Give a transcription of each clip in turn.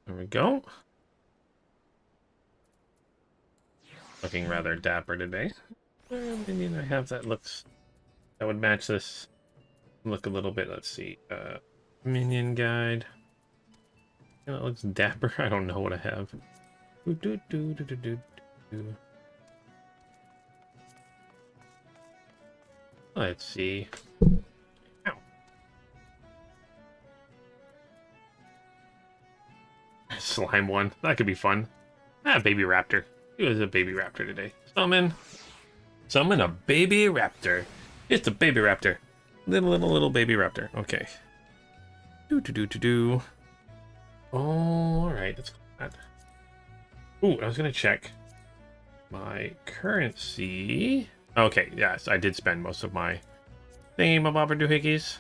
There we go. Looking rather dapper today. Maybe I have that looks that would match this look a little bit. Let's see. Minion guide. It looks dapper. I don't know what I have. Let's see. Ow. Slime one. That could be fun. Ah, baby raptor. He was a baby raptor today. Summon a baby raptor. It's a baby raptor. Little baby raptor. Okay. Do. Oh, alright. Let's go that. Ooh, I was gonna check my currency. Okay, yes, I did spend most of my thingamabobber doohickeys.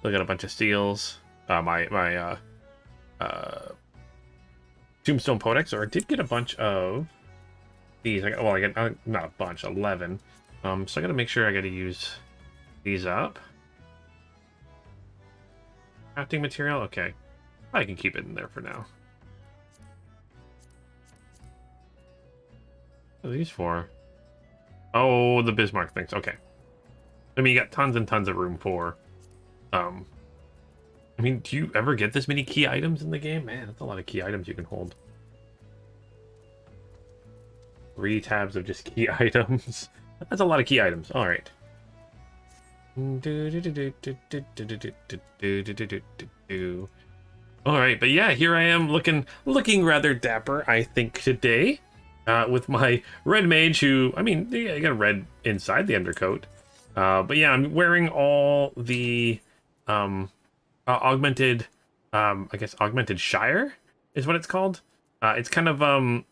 Look at a bunch of steals. My Tombstone Codex, or I did get a bunch of these. I got not a bunch, 11. So I gotta make sure I gotta use these up. Crafting material, okay. I can keep it in there for now. What are these for? Oh, the Bismarck things. Okay. I mean, you got tons and tons of room for. I mean, do you ever get this many key items in the game? Man, that's a lot of key items you can hold. 3 tabs of just key items. That's a lot of key items. All right. All right, but yeah, here I am looking rather dapper, I think, today. With my red mage, who, I mean, yeah, I got a red inside the undercoat. But yeah, I'm wearing all the augmented, I guess augmented Shire is what it's called. It's kind of,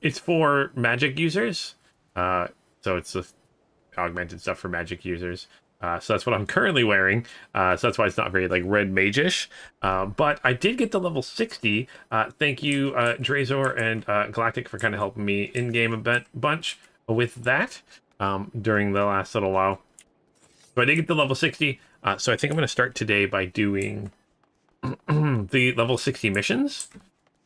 it's for magic users. So it's the augmented stuff for magic users. So that's what I'm currently wearing. So that's why it's not very like red mage-ish. But I did get to level 60. Thank you, Drazor and Galactic, for kind of helping me in-game a bunch with that during the last little while. So I did get to level 60. So I think I'm going to start today by doing the level 60 missions.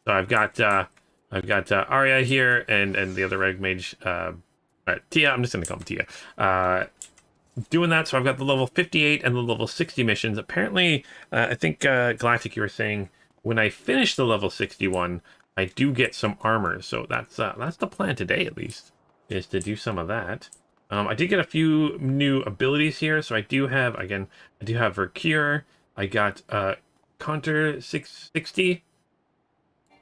So I've got Arya here and the other red mage, Tia. I'm just going to call him Tia. Doing that, so I've got the level 58 and the level 60 missions. Apparently, I think Galactic, you were saying when I finish the level 61, I do get some armor. So that's the plan today, at least, is to do some of that. I did get a few new abilities here, so I do have Recure. I got Counter 660.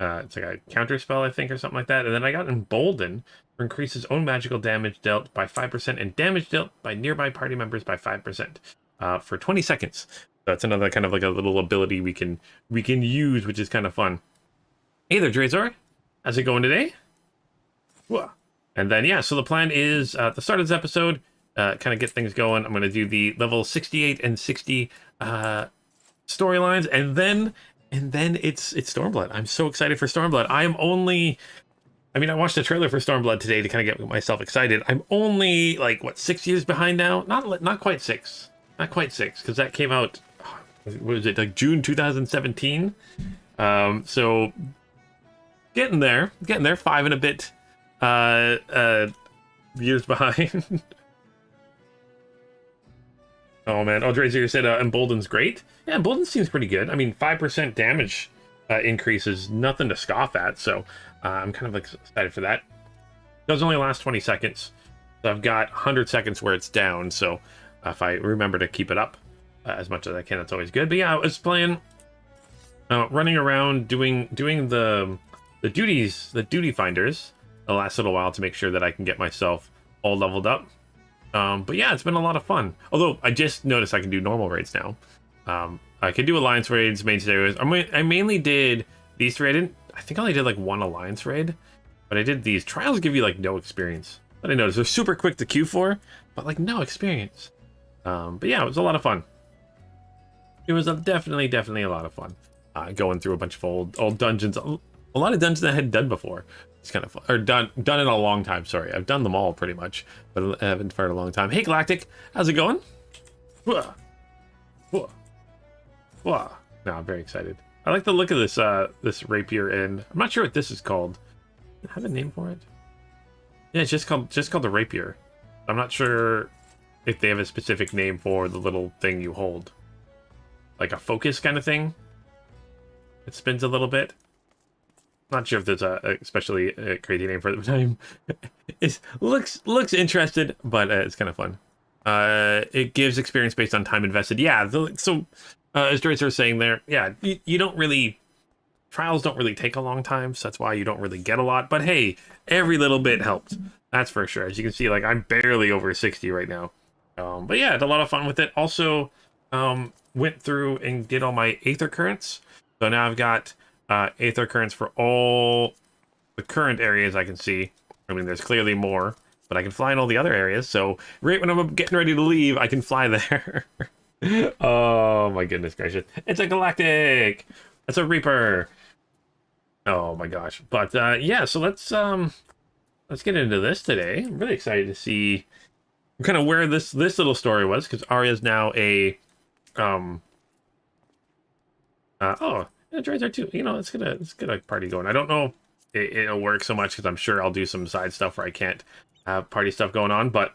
It's like a counter spell, I think, or something like that. And then I got Embolden, for increases own magical damage dealt by 5% and damage dealt by nearby party members by 5% for 20 seconds. So that's another kind of like a little ability we can use, which is kind of fun. Hey there, Drazor. How's it going today? Whoa. And then, yeah, so the plan is at the start of this episode, kind of get things going. I'm going to do the level 68 and 60 storylines, and then it's Stormblood. I'm so excited for Stormblood. I mean, I watched the trailer for Stormblood today to kind of get myself excited. I'm only like what 6 years behind now. Not quite 6. Not quite 6, because that came out. What was it, like June 2017? So getting there. 5 and a bit years behind. Oh man, Drazer said Embolden's great. Yeah, Embolden seems pretty good. I mean, 5% damage increase is nothing to scoff at, so I'm kind of excited for that. It does only last 20 seconds. So I've got 100 seconds where it's down, so if I remember to keep it up as much as I can, that's always good. But yeah, I was playing, running around doing the duties, the duty finders the last little while to make sure that I can get myself all leveled up. But yeah, it's been a lot of fun. Although I just noticed I can do normal raids now. I can do alliance raids, main areas. I mainly did these 3. I think I only did like 1 alliance raid, but I did these. Trials give you like no experience. But I noticed they're super quick to queue for, but like no experience. But yeah, it was a lot of fun. It was definitely a lot of fun. Going through a bunch of old dungeons. A lot of dungeons I hadn't done before. It's kind of fun. Or done in a long time, sorry. I've done them all pretty much, but I haven't fired a long time. Hey Galactic, how's it going? Whoa. No, I'm very excited. I like the look of this this rapier, and I'm not sure what this is called. Do I have a name for it? Yeah, it's just called the rapier. I'm not sure if they have a specific name for the little thing you hold, like a focus kind of thing. It spins a little bit. Not sure if there's a especially crazy name for it. It looks interested, but it's kind of fun. It gives experience based on time invested. Yeah, so as Dracer was saying there, yeah, you don't really, trials don't really take a long time, so that's why you don't really get a lot. But hey, every little bit helps. That's for sure. As you can see, like I'm barely over 60 right now. But yeah, I had a lot of fun with it. Also, went through and did all my Aether Currents. So now I've got Aether Currents for all the current areas I can see. I mean, there's clearly more, but I can fly in all the other areas. So right when I'm getting ready to leave, I can fly there. Oh my goodness gracious. It's a Galactic! It's a Reaper! Oh my gosh. But yeah, so let's get into this today. I'm really excited to see kind of where this little story was, because Arya's now a oh, yeah, droids are too. You know, let's get a party going. I don't know it'll work so much because I'm sure I'll do some side stuff where I can't have party stuff going on, but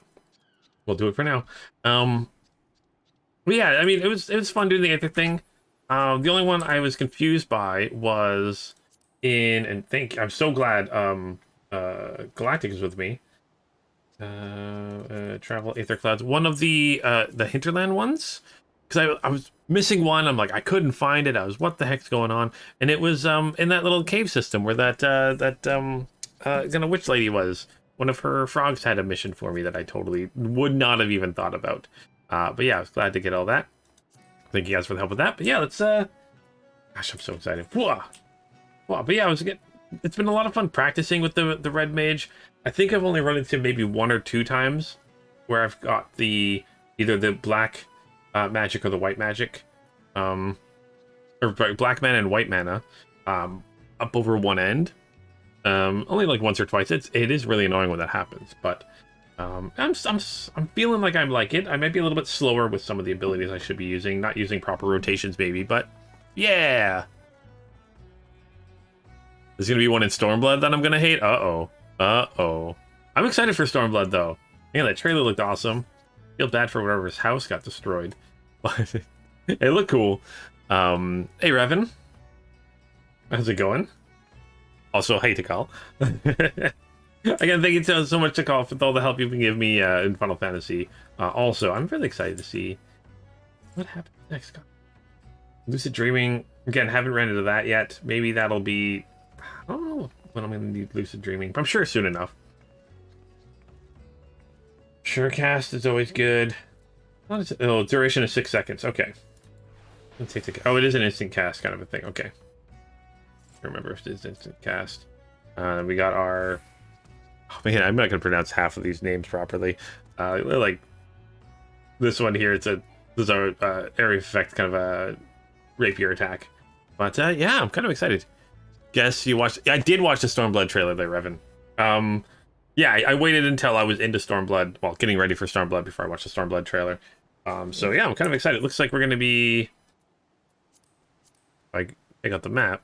we'll do it for now. But yeah, I mean, it was fun doing the Aether thing. The only one I was confused by was I'm so glad Galactic is with me. Travel Aether Clouds. One of the hinterland ones, because I was missing one. I'm like, I couldn't find it. I was, what the heck's going on? And it was in that little cave system where that kind of witch lady was. One of her frogs had a mission for me that I totally would not have even thought about. But yeah, I was glad to get all that. Thank you guys for the help with that. But yeah, let's gosh, I'm so excited. Whoa. But yeah, it's been a lot of fun practicing with the red mage. I think I've only run into maybe 1 or 2 times where I've got either the black magic or the white magic, or black mana and white mana, up over one end. Only like once or twice. It is really annoying when that happens, but I'm feeling like I'm like it. I might be a little bit slower with some of the abilities I should be using, not using proper rotations maybe, but yeah. There's gonna be one in Stormblood that I'm gonna hate. Uh-oh. I'm excited for Stormblood though. Yeah, that trailer looked awesome. Feel bad for whatever's house got destroyed. But it looked cool. Hey Revan. How's it going? Also, hey Tikal. Again, thank you so much, Tikal, for all the help you've been giving me in Final Fantasy. Also, I'm really excited to see what happens next. Lucid Dreaming. Again, haven't ran into that yet. Maybe that'll be, I don't know when I'm going to need Lucid Dreaming, but I'm sure soon enough. Surecast is always good. What is it? Oh, duration is 6 seconds. Okay. Let's take oh, it is an instant cast kind of a thing. Okay. I remember if it's instant cast. We got our... Oh man, I'm not going to pronounce half of these names properly. Like this one here, this is our area effect kind of a rapier attack. But yeah, I'm kind of excited. Guess you watched... I did watch the Stormblood trailer there, Revan. Yeah, I waited until I was into Stormblood, well, getting ready for Stormblood before I watched the Stormblood trailer. So yeah, I'm kind of excited. It looks like we're going to be... Like, I got the map.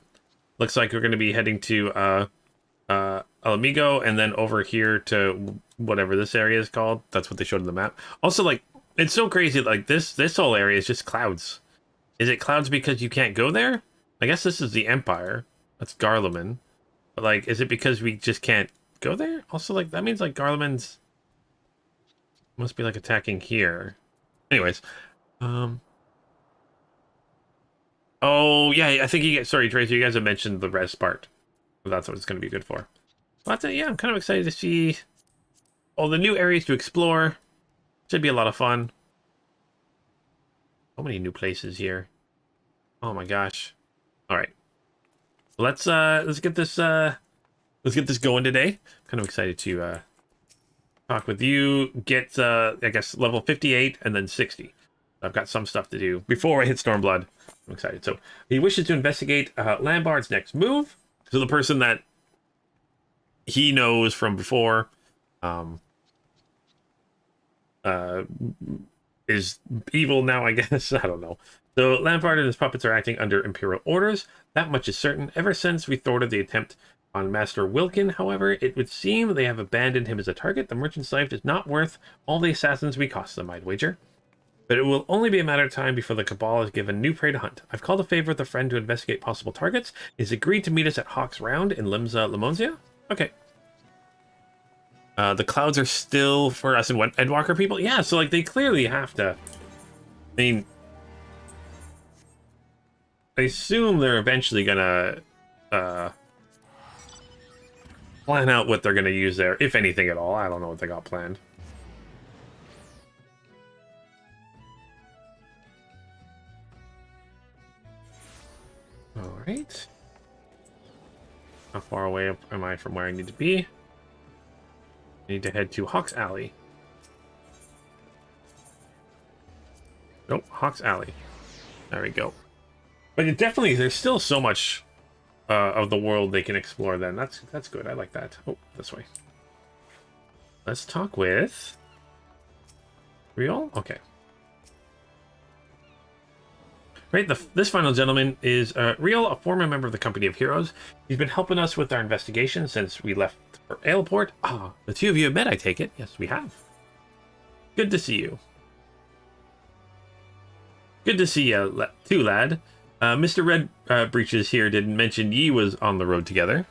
Looks like we're going to be heading to Ala Mhigo, and then over here to whatever this area is called. That's what they showed in the map. Also, like, it's so crazy. Like, this whole area is just clouds. Is it clouds because you can't go there? I guess this is the Empire. That's Garleman. But, like, is it because we just can't go there? Also, like, that means, like, Garleman's must be, like, attacking here. Anyways. Oh, yeah, I think sorry, Tracy, you guys have mentioned the res part. So that's what it's going to be good for. But, yeah, I'm kind of excited to see all the new areas to explore. Should be a lot of fun. So many new places here. Oh my gosh. All right. Let's get this going today. Kind of excited to talk with you. Get I guess level 58 and then 60. I've got some stuff to do before I hit Stormblood. I'm excited. So he wishes to investigate Lambard's next move. So the person that he knows from before is evil now, I guess. I don't know. So Lampard and his puppets are acting under Imperial orders. That much is certain. Ever since we thwarted the attempt on Master Wilkin, however, it would seem they have abandoned him as a target. The merchant's life is not worth all the assassins we cost them, I'd wager. But it will only be a matter of time before the Cabal is given new prey to hunt. I've called a favor with a friend to investigate possible targets. He's agreed to meet us at Hawk's Round in Limsa, Limonsia. Okay. The clouds are still for us and Endwalker people? Yeah, so like they clearly have to... I mean... I assume they're eventually gonna plan out what they're gonna use there, if anything at all. I don't know what they got planned. Alright. How far away am I from where I need to be? I need to head to Hawk's Alley. Nope, Hawk's Alley. There we go. But it definitely, there's still so much of the world they can explore then. That's good. I like that. Oh, this way. Let's talk with... Real? Okay. Right, this final gentleman is Real, a former member of the Company of Heroes. He's been helping us with our investigation since we left for Aleport. Ah, the two of you have met, I take it. Yes, we have. Good to see you. Good to see you, too, lad. Mr. Red Breeches here didn't mention ye was on the road together.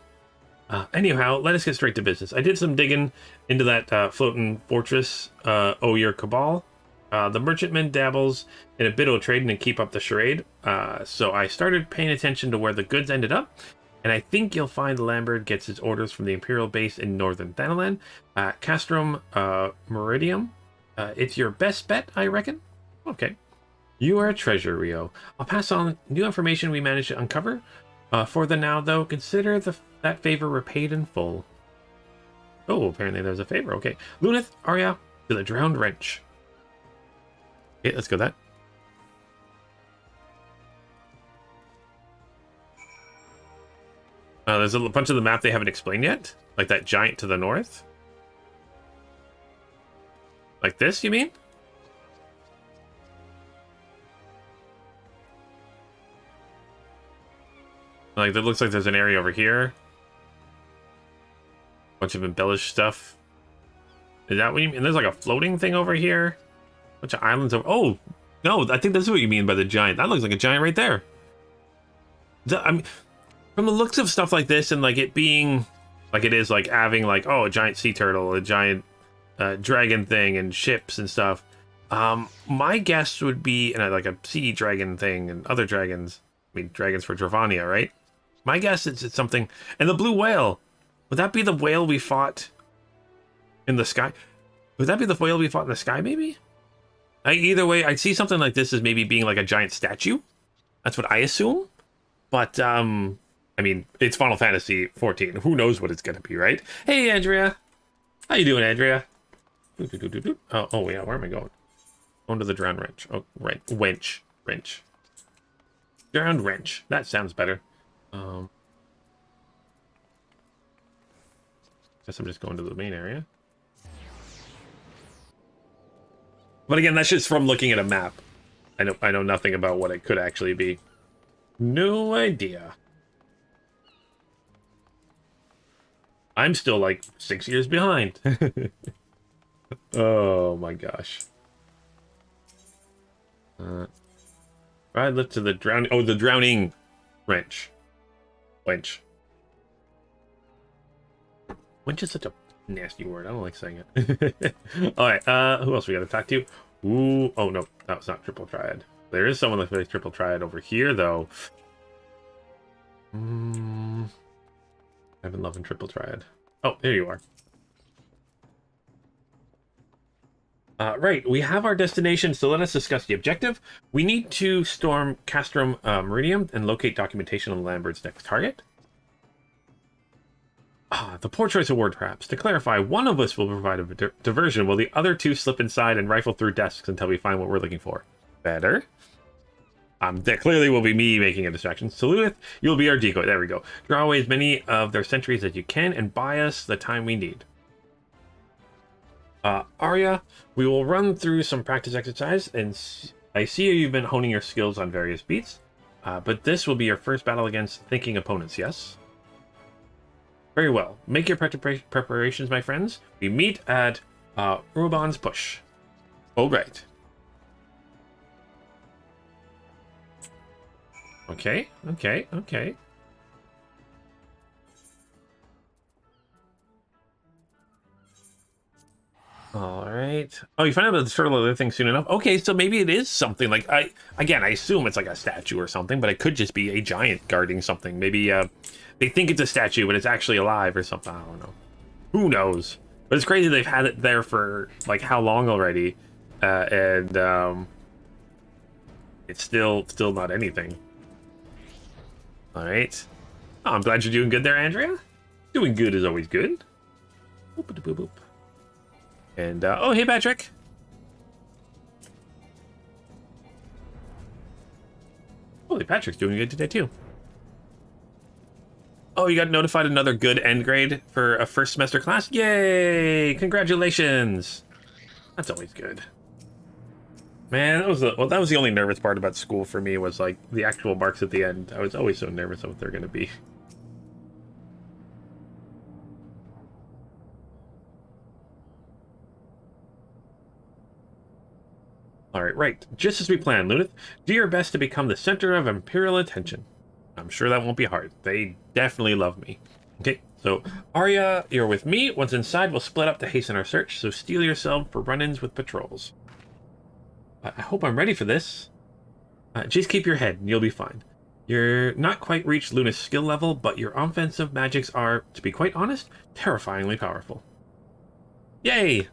Anyhow, let us get straight to business. I did some digging into that floating fortress, your Cabal. The merchantman dabbles in a bit of trading and keep up the charade. So I started paying attention to where the goods ended up. And I think you'll find Lambert gets his orders from the Imperial base in northern Thanalan. Castrum Meridium. It's your best bet, I reckon? Okay. You are a treasure, Rio. I'll pass on new information we managed to uncover. For the now, though, consider that favor repaid in full. Oh, apparently there's a favor. Okay. Lunith, Arya, to the Drowned Wrench. Okay, let's go that. There's a bunch of the map they haven't explained yet. Like that giant to the north. Like this, you mean? Like, it looks like there's an area over here. Bunch of embellished stuff. Is that what you mean? And there's like a floating thing over here. Bunch of islands over... Oh! No, I think that's what you mean by the giant. That looks like a giant right there. I mean, from the looks of stuff like this and like it being... Like it is like having like, oh, a giant sea turtle, a giant dragon thing and ships and stuff. My guess would be... And like a sea dragon thing and other dragons. I mean, dragons for Dravania, right? My guess is it's something... And the blue whale! Would that be the whale we fought in the sky? Would that be the whale we fought in the sky, maybe? Either way, I see something like this as maybe being like a giant statue. That's what I assume. But, I mean, it's Final Fantasy XIV. Who knows what it's going to be, right? Hey, Andrea. How you doing, Andrea? Oh, yeah, where am I going? Going to the Drowned Wrench. Oh, right. Wrench. Drowned Wrench. That sounds better. Guess I'm just going to the main area. But again, that's just from looking at a map. I know nothing about what it could actually be. No idea. I'm still like 6 years behind. Oh my gosh. Ride lift to the drowning. Oh, the drowning wrench. Wench. Wench is such a nasty word. I don't like saying it. Alright, who else we gotta talk to? Ooh, oh no, that was not Triple Triad. There is someone that plays Triple Triad over here, though. I've been loving Triple Triad. Oh, there you are. Right, we have our destination, so let us discuss the objective. We need to storm Castrum Meridium and locate documentation on Lambert's next target. The poor choice of word, perhaps. To clarify, one of us will provide a diversion, while the other two slip inside and rifle through desks until we find what we're looking for. Better. That clearly will be me making a distraction. Saludith, you'll be our decoy. There we go. Draw away as many of their sentries as you can and buy us the time we need. Arya, we will run through some practice exercise and I see you've been honing your skills on various beats, but this will be your first battle against thinking opponents, yes? Very well. Make your preparations, my friends. We meet at Ruban's Push. All right. Okay. All right. Oh, you find out the sort of other thing soon enough. Okay, so maybe it is something like I assume it's like a statue or something, but it could just be a giant guarding something. Maybe they think it's a statue, but it's actually alive or something. I don't know. Who knows? But it's crazy they've had it there for like how long already, and it's still not anything. All right. Oh, I'm glad you're doing good there, Andrea. Doing good is always good. Boop, boop, boop. And, oh, hey, Patrick. Holy, Patrick's doing good today, too. Oh, you got notified another good end grade for a first semester class? Yay! Congratulations! That's always good. Man, that was the only nervous part about school for me was, like, the actual marks at the end. I was always so nervous of what they're going to be. Alright, right. Just as we planned, Lunith. Do your best to become the center of Imperial attention. I'm sure that won't be hard. They definitely love me. Okay, so Arya, you're with me. Once inside, we'll split up to hasten our search, so steel yourself for run-ins with patrols. I hope I'm ready for this. Just keep your head, and you'll be fine. You're not quite reached Luna's skill level, but your offensive magics are, to be quite honest, terrifyingly powerful. Yay!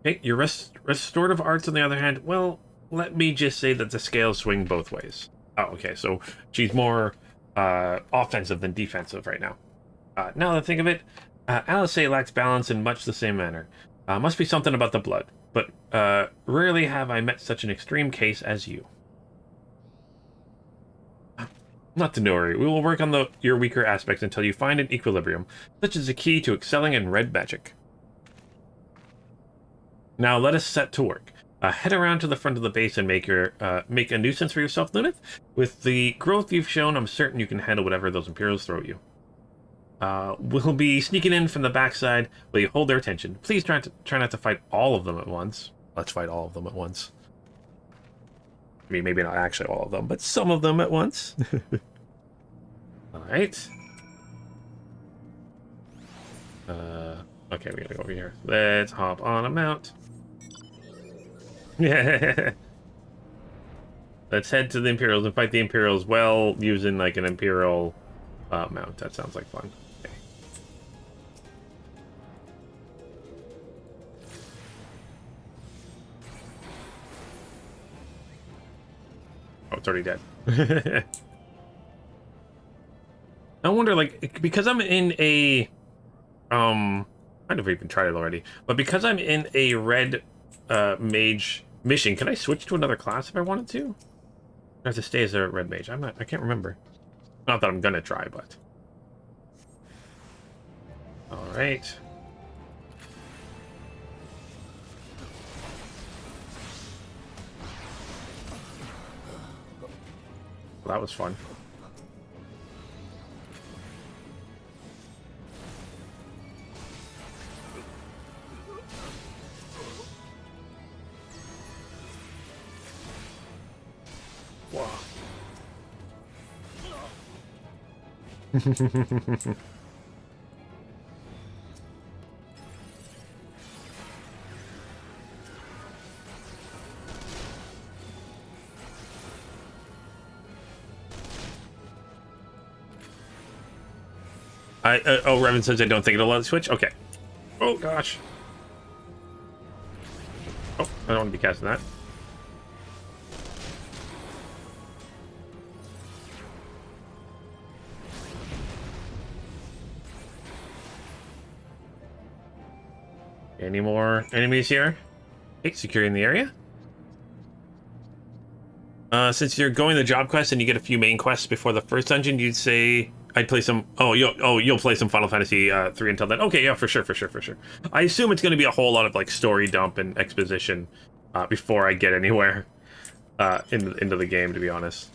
Okay, your restorative arts, on the other hand, well, let me just say that the scales swing both ways. Oh, okay, so she's more offensive than defensive right now. Now that I think of it, Alice lacks balance in much the same manner. Must be something about the blood, but rarely have I met such an extreme case as you. Not to worry, we will work on your weaker aspects until you find an equilibrium, such as the key to excelling in red magic. Now let us set to work. Head around to the front of the base and make a nuisance for yourself, Lunith. With the growth you've shown, I'm certain you can handle whatever those Imperials throw at you. We'll be sneaking in from the backside, but you hold their attention. Please try not to fight all of them at once. Let's fight all of them at once. I mean, maybe not actually all of them, but some of them at once. All right. Okay, we gotta go over here. Let's hop on a mount. Yeah. Let's head to the Imperials and fight the Imperials while using like an Imperial mount. That sounds like fun. Okay. Oh, it's already dead. I wonder, like, because I'm in a I never even tried it already, but because I'm in a red mage mission, can I switch to another class if I wanted to? I have to stay as a red mage. I can't remember. Not that I'm gonna try, but. Alright. Well, that was fun. Wow. Oh, Revan says I don't think it'll let it switch? Okay. Oh, gosh. Oh, I don't want to be casting that. Any more enemies here? Okay, securing the area. Since you're going the job quest and you get a few main quests before the first dungeon, you'd say I'd play some. You'll play some Final Fantasy 3 until then. Okay, yeah, for sure. I assume it's going to be a whole lot of like story dump and exposition before I get anywhere into the game, to be honest.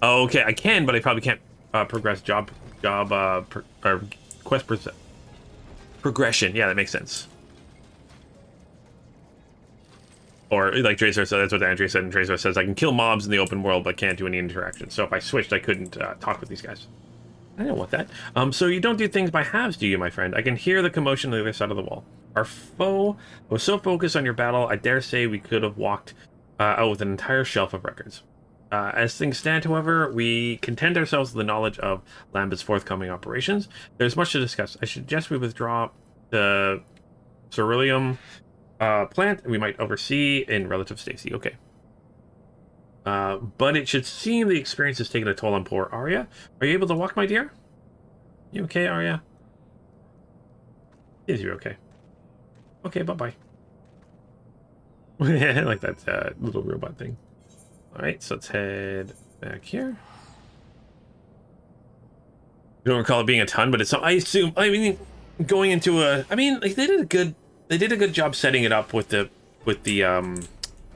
Oh, okay, I can, but I probably can't progress or quest progression. Yeah, that makes sense. Or like Tracer said, that's what Andrea said, and Tracer says, I can kill mobs in the open world, but can't do any interaction. So if I switched, I couldn't talk with these guys. I don't want that. So you don't do things by halves, do you, my friend? I can hear the commotion on the other side of the wall. Our foe was so focused on your battle, I dare say we could have walked out with an entire shelf of records. As things stand, however, we content ourselves with the knowledge of Lambda's forthcoming operations. There's much to discuss. I suggest we withdraw the Ceruleum plant we might oversee in relative safety. Okay. But it should seem the experience has taken a toll on poor Arya. Are you able to walk, my dear? You okay, Arya? Is you okay? Okay, bye-bye. I like that little robot thing. Alright, so let's head back here. I don't recall it being a ton, but it's, I assume, I mean, going into a, I mean, like, they did a good job setting it up with the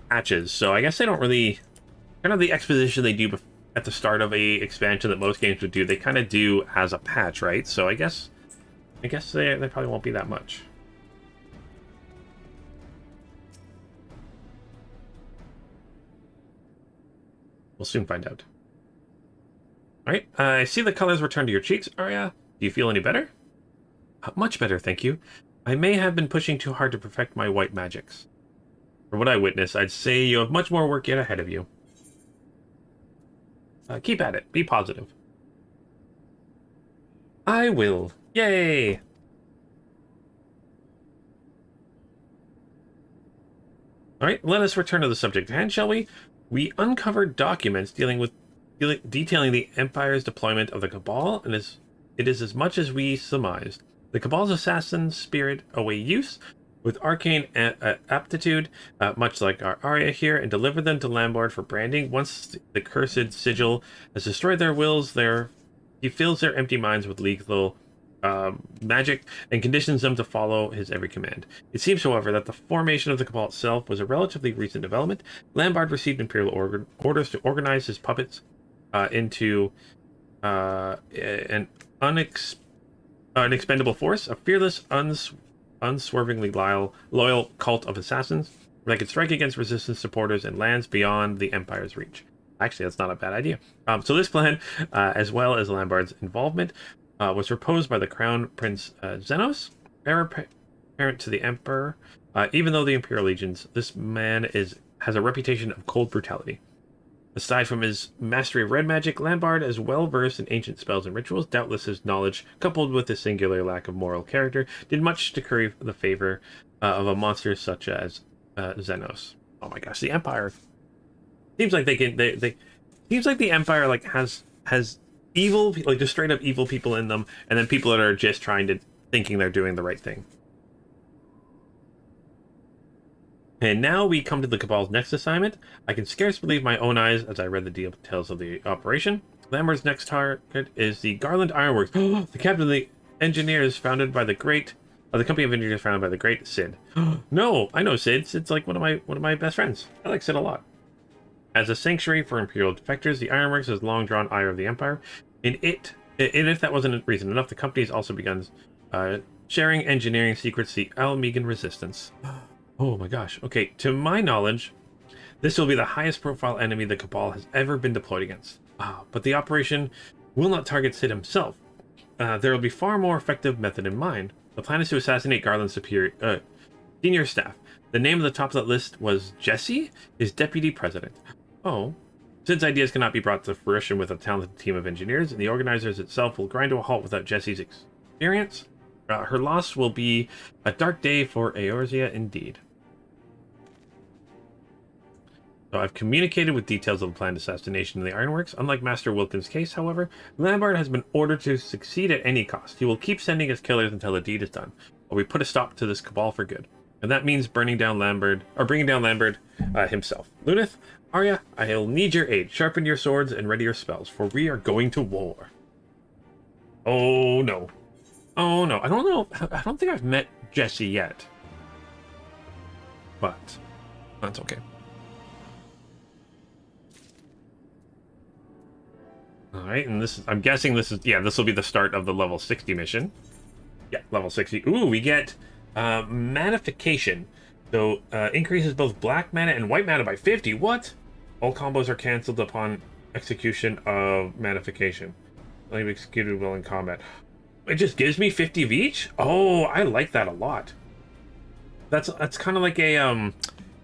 patches, so I guess they don't really, kind of the exposition they do at the start of a expansion that most games would do, they kind of do as a patch, right? So I guess they probably won't be that much. We'll soon find out. Alright, I see the colors return to your cheeks, Arya. Do you feel any better? Much better, thank you. I may have been pushing too hard to perfect my white magics. From what I witnessed, I'd say you have much more work yet ahead of you. Keep at it. Be positive. I will. Yay! Alright, let us return to the subject at hand, shall we? We uncovered documents detailing the Empire's deployment of the Cabal, and it is as much as we surmised. The Cabal's assassins spirit away use with arcane aptitude, much like our Arya here, and deliver them to Lambard for branding. Once the cursed sigil has destroyed their wills, he fills their empty minds with lethal magic and conditions them to follow his every command. It seems, however, that the formation of the Cabal itself was a relatively recent development. Lambard received Imperial orders to organize his puppets into an expendable force, a fearless, unswervingly loyal cult of assassins that could strike against resistance supporters in lands beyond the Empire's reach. Actually, that's not a bad idea. So this plan, as well as Lambard's involvement, was proposed by the Crown Prince Xenos, heir apparent to the Emperor. Even though the Imperial legions, this man has a reputation of cold brutality. Aside from his mastery of red magic, Lambard is well versed in ancient spells and rituals. Doubtless his knowledge, coupled with his singular lack of moral character, did much to curry the favor of a monster such as Xenos. Oh my gosh, the Empire seems like seems like the Empire like has evil, like just straight up evil people in them, and then people that are just thinking they're doing the right thing. And now we come to the Cabal's next assignment. I can scarce believe my own eyes as I read the details of the operation. Lambard's next target is the Garland Ironworks, the captain of the engineers founded by the company of engineers founded by the great Sid. No, I know Sid. Sid's like one of my best friends. I like Sid a lot. As a sanctuary for Imperial defectors, the Ironworks has long drawn ire of the Empire. And if that wasn't reason enough, the company has also begun sharing engineering secrets to the Ala Mhigo resistance. Oh my gosh. Okay, to my knowledge, this will be the highest profile enemy the Cabal has ever been deployed against. But the operation will not target Sid himself. There will be far more effective method in mind. The plan is to assassinate Garland's senior staff. The name of the top of that list was Jesse, his deputy president. Oh. Sid's ideas cannot be brought to fruition with a talented team of engineers, and the organizers itself will grind to a halt without Jesse's experience. Her loss will be a dark day for Eorzea indeed. So I've communicated with details of the planned assassination of the Ironworks. Unlike Master Wilkins' case, however, Lambard has been ordered to succeed at any cost. He will keep sending his killers until the deed is done, or we put a stop to this Cabal for good. And that means bringing down Lambard himself. Lunith, Arya, I'll need your aid. Sharpen your swords and ready your spells, for we are going to war. Oh no. Oh no. I don't think I've met Jesse yet. but that's okay. All right, and this is, I'm guessing this is, yeah, this will be the start of the level 60 mission. Yeah, level 60. Ooh, we get Manification. So, increases both black mana and white mana by 50. What? All combos are cancelled upon execution of Manification. Only be executed while in combat. It just gives me 50 of each? Oh, I like that a lot. That's kind of like a,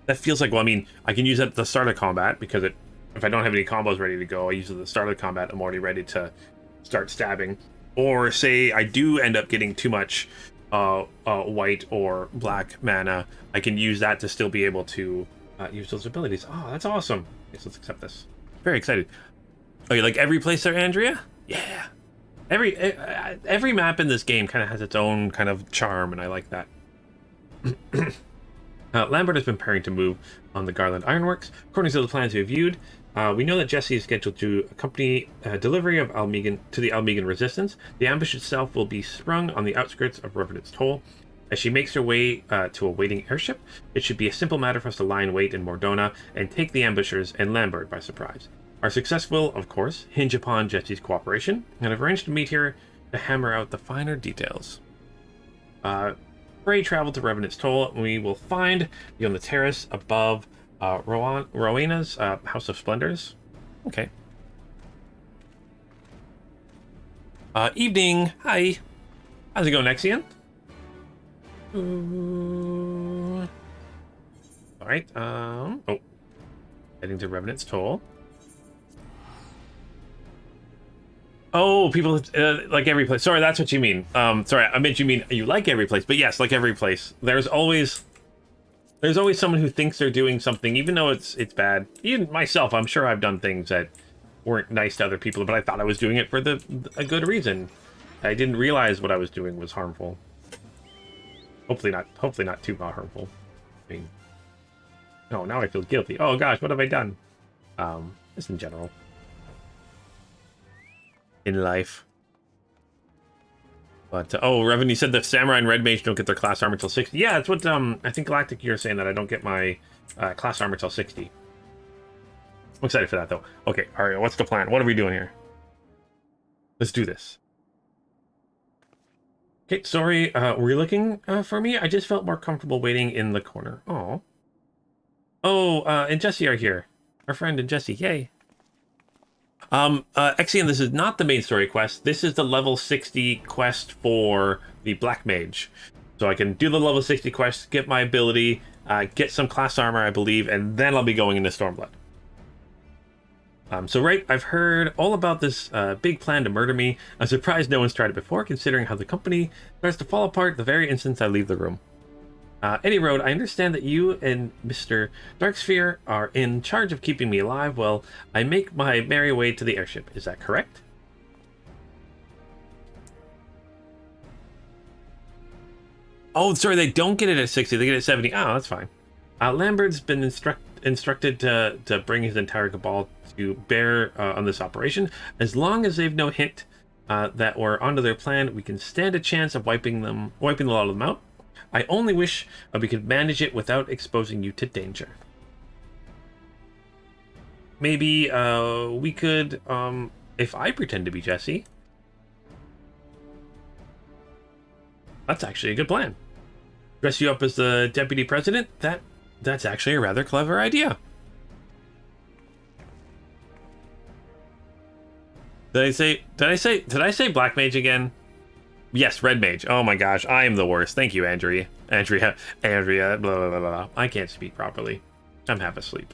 that feels like, well, I mean, I can use it at the start of combat, because if I don't have any combos ready to go, I use it at the start of combat, I'm already ready to start stabbing. Or say I do end up getting too much white or black mana, I can use that to still be able to use those abilities. Oh, that's awesome. Okay, so let's accept this. Very excited. Oh, you like every place there, Andrea? Yeah. Every map in this game kind of has its own kind of charm, and I like that. Lambert has been preparing to move on the Garland Ironworks. According to the plans we viewed, we know that Jesse is scheduled to accompany delivery of to the Almegan resistance. The ambush itself will be sprung on the outskirts of Revenant's Toll. As she makes her way to a waiting airship, it should be a simple matter for us to lie in wait in Mordona and take the ambushers and Lambert by surprise. Our success will, of course, hinge upon Jesse's cooperation, and I've arranged to meet here to hammer out the finer details. Pray travel to Revenant's Toll, and we will find you on the terrace above Rowena's House of Splendors. Okay. Evening. Hi. How's it going, Nexian? All right. Oh, heading to Revenant's Toll. Oh, people like every place. Sorry, that's what you mean. Sorry, I meant you mean you like every place. But yes, like every place. There's always someone who thinks they're doing something, even though it's bad. Even myself, I'm sure I've done things that weren't nice to other people, but I thought I was doing it for a good reason. I didn't realize what I was doing was harmful. Hopefully not too harmful. I mean, no, now I feel guilty. Oh gosh, what have I done? Just in general. In life. But, oh, Revan, you said the Samurai and Red Mage don't get their class armor till 60. Yeah, that's what, I think Galactic, you're saying that I don't get my class armor till 60. I'm excited for that, though. Okay, alright, what's the plan? What are we doing here? Let's do this. Okay, sorry, were you looking for me? I just felt more comfortable waiting in the corner. Oh. Oh, and Jesse are here. Our friend and Jesse, yay. Exian, this is not the main story quest. This is the level 60 quest for the Black Mage. So I can do the level 60 quest, get my ability, get some class armor, I believe, and then I'll be going into Stormblood. So right, I've heard all about this big plan to murder me. I'm surprised no one's tried it before, considering how the company starts to fall apart the very instant I leave the room. Any road, I understand that you and Mr. Darksphere are in charge of keeping me alive while I make my merry way to the airship. Is that correct? Oh, sorry, they don't get it at 60, they get it at 70. Oh, that's fine. Lambert's been instructed to bring his entire cabal to bear on this operation. As long as they've no hint that we're onto their plan, we can stand a chance of wiping the lot of them out. I only wish we could manage it without exposing you to danger. Maybe we could, if I pretend to be Jesse. That's actually a good plan. Dress you up as the deputy president? That's actually a rather clever idea. Did I say Black Mage again? Yes, Red Mage. Oh my gosh, I am the worst. Thank you, Andrea, blah, blah, blah, blah. I can't speak properly. I'm half asleep.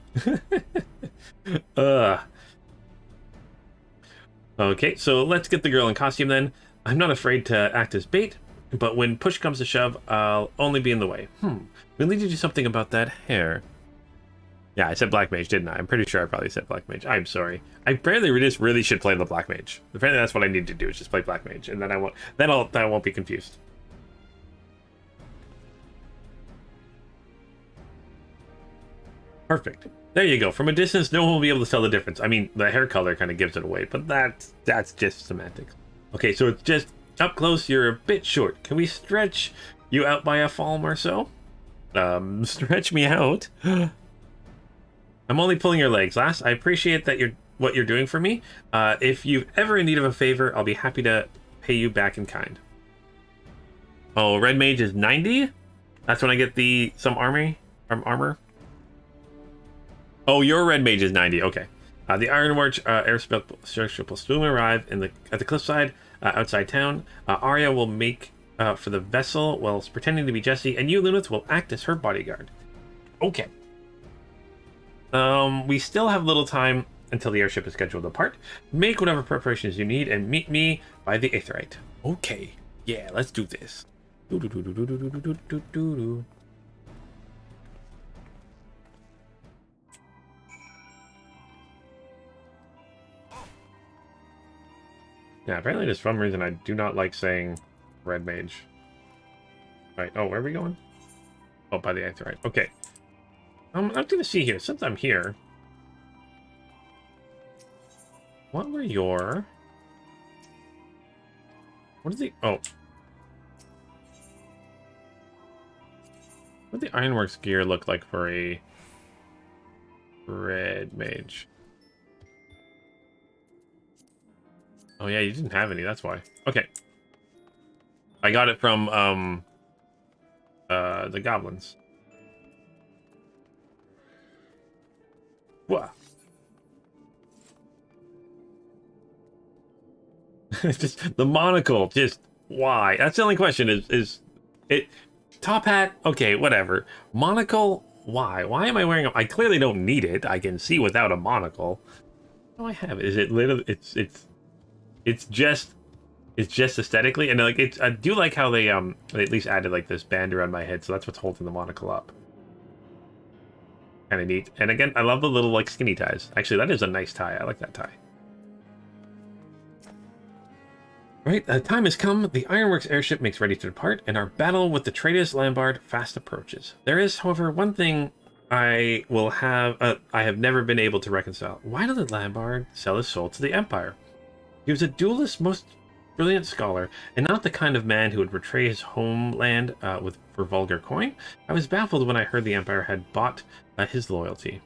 Okay, so let's get the girl in costume then. I'm not afraid to act as bait, but when push comes to shove, I'll only be in the way. We need to do something about that hair. Yeah, I said Black Mage, didn't I? I'm pretty sure I probably said Black Mage. I'm sorry. I apparently just really should play the Black Mage. Apparently that's what I need to do, is just play Black Mage, and then I won't be confused. Perfect. There you go. From a distance, no one will be able to tell the difference. I mean, the hair color kind of gives it away, but that's just semantics. Okay, so it's just up close. You're a bit short. Can we stretch you out by a palm or so? Stretch me out. I'm only pulling your legs, lass. I appreciate that what you're doing for me. If you're ever in need of a favor, I'll be happy to pay you back in kind. Oh, red mage is 90? That's when I get some armor. Oh, your red mage is 90. Okay. The Ironworks airship will soon arrive at the cliffside outside town. Arya will make for the vessel whilst pretending to be Jessie, and you, Lunith, will act as her bodyguard. Okay. We still have little time until the airship is scheduled to depart. Make whatever preparations you need and meet me by the Aetheryte. Okay. Yeah, let's do this. Yeah, apparently there's some reason I do not like saying red mage. Right. Oh, where are we going? Oh, by the Aetheryte. Okay. I'm gonna see here. Since I'm here, what were your... What is the... Oh. What did the Ironworks gear look like for a red mage? Oh yeah, you didn't have any, that's why. Okay. I got it from the goblins. What? Just the monocle, just why? That's the only question is it top hat, okay, whatever. Monocle, why? Why am I wearing it? I clearly don't need it. I can see without a monocle. Oh, I have it. Is it literally it's just aesthetically, and like I do like how they at least added like this band around my head, so that's what's holding the monocle up. Kind of neat. And again, I love the little like skinny ties. Actually, that is a nice tie. I like that tie. Right, time has come. The Ironworks airship makes ready to depart, and our battle with the traitorous Lambard fast approaches. There is, however, one thing I have never been able to reconcile. Why did the Lambard sell his soul to the Empire? He was a duelist, most brilliant scholar, and not the kind of man who would betray his homeland for vulgar coin. I was baffled when I heard the Empire had bought his loyalty.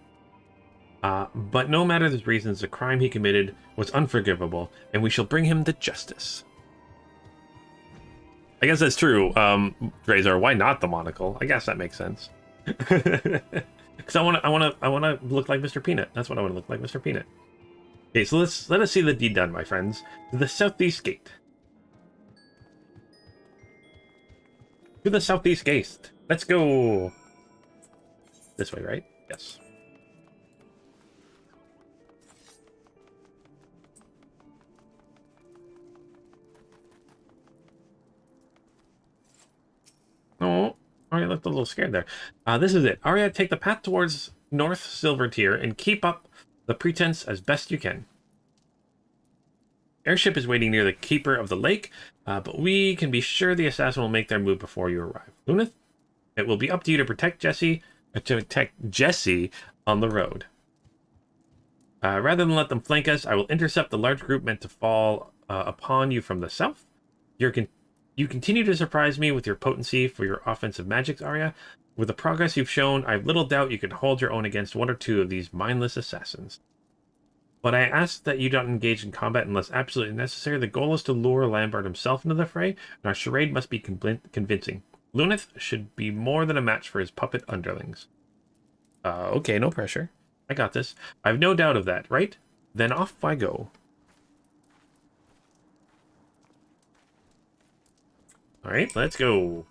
But no matter the reasons, the crime he committed was unforgivable, and we shall bring him to justice. I guess that's true. Drazar, why not the monocle? I guess that makes sense. Because I want to look like Mr. Peanut. That's what I want to look like, Mr. Peanut. Okay, so let us see the deed done, my friends. To the southeast gate. To the southeast gate. Let's go. This way, right? Yes. Oh, Arya looked a little scared there. This is it. Arya, take the path towards North Silver Tier and keep up the pretense as best you can. Airship is waiting near the Keeper of the Lake, but we can be sure the assassin will make their move before you arrive. Lunith, it will be up to you to protect Jesse on the road. Rather than let them flank us, I will intercept the large group meant to fall upon you from the south. You continue to surprise me with your potency for your offensive magics, Arya. With the progress you've shown, I have little doubt you can hold your own against one or two of these mindless assassins. But I ask that you don't engage in combat unless absolutely necessary. The goal is to lure Lambert himself into the fray, and our charade must be convincing. Lunith should be more than a match for his puppet underlings. Okay, no pressure. I got this. I have no doubt of that, right? Then off I go. Alright, let's go.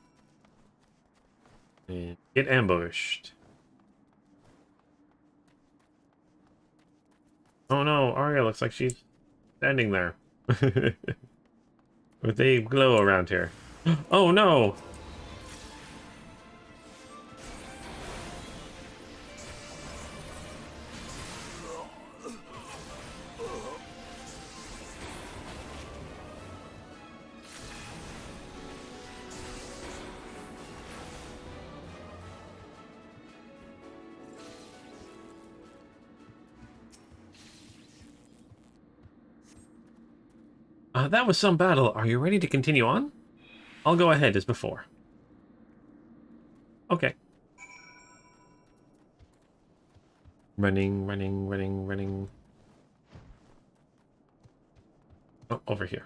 And get ambushed. Oh no, Arya looks like she's standing there. They glow around here. Oh no! That was some battle. Are you ready to continue on? I'll go ahead as before. Okay. Running, running, running, running. Oh, over here.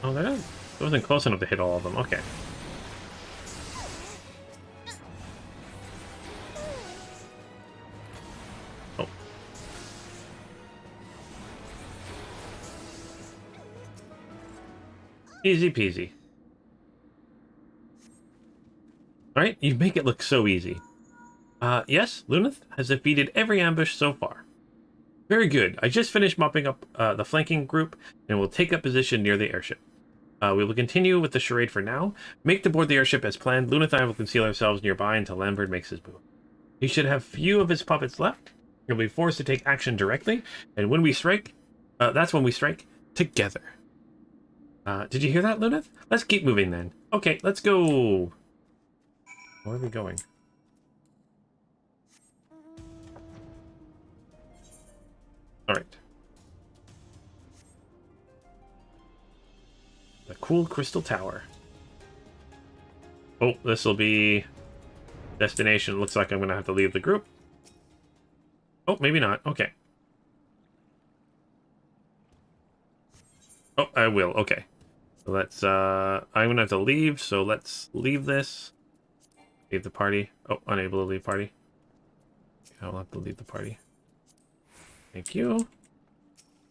Oh, that wasn't close enough to hit all of them. Okay. Oh. Easy peasy. Alright, you make it look so easy. Yes, Luneth has defeated every ambush so far. Very good. I just finished mopping up the flanking group and will take up position near the airship. We will continue with the charade for now. Make to board the airship as planned. Luneth and I will conceal ourselves nearby until Lambert makes his move. He should have few of his puppets left. He'll be forced to take action directly, and when we strike, that's when we strike together. Did you hear that, Luneth? Let's keep moving then. Okay, let's go. Where are we going? Alright. The cool crystal tower. Oh, this will be destination. Looks like I'm going to have to leave the group. Oh, maybe not. Okay. Oh, I will. Okay. So let's, I'm going to have to leave, so let's leave this. Leave the party. Oh, unable to leave party. I'll have to leave the party. Thank you.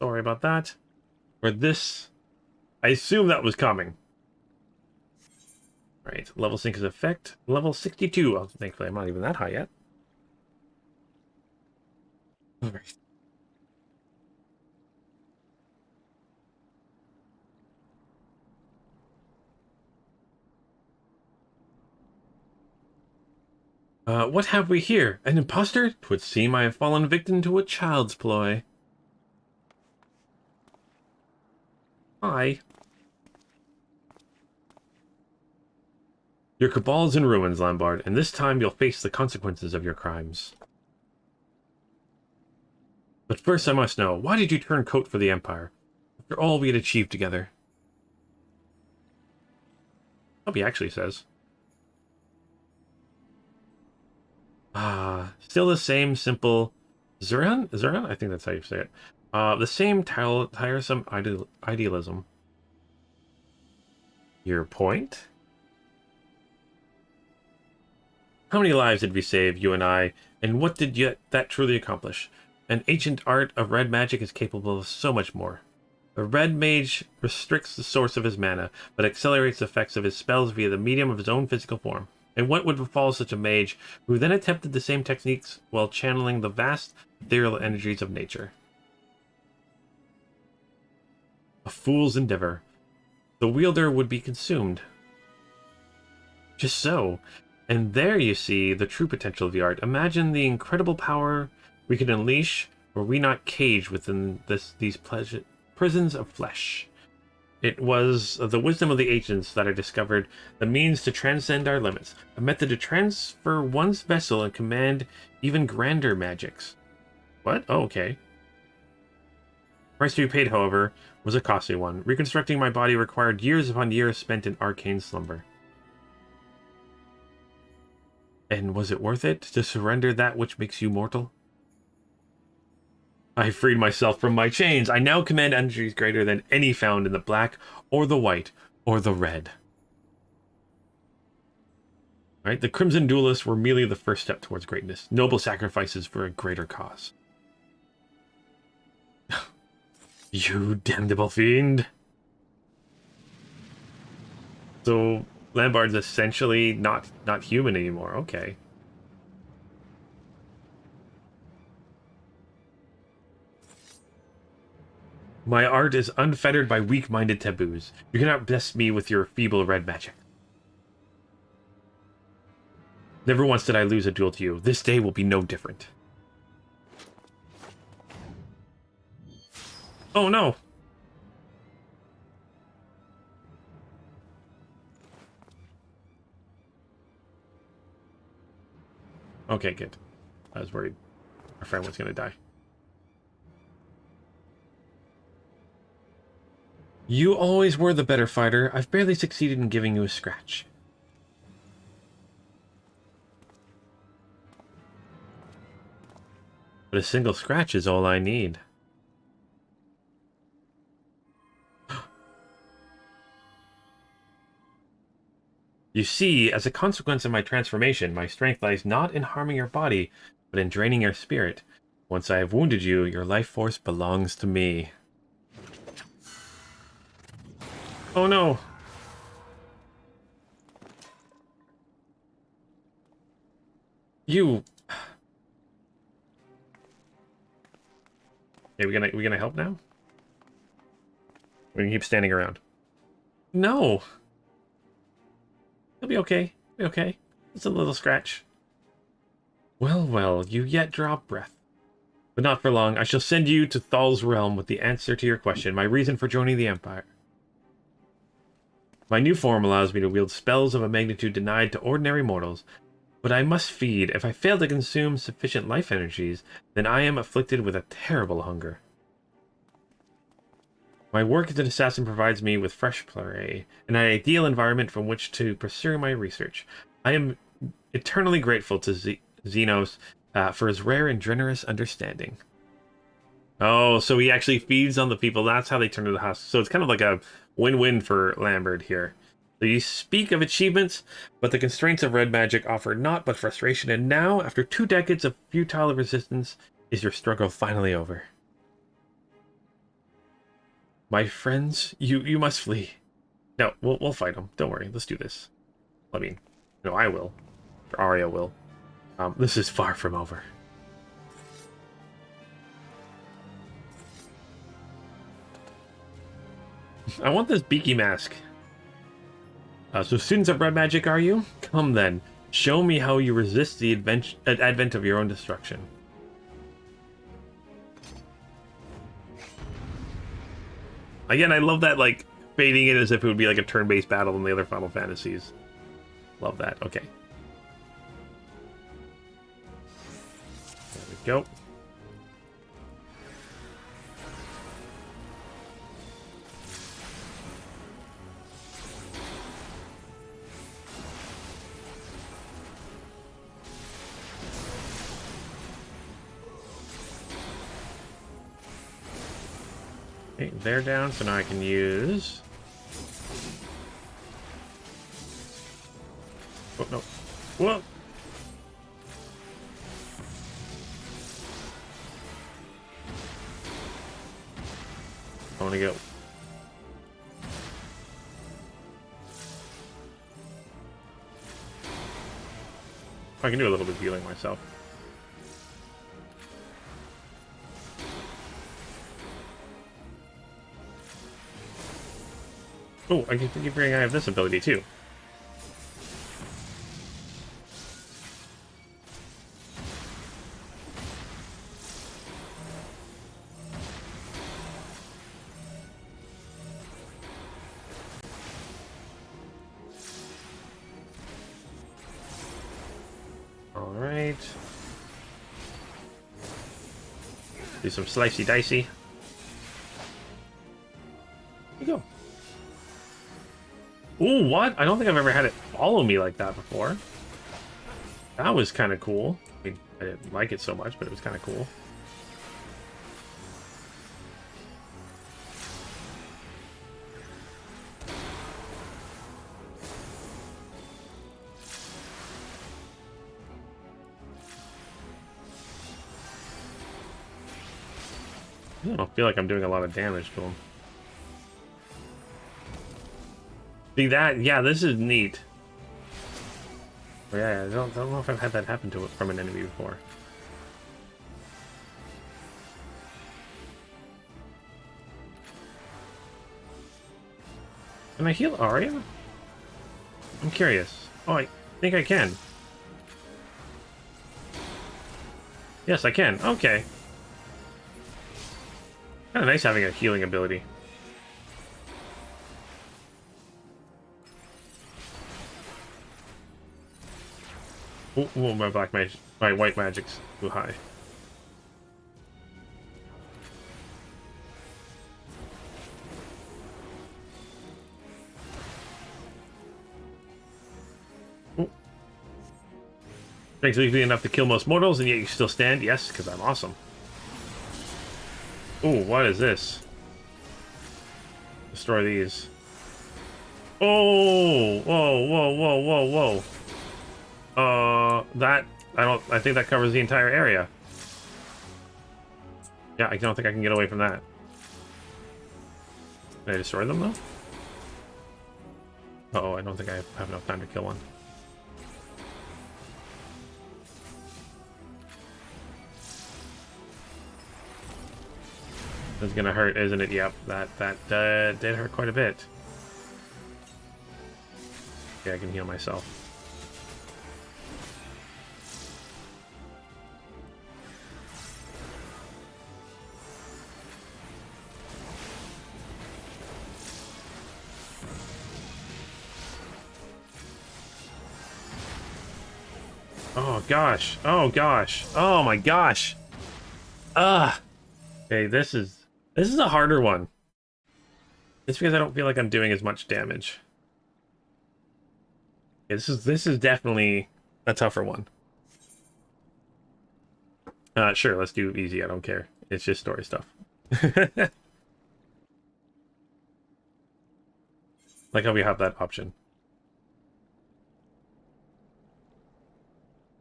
Sorry about that. For this, I assume that was coming. Right, level sync is effect. Level 62. Oh, thankfully, I'm not even that high yet. Alright. What have we here? An imposter? 'Twould seem I have fallen victim to a child's ploy. Hi. Your cabal is in ruins, Lambard, and this time you'll face the consequences of your crimes. But first I must know, why did you turn coat for the Empire? After all we had achieved together. Hope he actually says. Still the same simple Zuran? Zuran? I think that's how you say it. The same tiresome idealism. Your point? How many lives did we save, you and I, and what did that truly accomplish? An ancient art of red magic is capable of so much more. The red mage restricts the source of his mana, but accelerates the effects of his spells via the medium of his own physical form. And what would befall such a mage, who then attempted the same techniques while channeling the vast ethereal energies of nature? A fool's endeavor. The wielder would be consumed. Just so. And there you see the true potential of the art. Imagine the incredible power we could unleash were we not caged within these prisons of flesh. It was the wisdom of the ancients that I discovered the means to transcend our limits, a method to transfer one's vessel and command even grander magics. What? Oh, okay. Price to be paid, however, was a costly one. Reconstructing my body required years upon years spent in arcane slumber. And was it worth it to surrender that which makes you mortal? I freed myself from my chains. I now command energies greater than any found in the black, or the white, or the red. Right? The Crimson Duelists were merely the first step towards greatness. Noble sacrifices for a greater cause. You damnable fiend. So, Lambard's essentially not human anymore. Okay. My art is unfettered by weak-minded taboos. You cannot best me with your feeble red magic. Never once did I lose a duel to you. This day will be no different. Oh no! Okay, good. I was worried our friend was going to die. You always were the better fighter. I've barely succeeded in giving you a scratch. But a single scratch is all I need. You see, as a consequence of my transformation, my strength lies not in harming your body, but in draining your spirit. Once I have wounded you, your life force belongs to me. Oh no! You... Hey, we gonna help now? We can keep standing around. No! It'll be okay. Be okay. It's a little scratch. Well, well, you yet draw breath. But not for long. I shall send you to Thal's realm with the answer to your question, my reason for joining the Empire. My new form allows me to wield spells of a magnitude denied to ordinary mortals, but I must feed. If I fail to consume sufficient life energies, then I am afflicted with a terrible hunger. My work as an assassin provides me with fresh prey, and an ideal environment from which to pursue my research. I am eternally grateful to Xenos for his rare and generous understanding. Oh, so he actually feeds on the people. That's how they turn into husks. So it's kind of like a win-win for Lambert here. So you speak of achievements, but the constraints of red magic offer naught but frustration. And now, after 2 decades of futile resistance, is your struggle finally over? My friends, you must flee. No, we'll fight them. Don't worry. Let's do this. I mean, no, I will. Or Arya will. This is far from over. I want this beaky mask. So students of red magic, are you? Come then. Show me how you resist the advent of your own destruction. Again, I love that, like, fading in as if it would be like a turn-based battle in the other Final Fantasies. Love that. Okay. There we go. Okay, they're down, so now I can use... Oh, no. Whoa! I want to go. I can do a little bit of healing myself. Oh, I keep forgetting I have this ability too. All right. Do some slicey dicey. Here you go. Ooh, what? I don't think I've ever had it follow me like that before. That was kind of cool. I mean, I didn't like it so much, but it was kind of cool. I don't feel like I'm doing a lot of damage to him. See that? Yeah, this is neat. But yeah, I don't know if I've had that happen to it from an enemy before. Can I heal Arya? I'm curious. Oh, I think I can. Yes, I can. Okay. Kind of nice having a healing ability. Oh, oh, my black magic, my white magic's too high. Oh. Strength weakly enough to kill most mortals, and yet you still stand. Yes, because I'm awesome. Oh, what is this? Destroy these. Oh, whoa, whoa, whoa, whoa, whoa. I think that covers the entire area. Yeah, I don't think I can get away from that. Can I destroy them, though? Uh-oh, I don't think I have enough time to kill one. That's gonna hurt, isn't it? Yep, that did hurt quite a bit. Yeah, I can heal myself. Oh gosh! Oh gosh! Oh my gosh! Ugh! Okay, this is a harder one. It's because I don't feel like I'm doing as much damage. Yeah, this is definitely a tougher one. Sure, let's do easy. I don't care. It's just story stuff. Like how we have that option.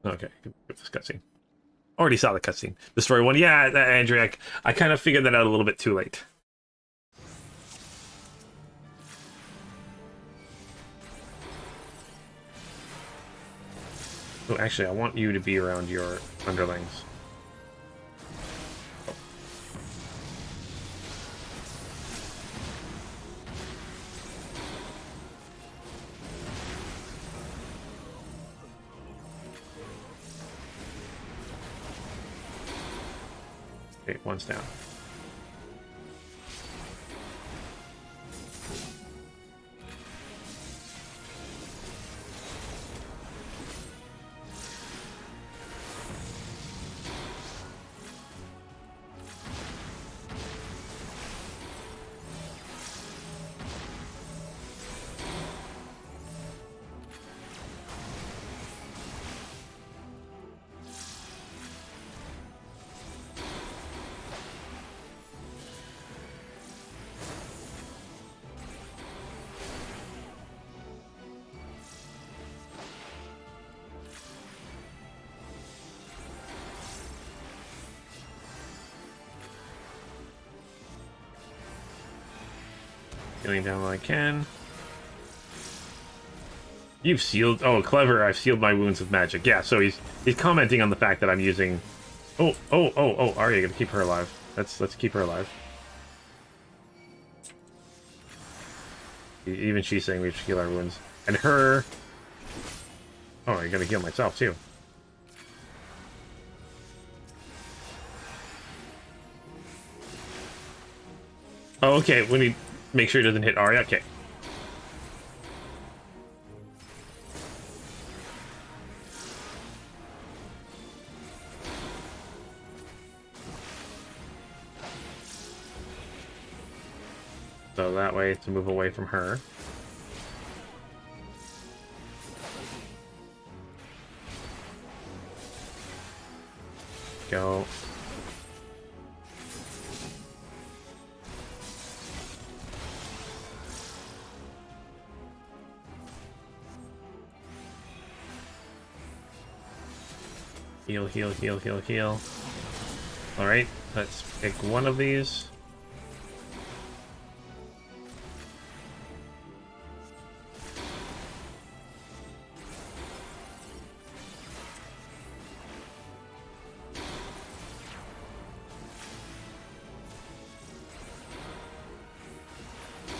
Okay, with this cutscene. Already saw the cutscene. The story one. Yeah, Andrea, I kind of figured that out a little bit too late. Oh, actually, I want you to be around your underlings. Okay, one's down. Healing down what I can. You've sealed. Oh, clever! I've sealed my wounds with magic. Yeah, so he's commenting on the fact that I'm using. Oh, Arya, gotta keep her alive. Let's keep her alive. Even she's saying we should heal our wounds. And her. Oh, I gotta heal myself too. Oh, okay. We need. Make sure it doesn't hit Arya. Okay. So that way to move away from her. Go. Heal, heal, heal, heal, heal. Alright, let's pick one of these.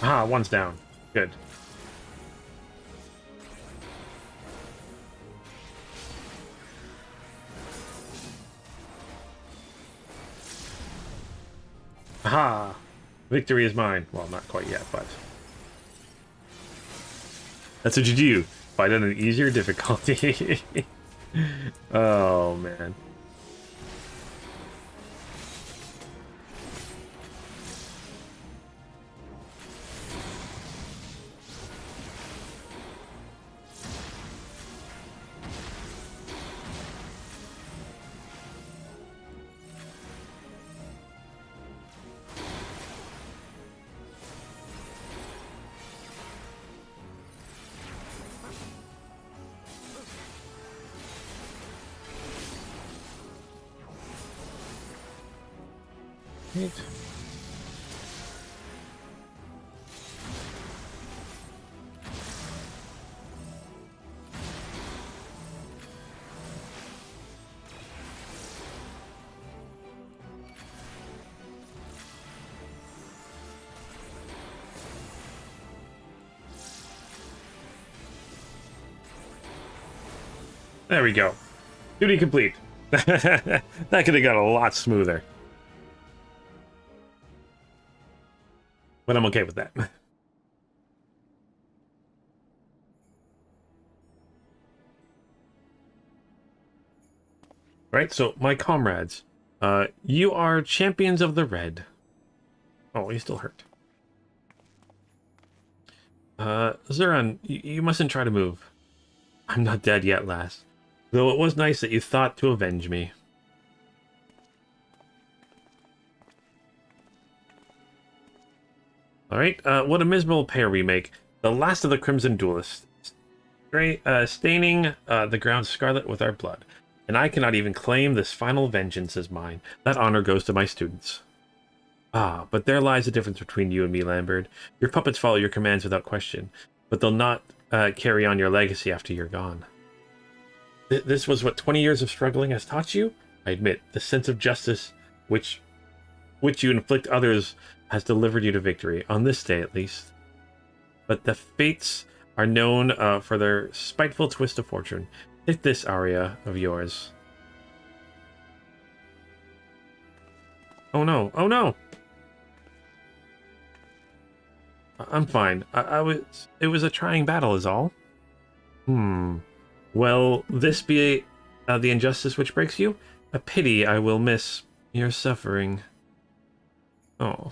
Ah, one's down. Good. Aha! Victory is mine. Well, not quite yet, but... That's what you do. Fight on an easier difficulty. Oh, man. Right. There we go. Duty complete. That could have got a lot smoother. But I'm okay with that. Right, so my comrades, you are champions of the red. Oh, he's still hurt. Zuran, you mustn't try to move. I'm not dead yet, lass. Though it was nice that you thought to avenge me. Alright, what a miserable pair we make. The last of the Crimson Duelists. Staining the ground scarlet with our blood. And I cannot even claim this final vengeance as mine. That honor goes to my students. Ah, but there lies the difference between you and me, Lambert. Your puppets follow your commands without question, but they'll not carry on your legacy after you're gone. This was what 20 years of struggling has taught you? I admit, the sense of justice which you inflict others has delivered you to victory, on this day at least. But the fates are known for their spiteful twist of fortune. Take this aria of yours. Oh no, oh no! I'm fine. It was a trying battle is all. Well, this be the injustice which breaks you? A pity I will miss your suffering. Oh.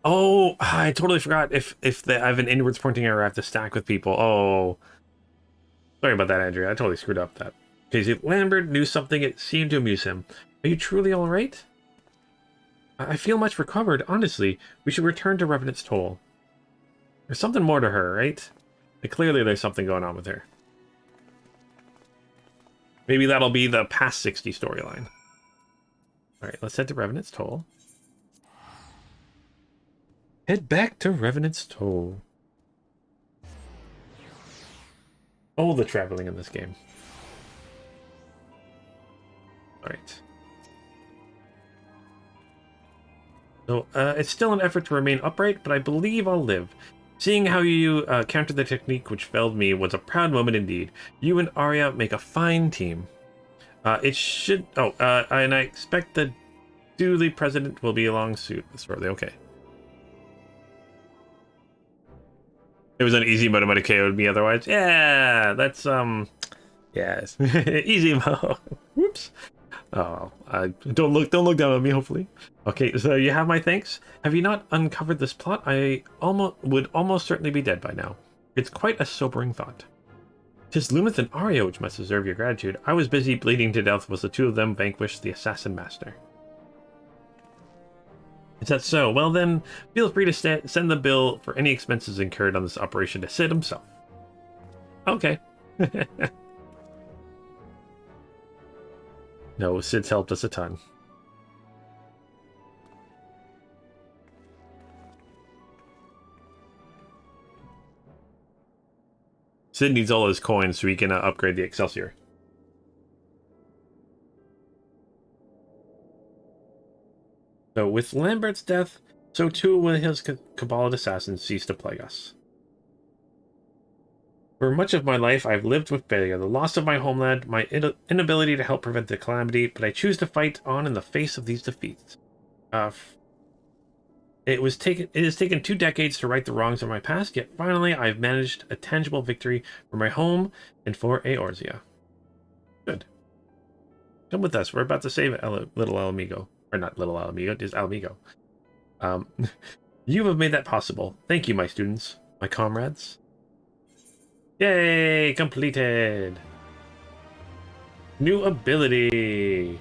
Oh, I totally forgot if I have an inwards pointing error, I have to stack with people. Oh. Sorry about that, Andrea. I totally screwed up that. Okay, Lambert knew something. It seemed to amuse him. Are you truly all right? I feel much recovered, honestly. We should return to Revenant's Toll. There's something more to her, right? Like, clearly there's something going on with her. Maybe that'll be the past 60 storyline. Alright, let's head to Revenant's Toll. Head back to Revenant's Toll. Oh, the traveling in this game. Alright. So, it's still an effort to remain upright, but I believe I'll live. Seeing how you countered the technique which felled me was a proud moment indeed. You and Arya make a fine team. It should... Oh, and I expect the duly president will be along soon. Shortly, okay. It was an easy mode, might have KO'd me otherwise. Yeah, that's, yes. Easy mode. Whoops. Oh, don't look down on me, hopefully. Okay, so you have my thanks. Have you not uncovered this plot? I would almost certainly be dead by now. It's quite a sobering thought. 'Tis Lumith and Arya which must deserve your gratitude. I was busy bleeding to death as the two of them vanquished the assassin master. Is that so? Well then, feel free to send the bill for any expenses incurred on this operation to Sid himself. Okay. No, Sid's helped us a ton. Sid needs all his coins so he can upgrade the Excelsior. So with Lambert's death, so too will his Cabal assassins cease to plague us. For much of my life, I've lived with failure, the loss of my homeland, my inability to help prevent the calamity, but I choose to fight on in the face of these defeats. It has taken 2 decades to right the wrongs of my past, yet finally I've managed a tangible victory for my home and for Eorzea. Good. Come with us. We're about to save little Ala Mhigo. Or not little Ala Mhigo, just Ala Mhigo. You have made that possible. Thank you, my students, my comrades. Yay! Completed! New ability!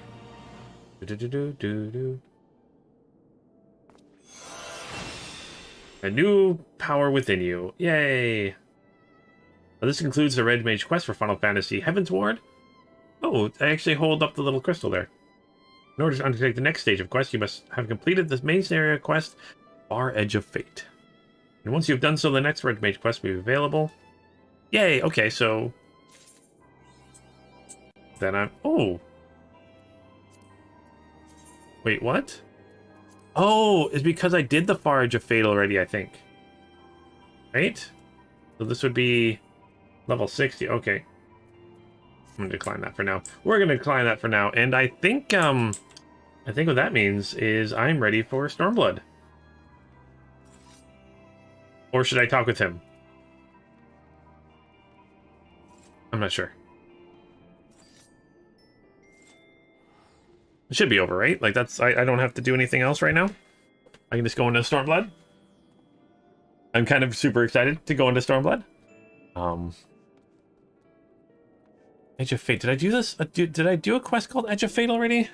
A new power within you. Yay! Well, this concludes the Red Mage quest for Final Fantasy Heaven's Ward. Oh, I actually hold up the little crystal there. In order to undertake the next stage of quest, you must have completed the main scenario quest, Far Edge of Fate. And once you've done so, the next Red Mage quest will be available. Yay! Okay, so... Then I'm... Oh! Wait, what? Oh, it's because I did the Far Edge of Fate already, I think. Right? So this would be level 60. Okay. I'm going to decline that for now. We're going to decline that for now. And I think what that means is I'm ready for Stormblood. Or should I talk with him? I'm not sure. It should be over, right? Like, that's... I don't have to do anything else right now. I can just go into Stormblood. I'm kind of super excited to go into Stormblood. Edge of Fate. Did I do this? Did I do a quest called Edge of Fate already?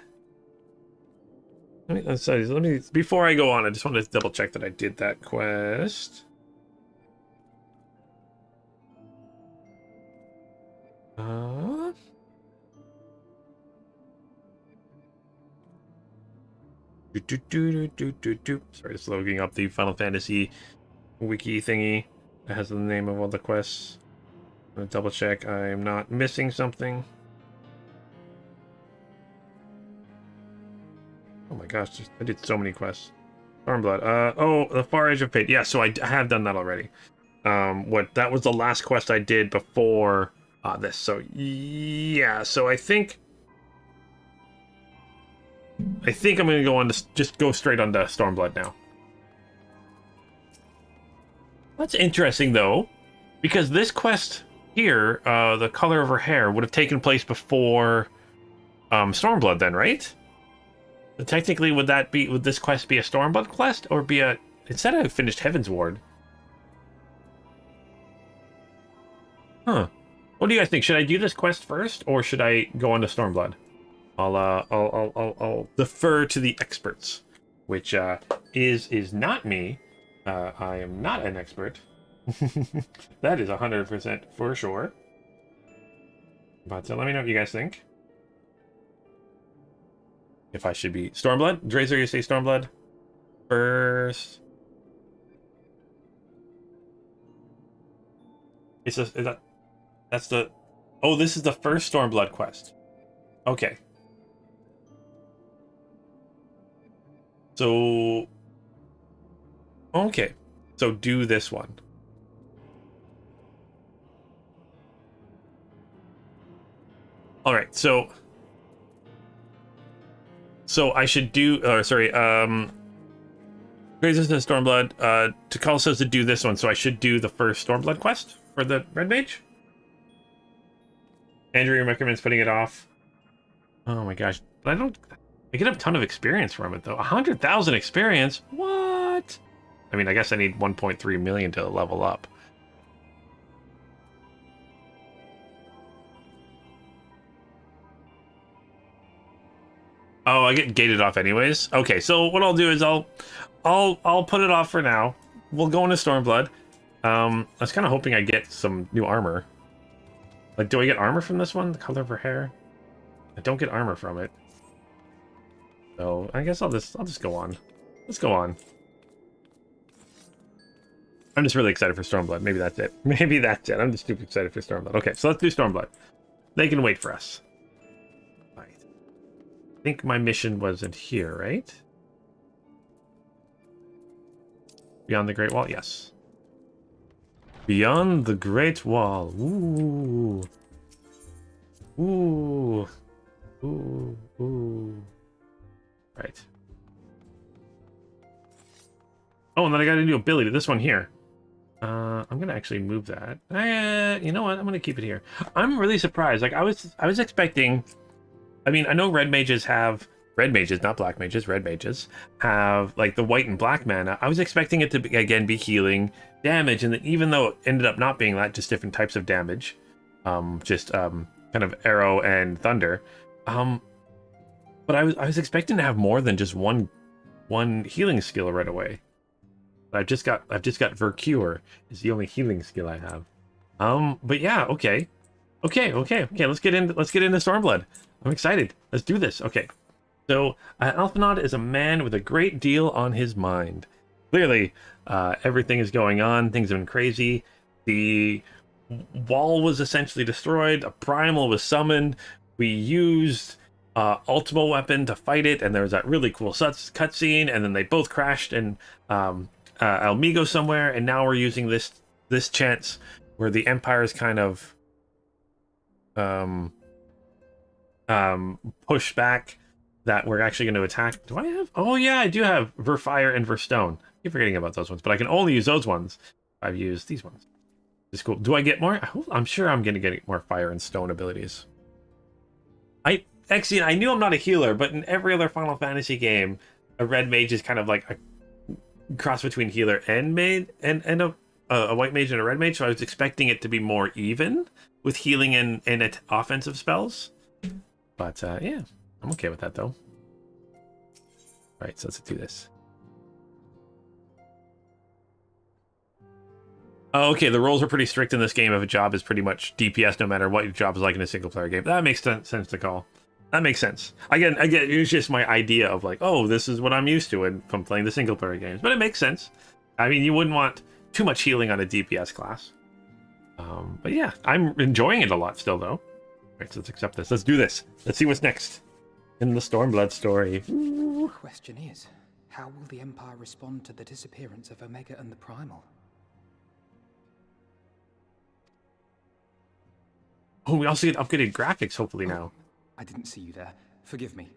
Let me... Before I go on, I just wanted to double check that I did that quest. Sorry, just loading up the Final Fantasy wiki thingy that has the name of all the quests. I'm gonna double check I am not missing something. Oh my gosh, I did so many quests. Stormblood. Oh, the Far Edge of Fate. Yeah, so I have done that already. That was the last quest I did before this. So yeah, so I think I'm gonna go on to just go straight onto Stormblood now. That's interesting though, because this quest here, the color of her hair, would have taken place before Stormblood then, right? So technically, would this quest be a Stormblood quest, or be a... It said I finished Heaven's Ward. Huh. What do you guys think? Should I do this quest first, or should I go on to Stormblood? I'll defer to the experts, which is not me. I am not an expert. That is 100% for sure. But let me know what you guys think. If I should be Stormblood. Drazer, you say Stormblood first. That's the... Oh, this is the first Stormblood quest. Okay. So... Okay. So do this one. Alright, so I should do... sorry, Graves says Stormblood. Takal says to do this one, so I should do the first Stormblood quest for the Red Mage. Andrew recommends putting it off. Oh my gosh. I get a ton of experience from it, though. 100,000 experience? What? I mean, I guess I need 1.3 million to level up. Oh, I get gated off anyways? Okay, so what I'll do is I'll put it off for now. We'll go into Stormblood. I was kind of hoping I get some new armor. Like, do I get armor from this one? The color of her hair? I don't get armor from it. So, I guess I'll just go on. Let's go on. I'm just really excited for Stormblood. Maybe that's it. Maybe that's it. I'm just super excited for Stormblood. Okay, so let's do Stormblood. They can wait for us. Right. I think my mission wasn't here, right? Beyond the Great Wall? Yes. Beyond the Great Wall. Ooh. Ooh. Ooh. Ooh. Right. Oh, and then I got a new ability. This one here. I'm gonna actually move that. You know what? I'm gonna keep it here. I'm really surprised. Like I was expecting. I mean, I know red mages, not black mages. Red mages have like the white and black mana. I was expecting it to be, again be healing damage, and even though it ended up not being that, just different types of damage, kind of arrow and thunder. But I was expecting to have more than just one healing skill right away. I've just got Vercure is the only healing skill I have. But yeah, okay. Let's get into Stormblood. I'm excited. Let's do this. Okay. So Alphinaud is a man with a great deal on his mind. Clearly, everything is going on. Things have been crazy. The wall was essentially destroyed. A primal was summoned. We used Ultima weapon to fight it, and there was that really cool cutscene. And then they both crashed in Ala Mhigo somewhere, and now we're using this chance where the Empire is kind of pushed back, that we're actually going to attack. Do I have? Oh yeah, I do have Verfire and Verstone. I keep forgetting about those ones, but I can only use those ones. I've used these ones. It's cool. Do I get more? I'm sure I'm going to get more fire and stone abilities. I knew I'm not a healer, but in every other Final Fantasy game, a red mage is kind of like a cross between healer and mage, and a white mage and a red mage. So I was expecting it to be more even with healing and offensive spells. But yeah, I'm okay with that though. All right, so let's do this. Oh, okay, the rules are pretty strict in this game. If a job is pretty much DPS, no matter what your job is like in a single player game. That makes sense to call. That makes sense. Again, it was just my idea of like, oh, this is what I'm used to from playing the single player games. But it makes sense. I mean, you wouldn't want too much healing on a DPS class. But yeah, I'm enjoying it a lot still, though. All right, so let's accept this. Let's do this. Let's see what's next in the Stormblood story. The question is, how will the Empire respond to the disappearance of Omega and the Primal? Oh, we also get upgraded graphics, hopefully, now. I didn't see you there. Forgive me.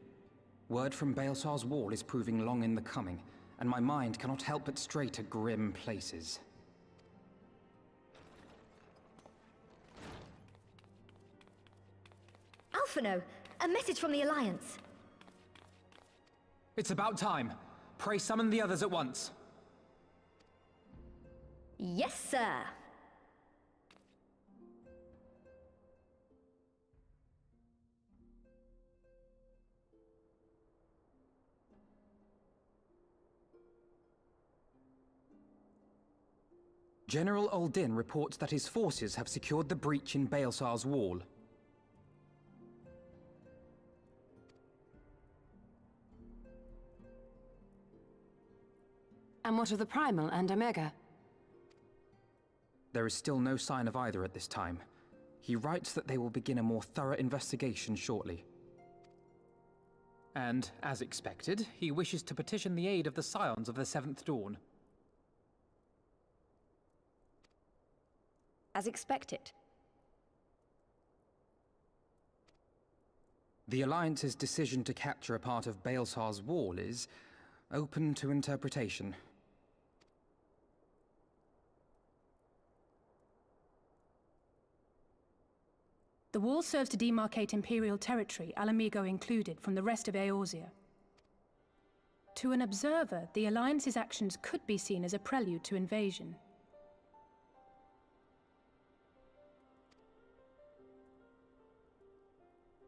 Word from Baelsar's wall is proving long in the coming, and my mind cannot help but stray to grim places. Alphinaud, a message from the Alliance. It's about time. Pray summon the others at once. Yes, sir. General Uldin reports that his forces have secured the breach in Baelsar's wall. And what of the Primal and Omega? There is still no sign of either at this time. He writes that they will begin a more thorough investigation shortly. And, as expected, he wishes to petition the aid of the Scions of the Seventh Dawn. As expected. The Alliance's decision to capture a part of Baelsar's wall is open to interpretation. The wall serves to demarcate Imperial territory, Ala Mhigo included, from the rest of Eorzea. To an observer, the Alliance's actions could be seen as a prelude to invasion.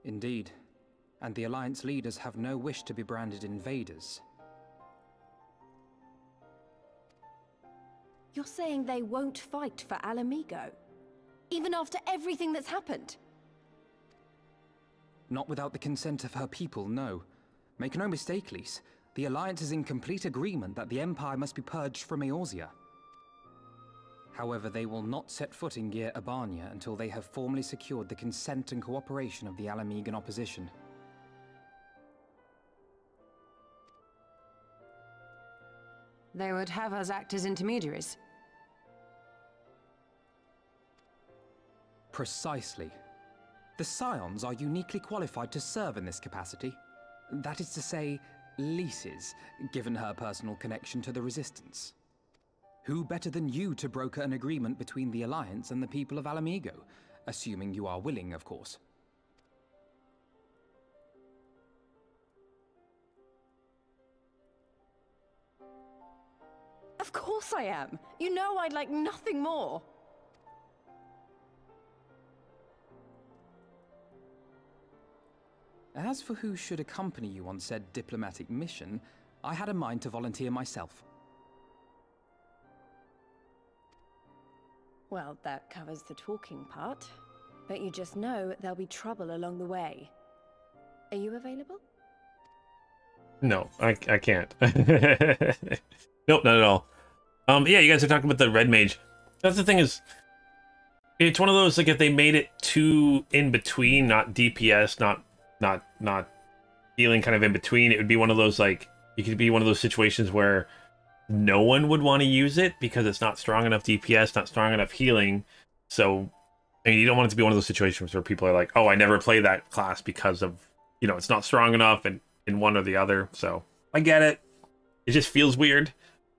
Indeed. And the Alliance leaders have no wish to be branded invaders. You're saying they won't fight for Ala Mhigo? Even after everything that's happened? Not without the consent of her people, no. Make no mistake, Lys. The Alliance is in complete agreement that the Empire must be purged from Eorzea. However, they will not set foot in Gyr Abania until they have formally secured the consent and cooperation of the Ala Mhigan opposition. They would have us act as intermediaries. Precisely. The Scions are uniquely qualified to serve in this capacity. That is to say, Lys's, given her personal connection to the Resistance. Who better than you to broker an agreement between the Alliance and the people of Ala Mhigo? Assuming you are willing, of course. Of course I am. You know I'd like nothing more. As for who should accompany you on said diplomatic mission, I had a mind to volunteer myself. Well, that covers the talking part. But you just know there'll be trouble along the way. Are you available? No, I can't. Nope, not at all. Yeah, you guys are talking about the red mage. That's the thing is, it's one of those, like, if they made it too in between, not DPS, not healing, kind of in between, it would be one of those, like, it could be one of those situations where no one would want to use it because it's not strong enough DPS, not strong enough healing. So, I mean, you don't want it to be one of those situations where people are like, oh, I never play that class because of, you know, it's not strong enough in one or the other. So, I get it. It just feels weird.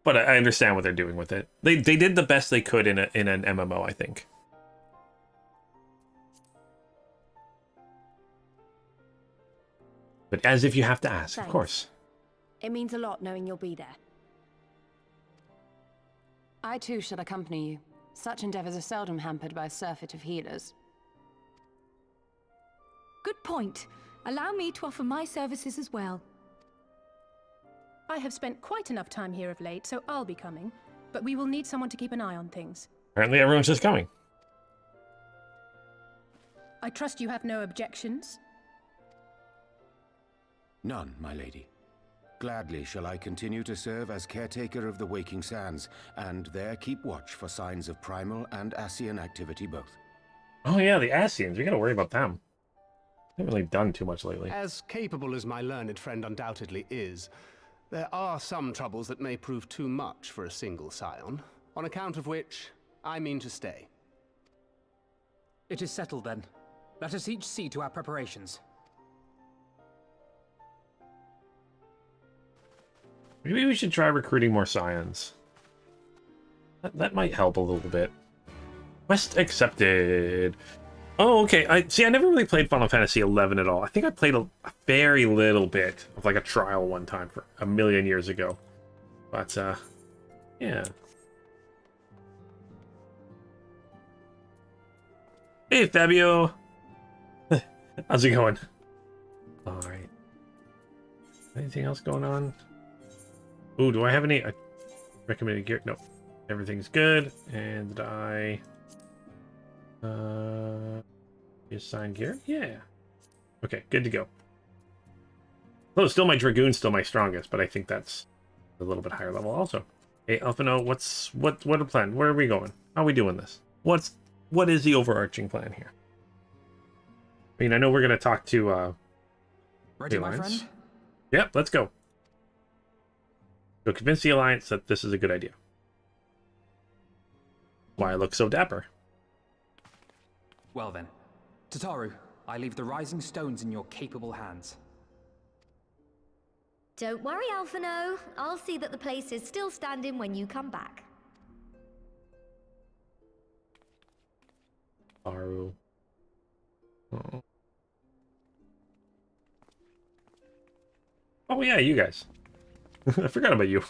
But I understand what they're doing with it. They did the best they could in an MMO, I think. But as if you have to ask, Thanks. Of course. It means a lot knowing you'll be there. I too shall accompany you. Such endeavors are seldom hampered by a surfeit of healers. Good point. Allow me to offer my services as well. I have spent quite enough time here of late, so I'll be coming. But we will need someone to keep an eye on things. Apparently everyone's just coming. I trust you have no objections? None, my lady. Gladly shall I continue to serve as caretaker of the Waking Sands, and there keep watch for signs of primal and Ascian activity both. Oh yeah, the Ascians. We gotta worry about them. They haven't really done too much lately. As capable as my learned friend undoubtedly is, there are some troubles that may prove too much for a single scion, on account of which I mean to stay. It is settled then. Let us each see to our preparations. Maybe we should try recruiting more scions. That might help a little bit. Quest accepted. Oh, okay. I never really played Final Fantasy XI at all. I think I played a very little bit of like a trial one time for a million years ago. But, yeah. Hey, Fabio. How's it going? All right. Anything else going on? Ooh, do I have any recommended gear? No. Everything's good. And I... assign gear? Yeah. Okay, good to go. Oh, still my Dragoon's still my strongest, but I think that's a little bit higher level also. Hey, Alphino, what a plan? Where are we going? How are we doing this? What is the overarching plan here? I mean, I know we're gonna talk to Ready, the my Alliance. friend? Yep, let's go. Go convince the Alliance that this is a good idea. Why I look so dapper. Well then. Tataru, I leave the rising stones in your capable hands. Don't worry, Alphino. I'll see that the place is still standing when you come back. Aru. Oh yeah, you guys. I forgot about you.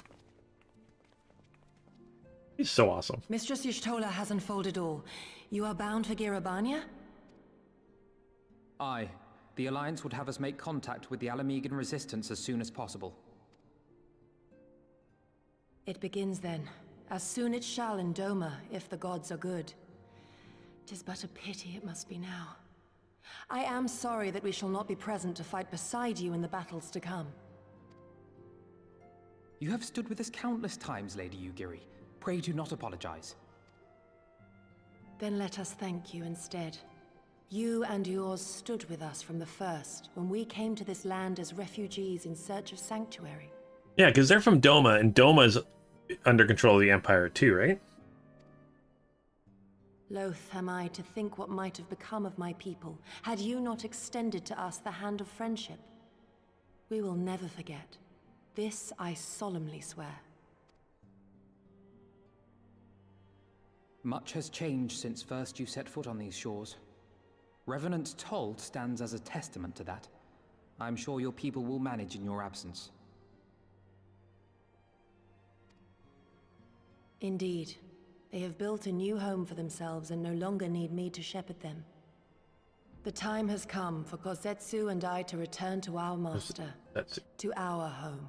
He's so awesome. Mistress Y'shtola has unfolded all. You are bound for Girabania? Aye. The Alliance would have us make contact with the Ala Mhigan resistance as soon as possible. It begins then. As soon it shall in Doma, if the gods are good. 'Tis but a pity it must be now. I am sorry that we shall not be present to fight beside you in the battles to come. You have stood with us countless times, Lady Yugiri. Pray do not apologize. Then let us thank you instead. You and yours stood with us from the first, when we came to this land as refugees in search of sanctuary. Yeah, because they're from Doma, and Doma's under control of the Empire too, right? Loath am I to think what might have become of my people, had you not extended to us the hand of friendship. We will never forget. This I solemnly swear. Much has changed since first you set foot on these shores. Revenant Told stands as a testament to that. I'm sure your people will manage in your absence. Indeed. They have built a new home for themselves and no longer need me to shepherd them. The time has come for Kozetsu and I to return to our master, to our home.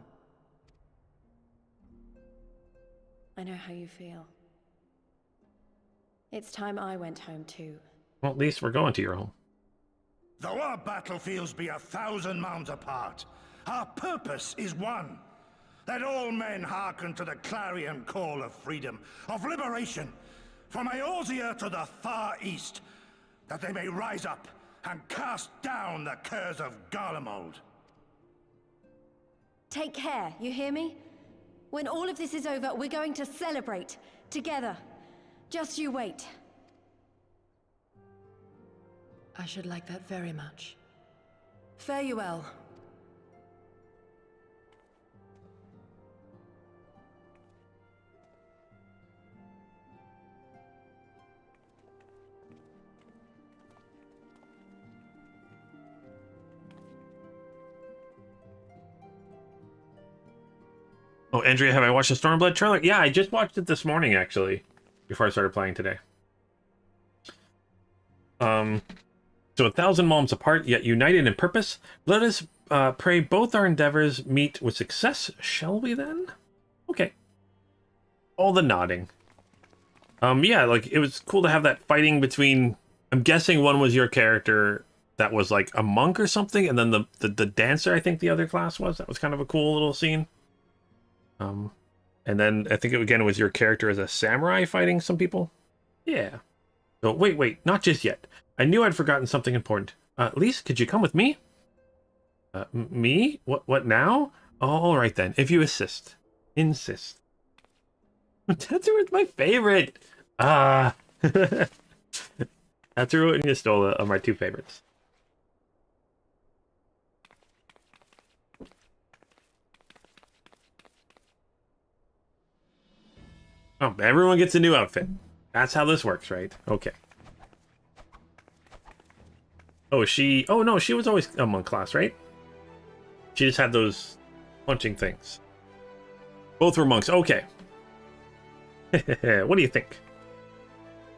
I know how you feel. It's time I went home too. Well, at least we're going to your home. Though our battlefields be 1,000 mounds apart, our purpose is one. That all men hearken to the clarion call of freedom, of liberation, from Eorzea to the far east, that they may rise up and cast down the curse of Garlemald. Take care, you hear me? When all of this is over, we're going to celebrate, together. Just you wait. I should like that very much. Fare you well. Oh, Andrea, have I watched the Stormblood trailer? Yeah, I just watched it this morning, actually, before I started playing today. So 1,000 malms apart, yet united in purpose. Let us pray both our endeavors meet with success, shall we then? Okay. All the nodding. Yeah, like, it was cool to have that fighting between... I'm guessing one was your character that was, like, a monk or something, and then the dancer, I think the other class was. That was kind of a cool little scene. And then I think it was your character as a samurai fighting some people. Yeah. So wait, not just yet. I knew I'd forgotten something important. Lise, could you come with me? Me? What now? Oh, all right then. If you insist. Tetsuo is my favorite. Tetsuo and Yastola are my two favorites. Oh, everyone gets a new outfit. That's how this works, right? Okay. Oh, oh no, she was always a monk class, right? She just had those punching things. Both were monks. Okay. What do you think?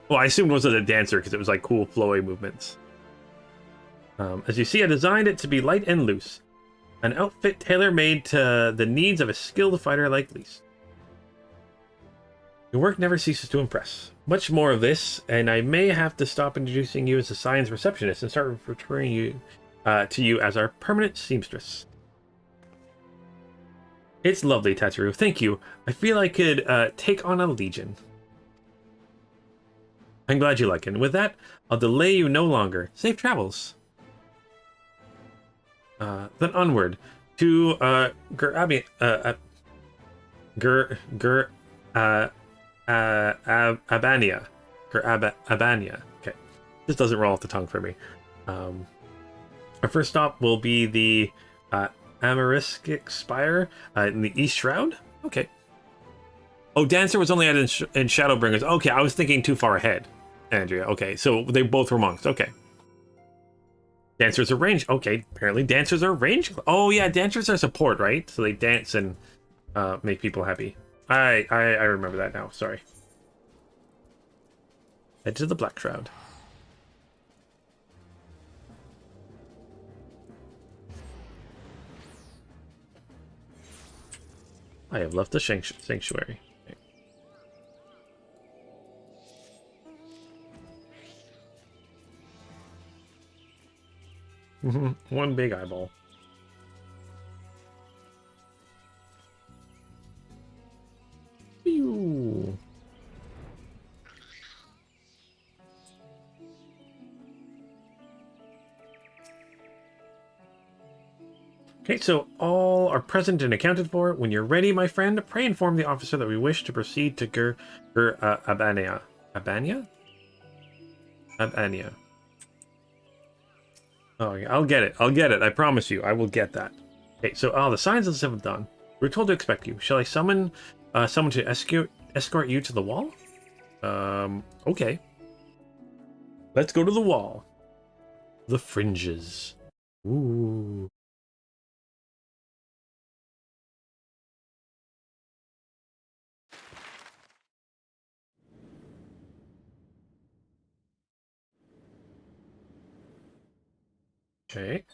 Well, I assumed it was a dancer because it was like cool flowy movements. As you see, I designed it to be light and loose. An outfit tailor-made to the needs of a skilled fighter like Lise. Your work never ceases to impress. Much more of this, and I may have to stop introducing you as a science receptionist and start referring you to you as our permanent seamstress. It's lovely, Tetsuo. Thank you. I feel I could take on a legion. I'm glad you like it. And with that, I'll delay you no longer. Safe travels. Then onward to Abania. Abania. Okay. This doesn't roll off the tongue for me. Our first stop will be the Amariskic Spire in the East Shroud. Okay. Oh, Dancer was only added in Shadowbringers. Okay, I was thinking too far ahead, Andrea. Okay, so they both were monks. Okay. Dancers are range. Okay, apparently dancers are range. Oh yeah, dancers are support, right? So they dance and make people happy. I remember that now. Sorry. Head to the Black Shroud. I have left the sanctuary. Okay. One big eyeball. Pew. Okay, so all are present and accounted for. When you're ready, my friend, pray inform the officer that we wish to proceed to Abania. Abania? Abania. Oh, I'll get it. I promise you. I will get that. Okay, so the signs of the seventh dawn. We're told to expect you. Shall I summon someone to escort you to the wall? Okay. Let's go to the wall. The fringes. Ooh. Okay.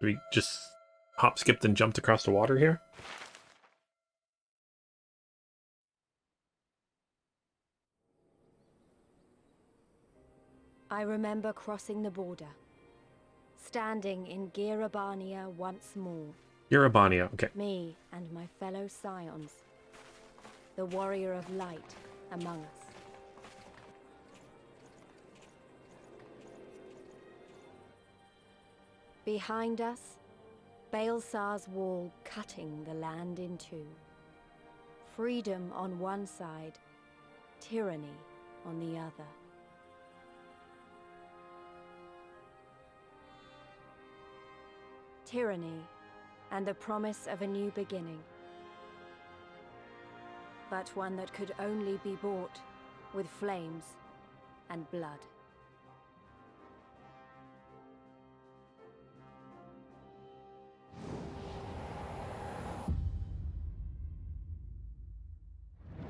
We just hop, skipped, and jumped across the water here? I remember crossing the border, standing in Girabania once more. Yerabania, okay. Me and my fellow scions, the warrior of light among us. Behind us, Baelsar's wall cutting the land in two. Freedom on one side, tyranny on the other. Tyranny and the promise of a new beginning. But one that could only be bought with flames and blood.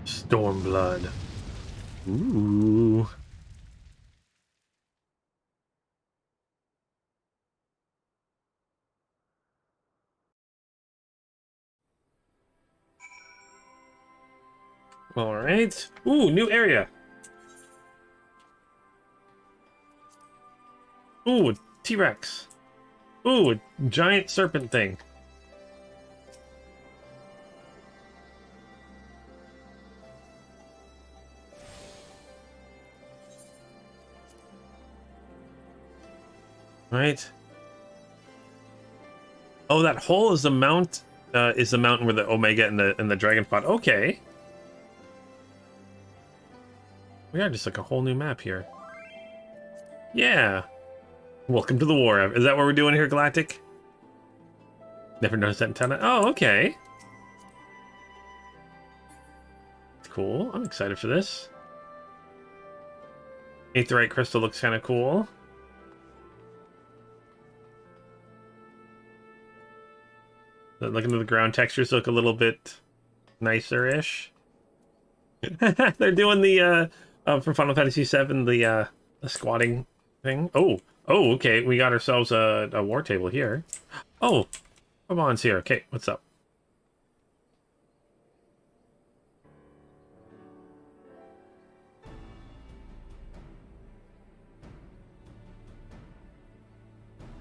Stormblood. Ooh. All right. Ooh, new area. Ooh, a T-Rex. Ooh, a giant serpent thing. Right. Oh, that hole is the mount. Is the mountain where the Omega and the dragon fought. Okay. We got just like a whole new map here. Yeah. Welcome to the war. Is that what we're doing here, Galactic? Never noticed that in town. Oh, okay. Cool. I'm excited for this. Aetheryte crystal looks kind of cool. Looking at the ground textures look a little bit nicer-ish. They're doing the from Final Fantasy XIV the squatting thing. Oh, okay. We got ourselves a war table here. Oh, Ramon's here. Okay, what's up?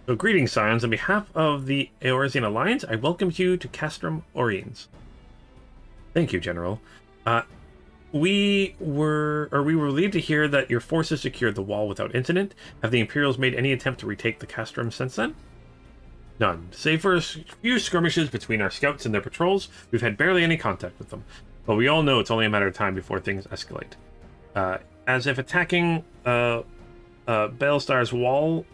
So greetings, Scions. On behalf of the Eorzean Alliance, I welcome you to Castrum Orines. Thank you, General. We were relieved to hear that your forces secured the wall without incident. Have the Imperials made any attempt to retake the Castrum since then? None. Save for a few skirmishes between our scouts and their patrols, we've had barely any contact with them. But we all know it's only a matter of time before things escalate. As if attacking Baelsar's wall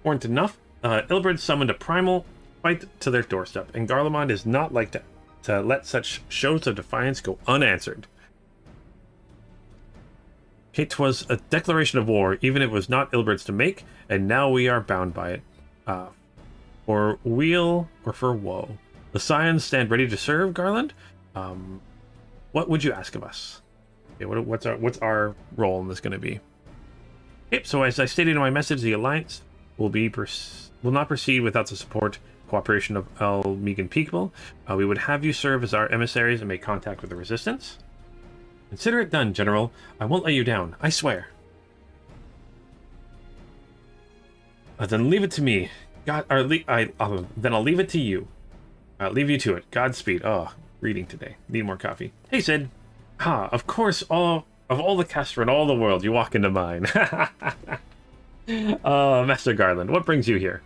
weren't enough, Ilbrid summoned a primal fight to their doorstep, and Garlemald is not like to let such shows of defiance go unanswered. It was a declaration of war, even if it was not Ilbrid's to make, and now we are bound by it. For weal or for woe. The Scions stand ready to serve, Garland. What would you ask of us? Okay, what's our role in this going to be? Okay, so as I stated in my message, the Alliance will not proceed without the support cooperation of Ala Mhigo people. We would have you serve as our emissaries and make contact with the Resistance. Consider it done, General. I won't let you down. I swear. Then leave it to me. Then I'll leave it to you. I'll leave you to it. Godspeed. Oh, reading today. Need more coffee. Hey, Sid. Of course, of all the Castra in all the world, you walk into mine. Master Garland, what brings you here?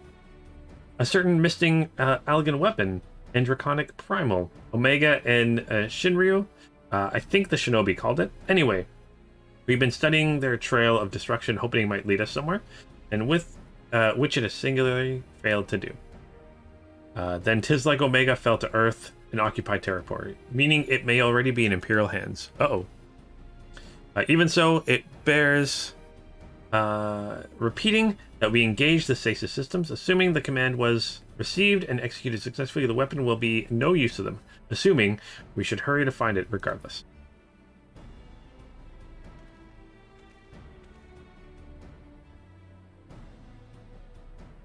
A certain missing Algan weapon and Draconic Primal. Omega and Shinryu. I think the Shinobi called it. Anyway, we've been studying their trail of destruction, hoping it might lead us somewhere, and with which it has singularly failed to do. Then tis like Omega fell to Earth and occupied territory, meaning it may already be in Imperial hands. Uh-oh. Even so, it bears repeating that we engage the stasis systems. Assuming the command was received and executed successfully, the weapon will be no use to them. Assuming, we should hurry to find it regardless.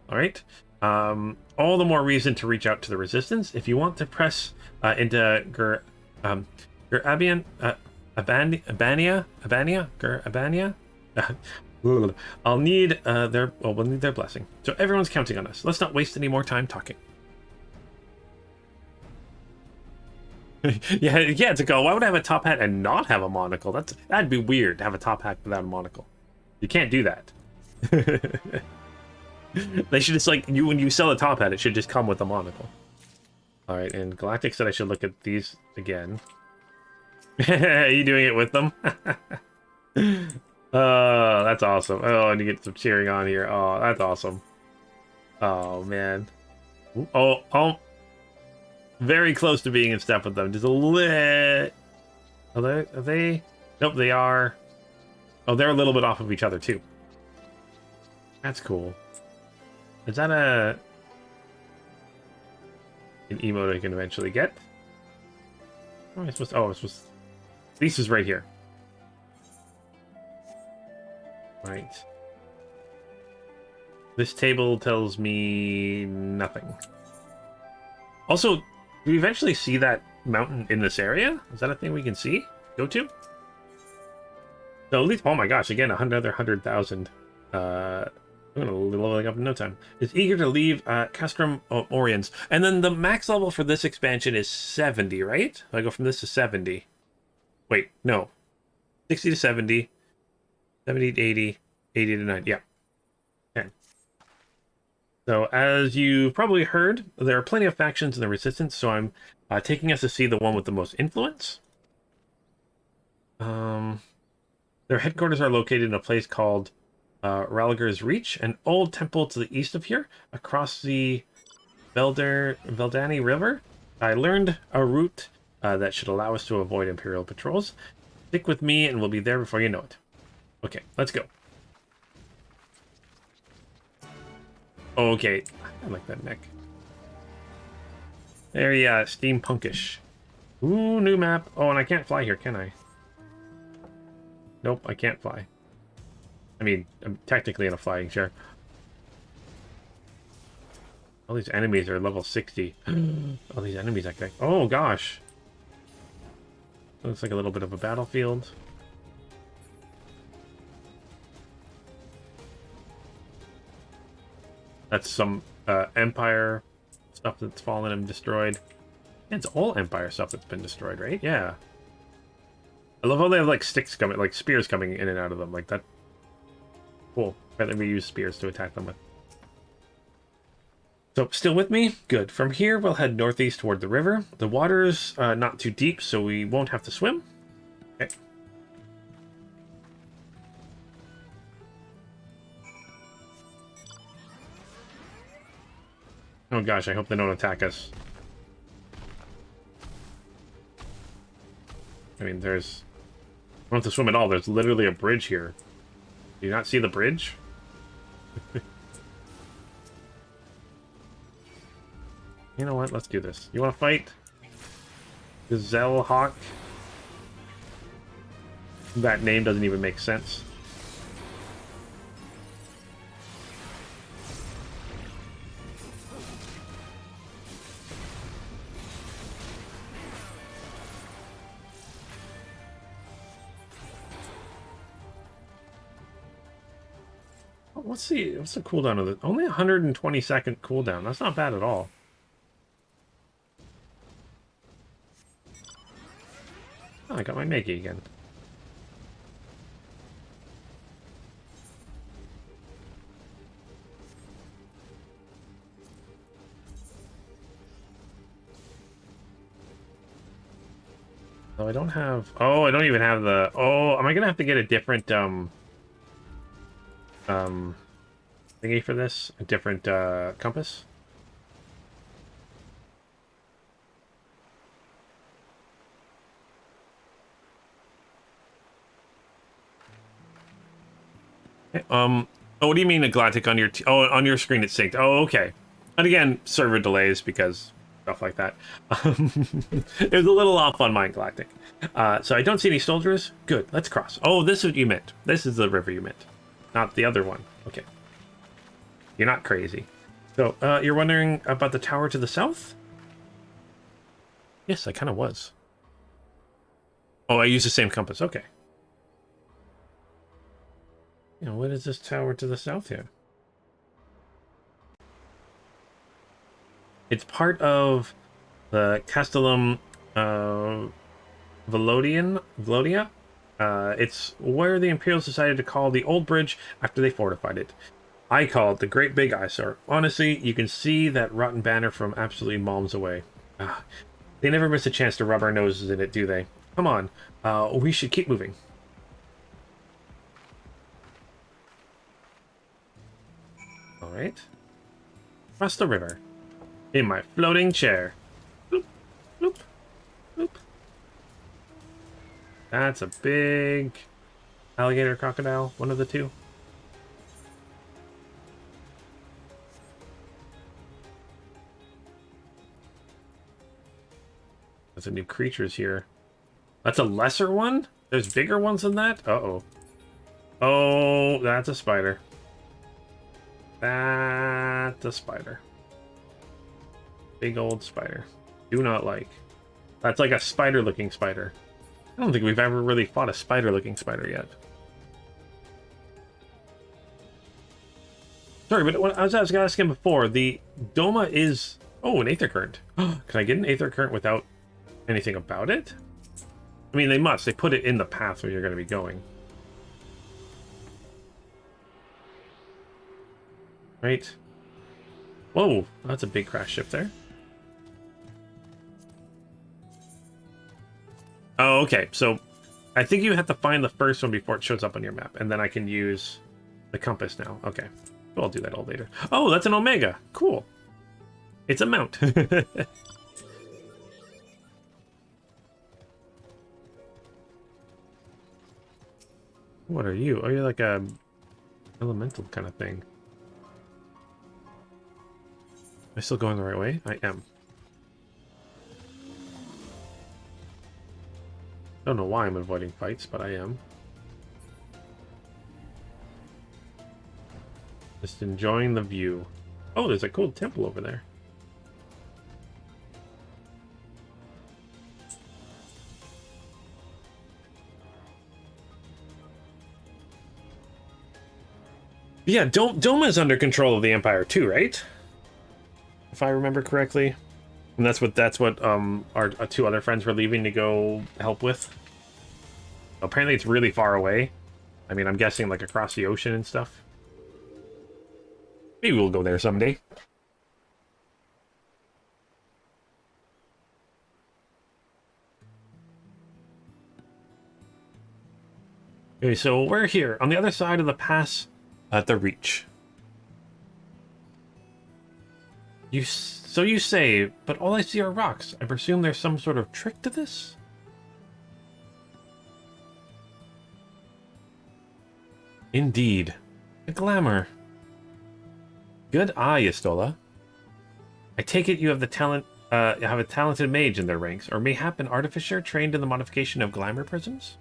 Alright. All the more reason to reach out to the Resistance. If you want to press into Abania? I'll need we'll need their blessing. So everyone's counting on us. Let's not waste any more time talking. yeah, to go. Why would I have a top hat and not have a monocle? That'd be weird to have a top hat without a monocle. You can't do that. They should just like when you sell a top hat, it should just come with a monocle. All right, and Galactic said I should look at these again. Are you doing it with them? Oh, that's awesome. Oh, and you get some cheering on here. Oh, that's awesome. Oh man. Oh, very close to being in step with them. Just a little. Are they? Nope, they are. Oh, they're a little bit off of each other too. That's cool. Is that an emote I can eventually get? Oh, it's supposed. This is right here. Right. This table tells me nothing. Also, do we eventually see that mountain in this area? Is that a thing we can see? Go to? So at least, oh my gosh, again, another 100,000. I'm gonna leveling up in no time. Is eager to leave Castrum Oriens. And then the max level for this expansion is 70, right? So I go from this to 70. Wait, no. 60 to 70. 70 to 80. 80 to 90. Yeah. Okay. So as you've probably heard, there are plenty of factions in the Resistance, so I'm taking us to see the one with the most influence. Their headquarters are located in a place called Ralager's Reach, an old temple to the east of here, across the Veldani River. I learned a route that should allow us to avoid Imperial patrols. Stick with me and we'll be there before you know it. Okay, let's go. Okay, I like that neck. Very steampunkish. Ooh, new map. Oh, and I can't fly here, can I? Nope, I can't fly. I mean, I'm technically in a flying chair. All these enemies are level 60. All these enemies, I think. Oh, gosh. Looks like a little bit of a battlefield. That's some Empire stuff that's fallen and destroyed. Yeah, it's all Empire stuff that's been destroyed, right? Yeah. I love how they have, like, sticks coming, like, spears coming in and out of them. Like, that. Cool. Right, let me use spears to attack them with. So, still with me? Good. From here, we'll head northeast toward the river. The water's not too deep, so we won't have to swim. Okay. Oh gosh, I hope they don't attack us. I mean, there's... I don't have to swim at all. There's literally a bridge here. Do you not see the bridge? You know what? Let's do this. You want to fight? Gazelle Hawk? That name doesn't even make sense. What's the cooldown of it? Only 120-second cooldown. That's not bad at all. Oh, I got my Mage again. Oh, I don't have... Oh, I don't even have the... Oh, am I gonna have to get a different, thingy for this? A different, compass? Oh, what do you mean a galactic on your... on your screen it's synced. Oh, okay. And again, server delays because stuff like that. It was a little off on mine, galactic. So I don't see any soldiers. Good, let's cross. Oh, this is what you meant. This is the river you meant. Not the other one. Okay. You're not crazy. So, you're wondering about the tower to the south? Yes, I kind of was. Oh, I use the same compass. Okay. You know, what is this tower to the south here? It's part of the Castellum Velodia. It's where the Imperials decided to call the old bridge after they fortified it. I call it the Great Big Eyesore. Honestly, you can see that rotten banner from absolutely miles away. They never miss a chance to rub our noses in it, do they? Come on, we should keep moving. Alright. Across the river. In my floating chair. Bloop, bloop, bloop. That's a big alligator crocodile, one of the two. There's a new creatures here. That's a lesser one? There's bigger ones than that? Uh-oh. Oh, that's a spider. That's a spider. Big old spider. Do not like. That's like a spider-looking spider. I don't think we've ever really fought a spider-looking spider yet. Sorry, but what I was asking before, the Doma is... Oh, an Aether Current. Can I get an Aether Current without anything about it? I mean, they must. They put it in the path where you're going to be going. Right. Whoa, that's a big crash ship there. Oh, okay. So I think you have to find the first one before it shows up on your map, and then I can use the compass now. Okay. Well, I'll do that all later. Oh, that's an Omega. Cool. It's a mount. What are you? Oh, you're like a elemental kind of thing. Am I still going the right way? I am. Don't know why I'm avoiding fights, but I am. Just enjoying the view. Oh, there's a cool temple over there. Yeah, Doma's under control of the Empire too, right? If I remember correctly. And that's what our two other friends were leaving to go help with. Apparently it's really far away. I mean, I'm guessing like across the ocean and stuff. Maybe we'll go there someday. Okay, so we're here on the other side of the pass at the Reach. So you say, but all I see are rocks. I presume there's some sort of trick to this? Indeed. A glamour. Good eye, Istola. I take it you have the talent, have a talented mage in their ranks, or mayhap an artificer trained in the modification of glamour prisms?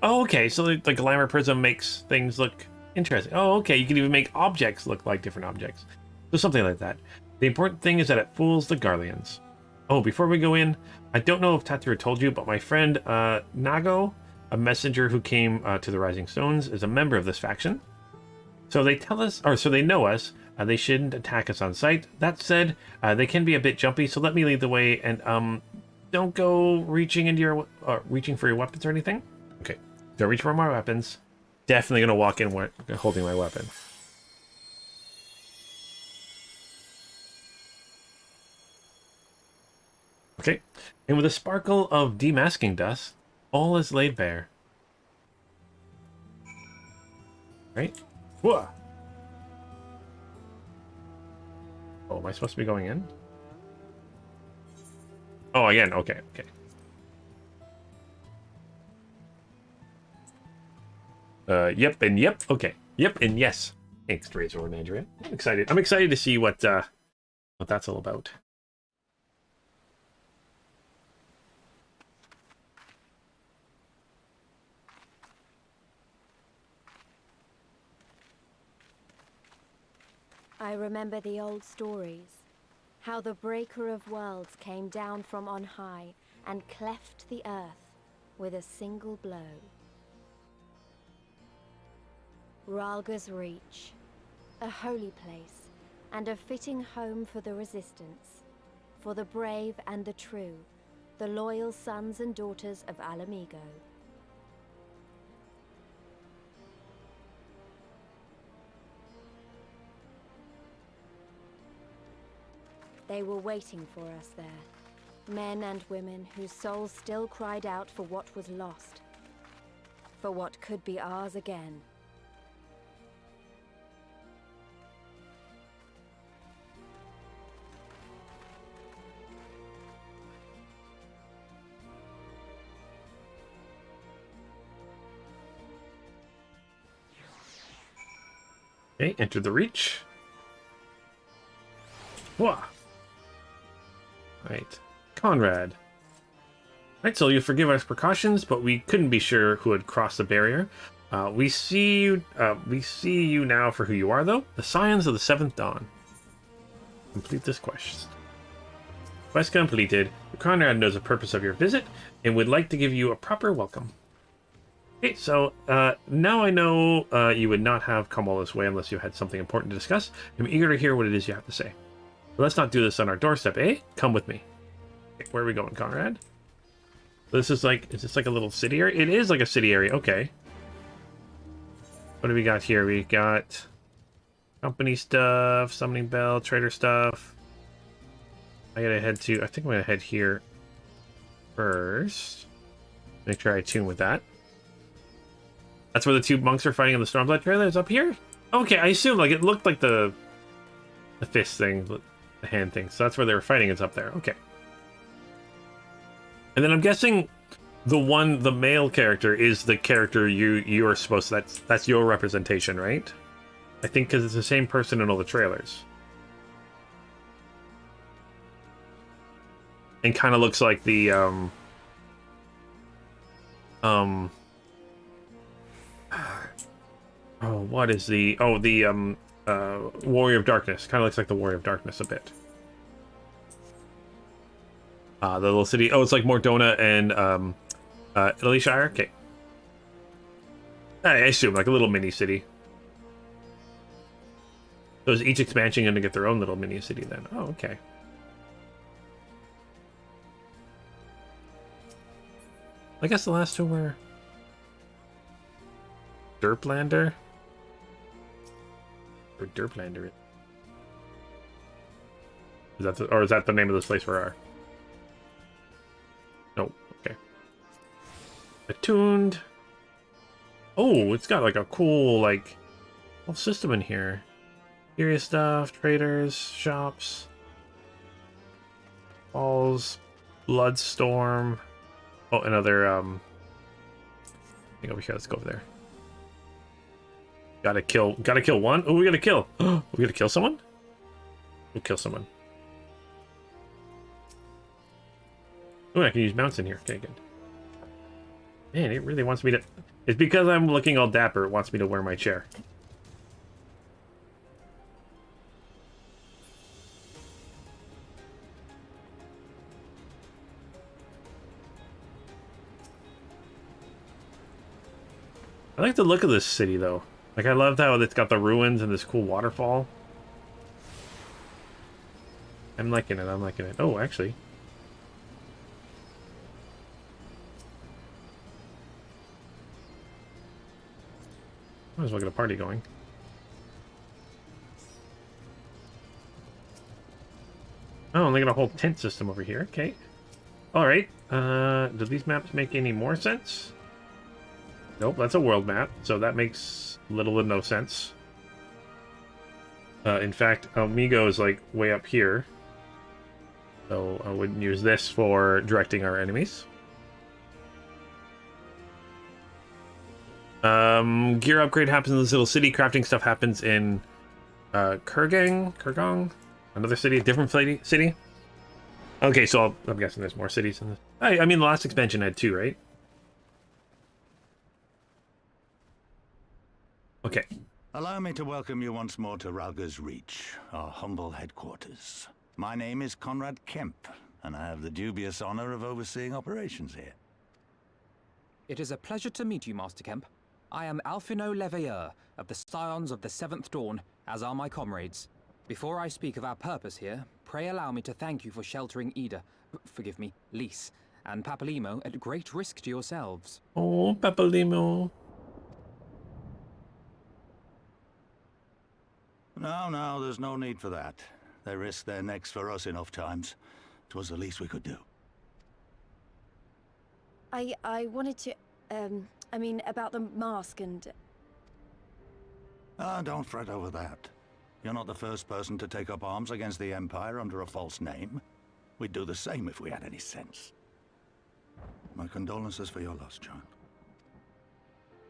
Oh, okay, so the glamour prism makes things look interesting. Oh, okay, you can even make objects look like different objects. So something like that. The important thing is that it fools the Garleans. Oh, before we go in, I don't know if Tatsura told you, but my friend Nago, a messenger who came to the Rising Stones, is a member of this faction. So they tell us, or so they know us, they shouldn't attack us on sight. That said, they can be a bit jumpy, so let me lead the way, and don't go reaching for your weapons or anything. Okay, don't reach for my weapons. Definitely gonna walk in holding my weapon. Okay, and with a sparkle of demasking dust, all is laid bare. Right? Whoa! Oh, am I supposed to be going in? Oh, again, okay, okay. Yep, and yep, okay. Yep, and yes, thanks, Razor and Andrea. I'm excited. I'm excited to see what that's all about. I remember the old stories, how the Breaker of Worlds came down from on high and cleft the earth with a single blow. Ralga's Reach, a holy place, and a fitting home for the Resistance, for the brave and the true, the loyal sons and daughters of Ala Mhigo. They were waiting for us there, men and women whose souls still cried out for what was lost, for what could be ours again. Okay, enter the Reach. Whoa. Right. Conrad. Right, so you'll forgive our precautions, but we couldn't be sure who had crossed the barrier. We see you now for who you are, though. The Scions of the Seventh Dawn. Complete this quest. Quest completed. Conrad knows the purpose of your visit and would like to give you a proper welcome. Okay, so now I know you would not have come all this way unless you had something important to discuss. I'm eager to hear what it is you have to say. But let's not do this on our doorstep, eh? Come with me. Okay, where are we going, Conrad? This is like, is this like a little city area? It is like a city area, okay. What do we got here? We got company stuff, summoning bell, trader stuff. I think I'm gonna head here first. Make sure I tune with that. That's where the two monks are fighting in the Stormblood trailer, is up here? Okay, I assume, like, it looked like the fist thing, the hand thing. So that's where they were fighting, it's up there. Okay. And then I'm guessing the male character is the character you're supposed to, that's your representation, right? I think because it's the same person in all the trailers. And kind of looks like the, oh, what is the... Oh, the, Warrior of Darkness. Kind of looks like the Warrior of Darkness a bit. The little city... Oh, it's like Mordona and, Italy Shire? Okay. I assume, like a little mini-city. So is each expansion going to get their own little mini-city then? Oh, okay. I guess the last two were... Derplander? Or Derplander? Is that the name of this place we are? Nope. Okay. Attuned. Oh, it's got like a cool like whole system in here. Curious stuff, traders, shops, balls, bloodstorm. Oh, another I think over here. Let's go over there. Gotta kill one. Oh, we gotta kill. We gotta kill someone? We'll kill someone. Oh, I can use mounts in here. Okay, good. Man, it really wants me to... It's because I'm looking all dapper, it wants me to wear my chair. I like the look of this city, though. Like, I loved how it's got the ruins and this cool waterfall. I'm liking it, I'm liking it. Oh, actually... Might as well get a party going. Oh, and they got a whole tent system over here. Okay. Alright. Do these maps make any more sense? Nope, that's a world map, so that makes little to no sense. In fact, Ala Mhigo is like way up here. So I wouldn't use this for directing our enemies. Gear upgrade happens in this little city. Crafting stuff happens in Kurgong, another city, a different city. Okay, so I'm guessing there's more cities in this. I mean, the last expansion had 2, right? Okay. Allow me to welcome you once more to Ralga's Reach, our humble headquarters. My name is Conrad Kemp, and I have the dubious honor of overseeing operations here. It is a pleasure to meet you, Master Kemp. I am Alphino Leveilleur, of the Scions of the Seventh Dawn, as are my comrades. Before I speak of our purpose here, pray allow me to thank you for sheltering Ida, forgive me, Lys, and Papalimo at great risk to yourselves. Oh, Papalimo. No, there's no need for that. They risked their necks for us enough times. 'Twas the least we could do. I wanted to, I mean, about the mask and... Don't fret over that. You're not the first person to take up arms against the Empire under a false name. We'd do the same if we had any sense. My condolences for your loss, child.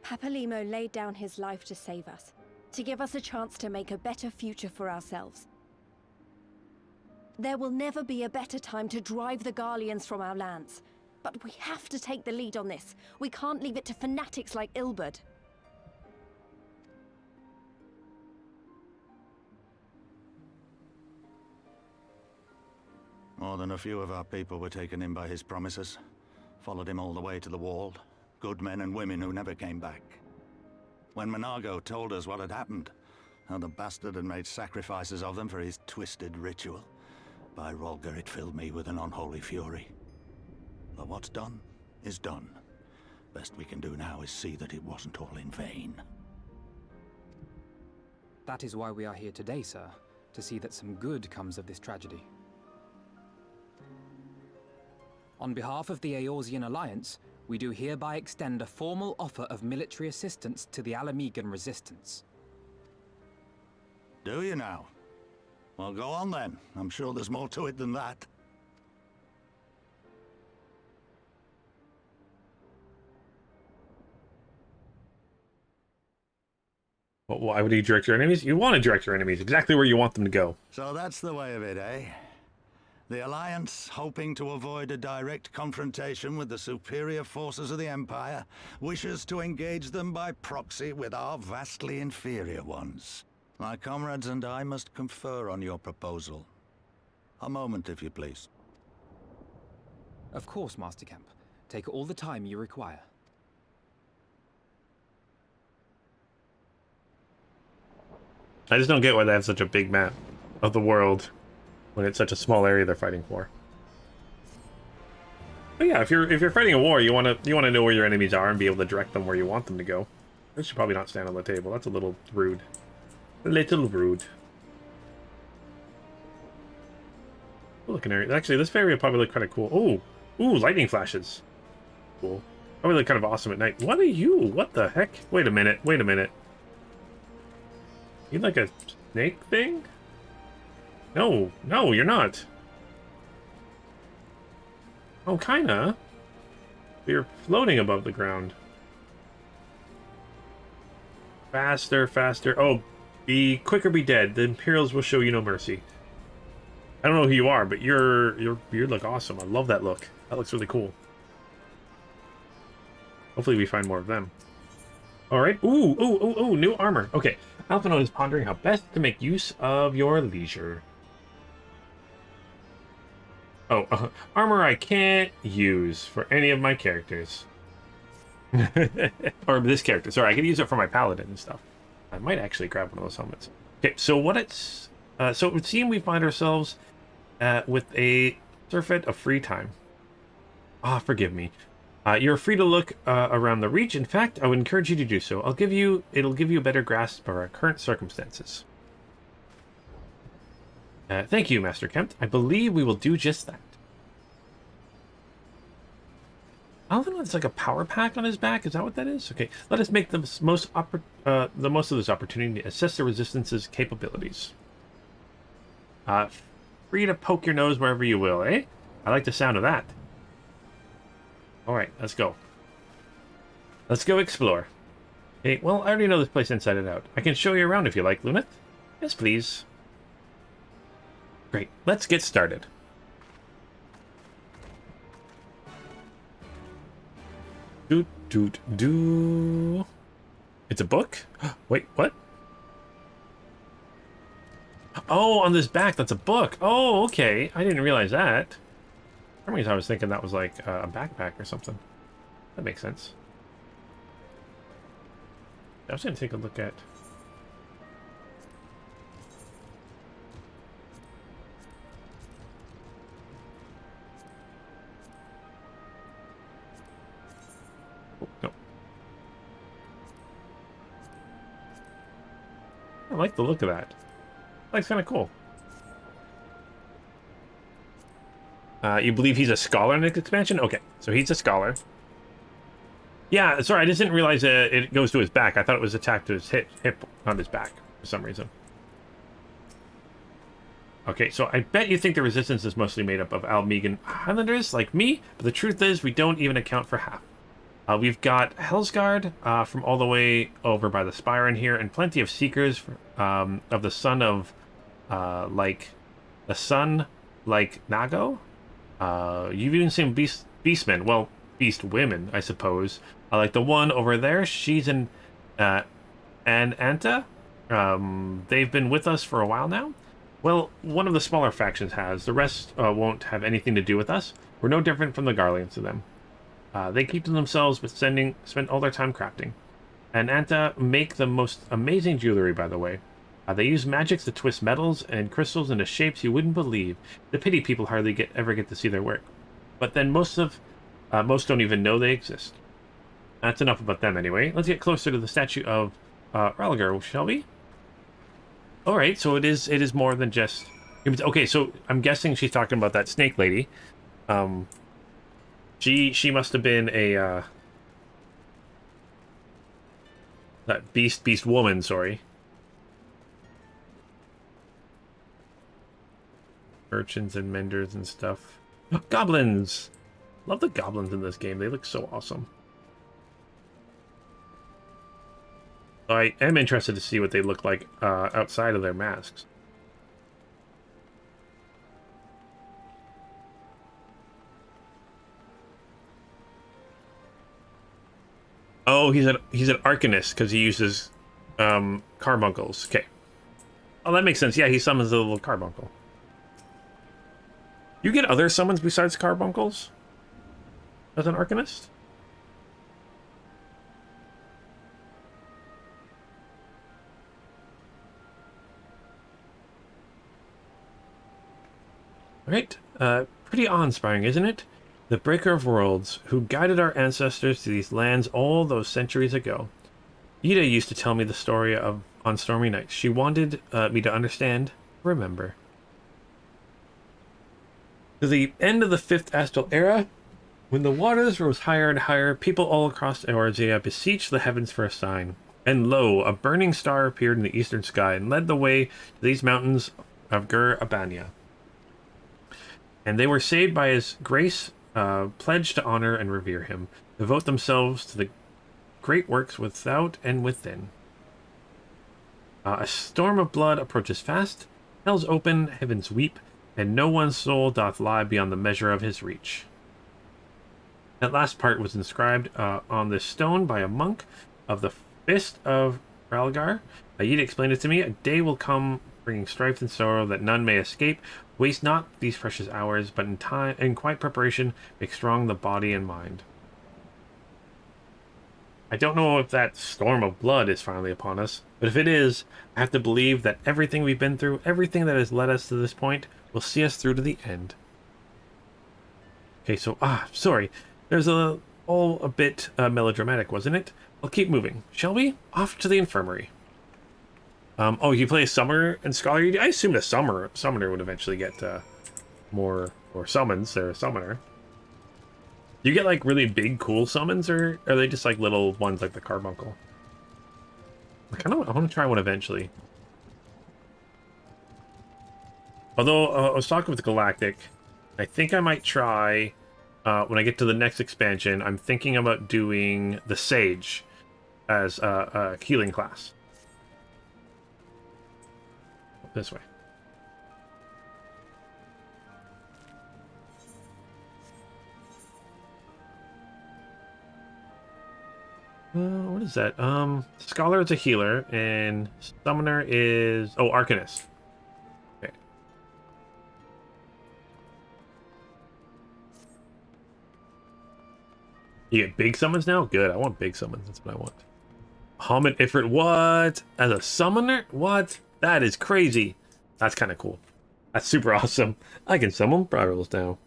Papalimo laid down his life to save us, to give us a chance to make a better future for ourselves. There will never be a better time to drive the Garleans from our lands. But we have to take the lead on this. We can't leave it to fanatics like Ilberd. More than a few of our people were taken in by his promises. Followed him all the way to the wall. Good men and women who never came back. When Monago told us what had happened, how the bastard had made sacrifices of them for his twisted ritual, by Rolger it filled me with an unholy fury. But what's done is done. Best we can do now is see that it wasn't all in vain. That is why we are here today, sir, to see that some good comes of this tragedy. On behalf of the Eorzean Alliance, we do hereby extend a formal offer of military assistance to the Ala Mhigo resistance. Do you now? Well, go on then. I'm sure there's more to it than that. Well, why would you direct your enemies? You want to direct your enemies exactly where you want them to go. So that's the way of it, eh? The Alliance, hoping to avoid a direct confrontation with the superior forces of the Empire, wishes to engage them by proxy with our vastly inferior ones. My comrades and I must confer on your proposal. A moment, if you please. Of course, Master Kemp. Take all the time you require. I just don't get why they have such a big map of the world when it's such a small area they're fighting for. But yeah, if you're fighting a war, you wanna know where your enemies are and be able to direct them where you want them to go. This should probably not stand on the table. That's a little rude. A little rude. Cool looking area. Actually, this area probably look kind of cool. Ooh, lightning flashes. Cool. Probably look kind of awesome at night. What are you? What the heck? Wait a minute. You like a snake thing? No, you're not. Oh, kinda. You're floating above the ground. Faster. Oh, be quick or be dead. The Imperials will show you no mercy. I don't know who you are, but you look awesome. I love that look. That looks really cool. Hopefully we find more of them. Alright. Ooh, new armor. Okay. Alphino is pondering how best to make use of your leisure. Oh, armor I can't use for any of my characters. Or this character. Sorry, I can use it for my paladin and stuff. I might actually grab one of those helmets. Okay, so what it's... so it would seem we find ourselves with a surfeit of free time. Forgive me. You're free to look around the Reach. In fact, I would encourage you to do so. It'll give you a better grasp of our current circumstances. Thank you, Master Kemp. I believe we will do just that. Alvin has like a power pack on his back. Is that what that is? Okay, let us make the most of this opportunity to assess the Resistance's capabilities. Free to poke your nose wherever you will, eh? I like the sound of that. All right, let's go. Let's go explore. Okay, well, I already know this place inside and out. I can show you around if you like, Luneth. Yes, please. Great, let's get started. Doot, doot, doo. It's a book? Wait, what? Oh, on this back, that's a book. Oh, okay. I didn't realize that. For some reason, I was thinking that was like a backpack or something. That makes sense. I was going to take a look at... Oh, no. I like the look of that. That's kind of cool. You believe he's a scholar in this expansion? Okay, so he's a scholar. Yeah, sorry, I just didn't realize it goes to his back. I thought it was attacked to his hip on his back for some reason. Okay, so I bet you think the resistance is mostly made up of Ala Mhigo Highlanders like me, but the truth is we don't even account for half. We've got Hellsguard from all the way over by the Spire in here, and plenty of Seekers of the son of, like Nago. You've even seen Beastmen, well, Beast women, I suppose. Like the one over there, she's an Anta. They've been with us for a while now. Well, one of the smaller factions has. The rest won't have anything to do with us. We're no different from the Garleans to them. They keep to themselves, but spend all their time crafting. And Anta make the most amazing jewelry, by the way. They use magics to twist metals and crystals into shapes you wouldn't believe. The pity people hardly ever get to see their work. But then most don't even know they exist. That's enough about them anyway. Let's get closer to the statue of Ralgar, shall we? Alright, so it is more than just... Okay, so I'm guessing she's talking about that snake lady. She must have been a... that beast woman, sorry. Merchants and menders and stuff. Goblins! Love the goblins in this game. They look so awesome. I am interested to see what they look like outside of their masks. Oh, he's an arcanist because he uses carbuncles. Okay. Oh, that makes sense. Yeah, he summons the little carbuncle. You get other summons besides carbuncles as an arcanist? Right, pretty awe-inspiring, isn't it? The Breaker of Worlds, who guided our ancestors to these lands all those centuries ago. Ida used to tell me the story on stormy nights. She wanted me to understand, remember. To the end of the 5th Astral Era, when the waters rose higher and higher, people all across Eorzea beseeched the heavens for a sign. And lo, a burning star appeared in the eastern sky and led the way to these mountains of Gur-Abania. And they were saved by his grace, pledged to honor and revere him, devote themselves to the great works without and within. A storm of blood approaches fast, hell's open, heavens weep, and no one's soul doth lie beyond the measure of his reach. That last part was inscribed on this stone by a monk of the Fist of Ralgar. Yida explained it to me. A day will come bringing strife and sorrow that none may escape. Waste not these precious hours, but in quiet preparation, make strong the body and mind. I don't know if that storm of blood is finally upon us, but if it is, I have to believe that everything we've been through, everything that has led us to this point, will see us through to the end. Okay, so, sorry. There's all a bit melodramatic, wasn't it? I'll keep moving, shall we? Off to the infirmary. Oh, you play a summoner and scholar? I assumed a summoner would eventually get more summons. They're a summoner. Do you get like really big, cool summons, or are they just like little ones like the carbuncle? I want to try one eventually. Although I was talking with Galactic, I think I might try when I get to the next expansion. I'm thinking about doing the Sage. as a healing class. This way. What is that? Scholar is a healer, and Summoner is... Oh, Arcanist. Okay. You get big summons now? Good, I want big summons. That's what I want. Hamid Ifrit, what? As a Summoner? What? That is crazy. That's kind of cool. That's super awesome. I can summon Bridles now.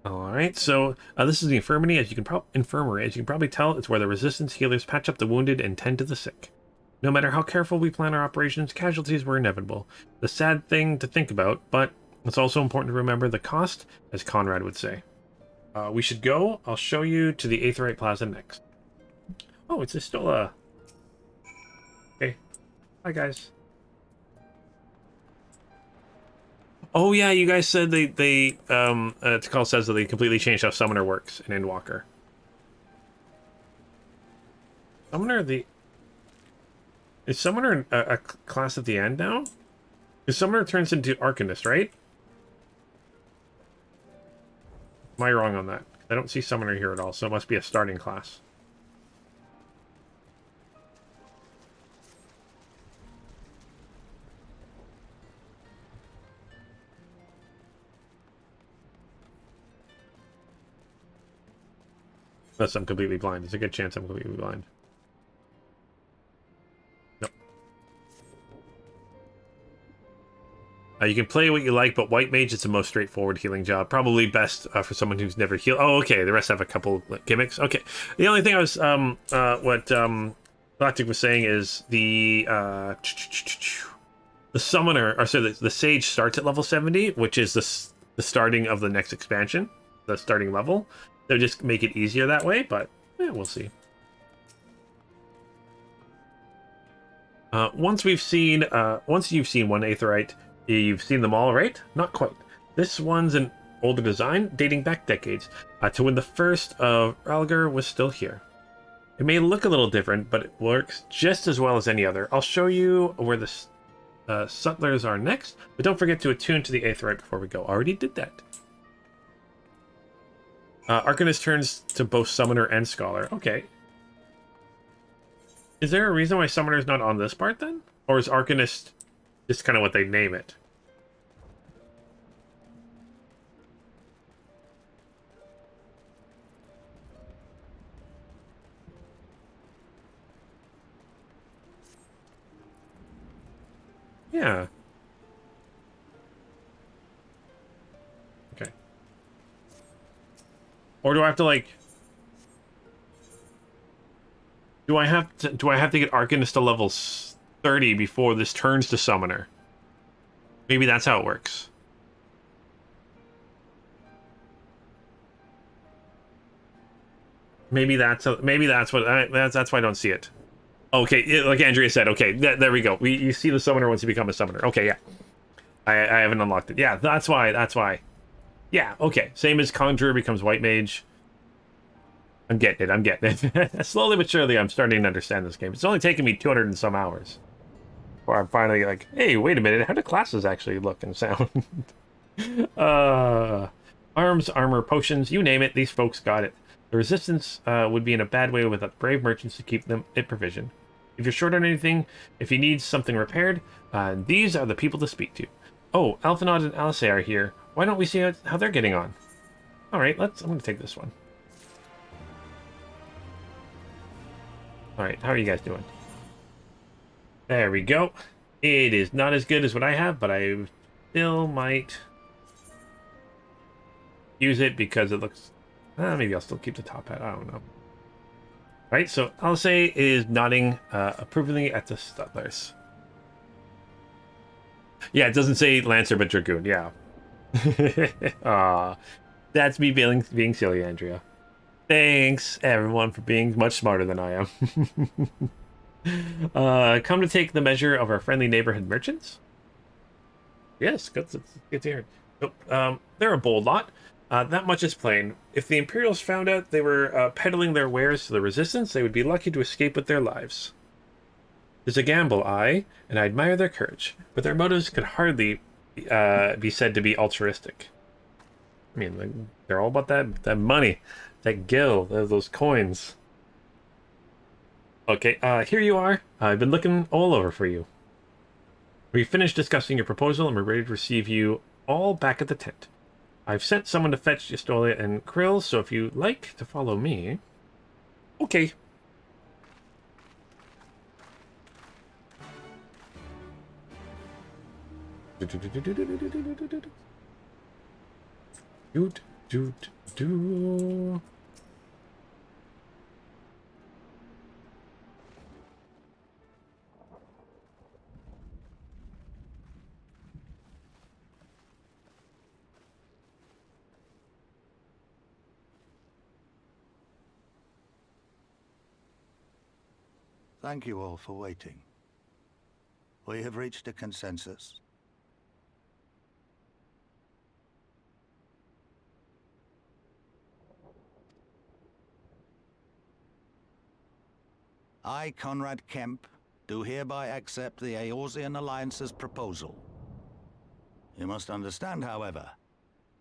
Alright, so this is the infirmary. As you can probably tell, it's where the resistance healers patch up the wounded and tend to the sick. No matter how careful we plan our operations, casualties were inevitable. The sad thing to think about, but it's also important to remember the cost, as Conrad would say. We should go. I'll show you to the Aetheryte Plaza next. Oh, it's still a... Okay. Hi, guys. Oh yeah, you guys said Tikal says that they completely changed how Summoner works in Endwalker. Is Summoner a class at the end now? Because Summoner turns into Arcanist, right? Am I wrong on that? I don't see Summoner here at all, so it must be a starting class. Unless I'm completely blind. There's a good chance I'm completely blind. Nope. You can play what you like, but White Mage is the most straightforward healing job. Probably best for someone who's never healed. Oh, okay. The rest have a couple gimmicks. Okay. The only thing I was, what Galactic was saying is the Summoner, or sorry, the Sage starts at level 70, which is the starting of the next expansion, the starting level. They'll just make it easier that way, but yeah, we'll see. Once you've seen one Aetheryte, you've seen them all, right? Not quite. This one's an older design, dating back decades, to when the first of Ralgar was still here. It may look a little different, but it works just as well as any other. I'll show you where the Sutlers are next, but don't forget to attune to the Aetheryte before we go. Already did that. Arcanist turns to both Summoner and Scholar. Okay. Is there a reason why Summoner's not on this part then? Or is Arcanist just kind of what they name it? Yeah. Okay. Or do I have to like... Do I have to get Arcanist to level 30 before this turns to Summoner? Maybe that's how it works. Maybe that's why I don't see it. Okay, like Andrea said. Okay, there we go. You see the Summoner once you become a Summoner. Okay, yeah. I haven't unlocked it. Yeah, that's why. Yeah, okay. Same as Conjurer becomes White Mage. I'm getting it. Slowly but surely, I'm starting to understand this game. It's only taken me 200 and some hours. Before I'm finally like, hey, wait a minute. How do classes actually look and sound? Arms, armor, potions, you name it. These folks got it. The Resistance would be in a bad way without brave merchants to keep them it provisioned. If you're short on anything, if you need something repaired, these are the people to speak to. Oh, Alphanod and Alice are here. Why don't we see how they're getting on? All right, I'm going to take this one. All right, how are you guys doing? There we go. It is not as good as what I have, but I still might use it because it looks... maybe I'll still keep the top hat. I don't know. Right, so Alice is nodding approvingly at the Sutlers. Yeah, it doesn't say Lancer, but Dragoon. Yeah. That's me being silly, Andrea. Thanks, everyone, for being much smarter than I am. Come to take the measure of our friendly neighborhood merchants? Yes, good to hear. They're a bold lot. That much is plain. If the Imperials found out they were peddling their wares to the Resistance, they would be lucky to escape with their lives. It's a gamble, aye, and I admire their courage, but their motives could hardly be said to be altruistic. I mean, they're all about that money, that gil, those coins. Okay, here you are. I've been looking all over for you. We finished discussing your proposal, and we're ready to receive you all back at the tent. I've sent someone to fetch Estolia and Krill, so if you like to follow me... Okay. Do. Thank you all for waiting. We have reached a consensus. I, Conrad Kemp, do hereby accept the Eorzean Alliance's proposal. You must understand, however,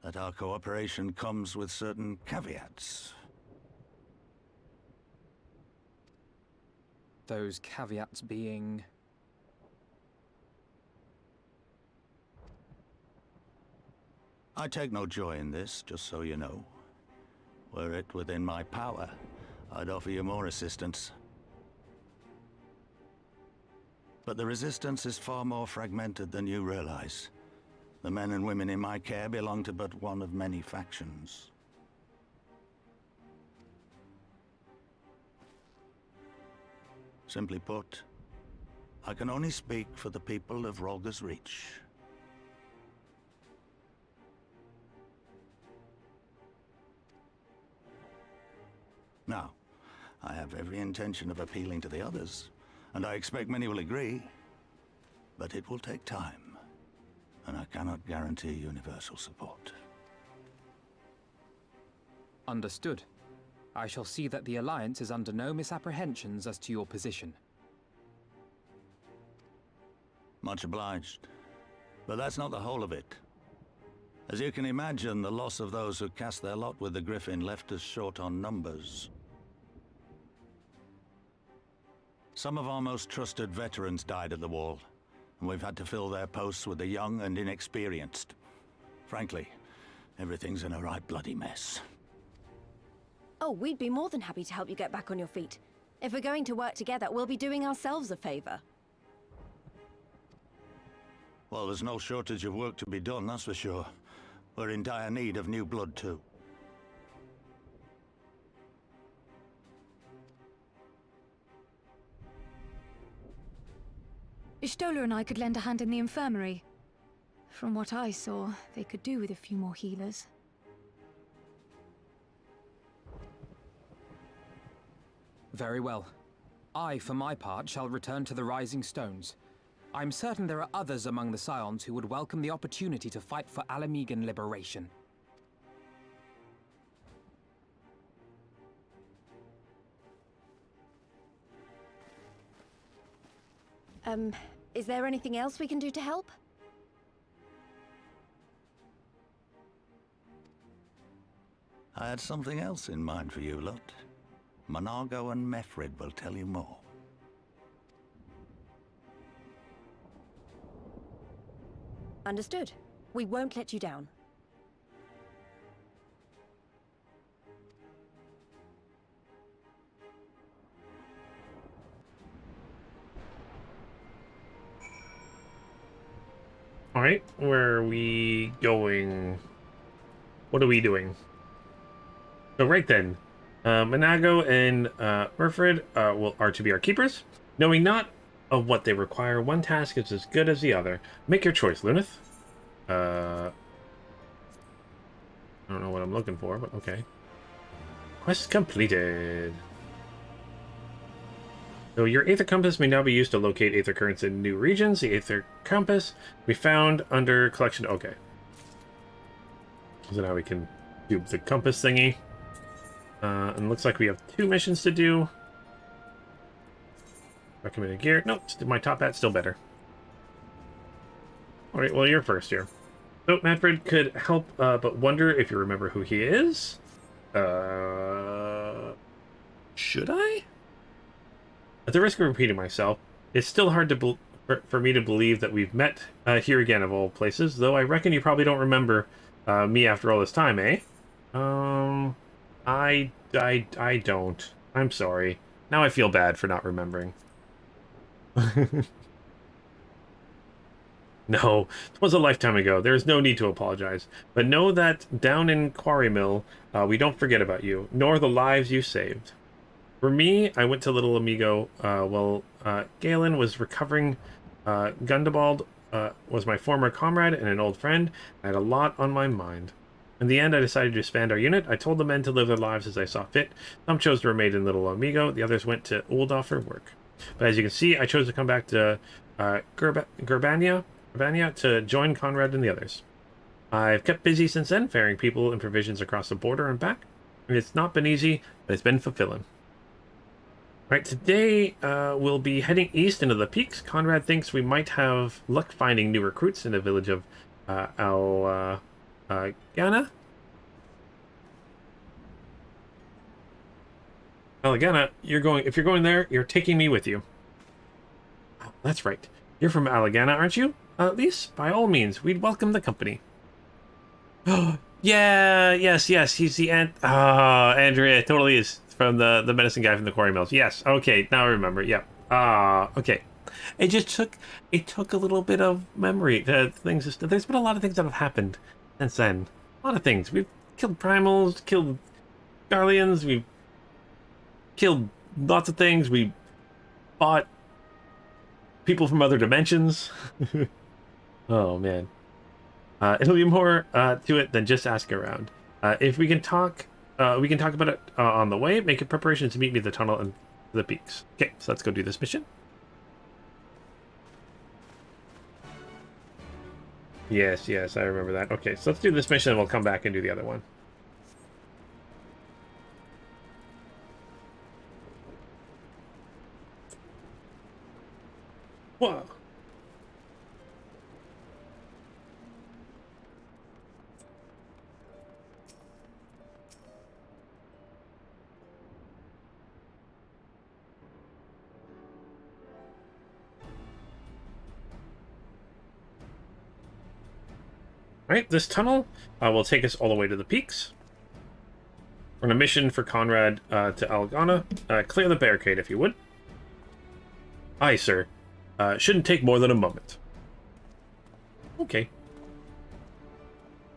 that our cooperation comes with certain caveats. Those caveats being... I take no joy in this, just so you know. Were it within my power, I'd offer you more assistance. But the Resistance is far more fragmented than you realize. The men and women in my care belong to but one of many factions. Simply put, I can only speak for the people of Rhalgr's Reach. Now, I have every intention of appealing to the others, and I expect many will agree, but it will take time, and I cannot guarantee universal support. Understood. I shall see that the Alliance is under no misapprehensions as to your position. Much obliged. But that's not the whole of it. As you can imagine, the loss of those who cast their lot with the Griffin left us short on numbers. Some of our most trusted veterans died at the wall, and we've had to fill their posts with the young and inexperienced. Frankly, everything's in a right bloody mess. Oh, we'd be more than happy to help you get back on your feet. If we're going to work together, we'll be doing ourselves a favor. Well, there's no shortage of work to be done, that's for sure. We're in dire need of new blood, too. Estolia and I could lend a hand in the infirmary. From what I saw, they could do with a few more healers. Very well. I, for my part, shall return to the Rising Stones. I'm certain there are others among the Scions who would welcome the opportunity to fight for Ala Mhigan liberation. Is there anything else we can do to help? I had something else in mind for you lot. Mhigo and Mefred will tell you more. Understood. We won't let you down. Alright, where are we going? What are we doing? So right then, Mhigo and Mefred are to be our keepers. Knowing not of what they require, one task is as good as the other. Make your choice, Luneth. I don't know what I'm looking for, but okay. Quest completed. So your Aether Compass may now be used to locate Aether Currents in new regions. The Aether Compass we found under collection. Okay. So now we can Do the compass thingy. And looks like we have 2 missions to do. Recommended gear. Nope, my top hat's still better. Alright, well, you're first here. So, Manfred could help, but wonder if you remember who he is. Should I? At the risk of repeating myself, it's still hard to for me to believe that we've met here again of all places, though I reckon you probably don't remember me after all this time, eh? I don't. I'm sorry. Now I feel bad for not remembering. No, it was a lifetime ago. There is no need to apologize. But know that down in Quarry Mill, we don't forget about you, nor the lives you saved. For me, I went to Little Amigo while Galen was recovering. Gundabald was my former comrade and an old friend. I had a lot on my mind. In the end, I decided to disband our unit. I told the men to live their lives as I saw fit. Some chose to remain in Little Amigo. The others went to Ul'dah for work. But as you can see, I chose to come back to Gurbania to join Conrad and the others. I've kept busy since then, ferrying people and provisions across the border and back. It's not been easy, but it's been fulfilling. Right, today we'll be heading east into the peaks. Conrad thinks we might have luck finding new recruits in the village of Ala Mhigo. Alagana, if you're going there, you're taking me with you. Oh, that's right. You're from Alagana, aren't you? At least, by all means, we'd welcome the company. Oh, yeah, yes, he's the Andrea totally is from the medicine guy from the quarry mills. Yes, okay, now I remember. Yep. Okay. It took a little bit of memory. There's been a lot of things that have happened since then. A lot of things. We've killed primals, killed Garleans, we've killed lots of things. We fought people from other dimensions. Oh man. It'll be more to it than just asking around. If we can talk about it on the way. Make preparations to meet me at the tunnel and the peaks. Okay, so let's go do this mission. Yes, I remember that. Okay, so let's do this mission and we'll come back and do the other one. Whoa. Alright, this tunnel will take us all the way to the peaks. We're on a mission for Conrad to Alagana. Clear the barricade, if you would. Aye, sir. Shouldn't take more than a moment. Okay.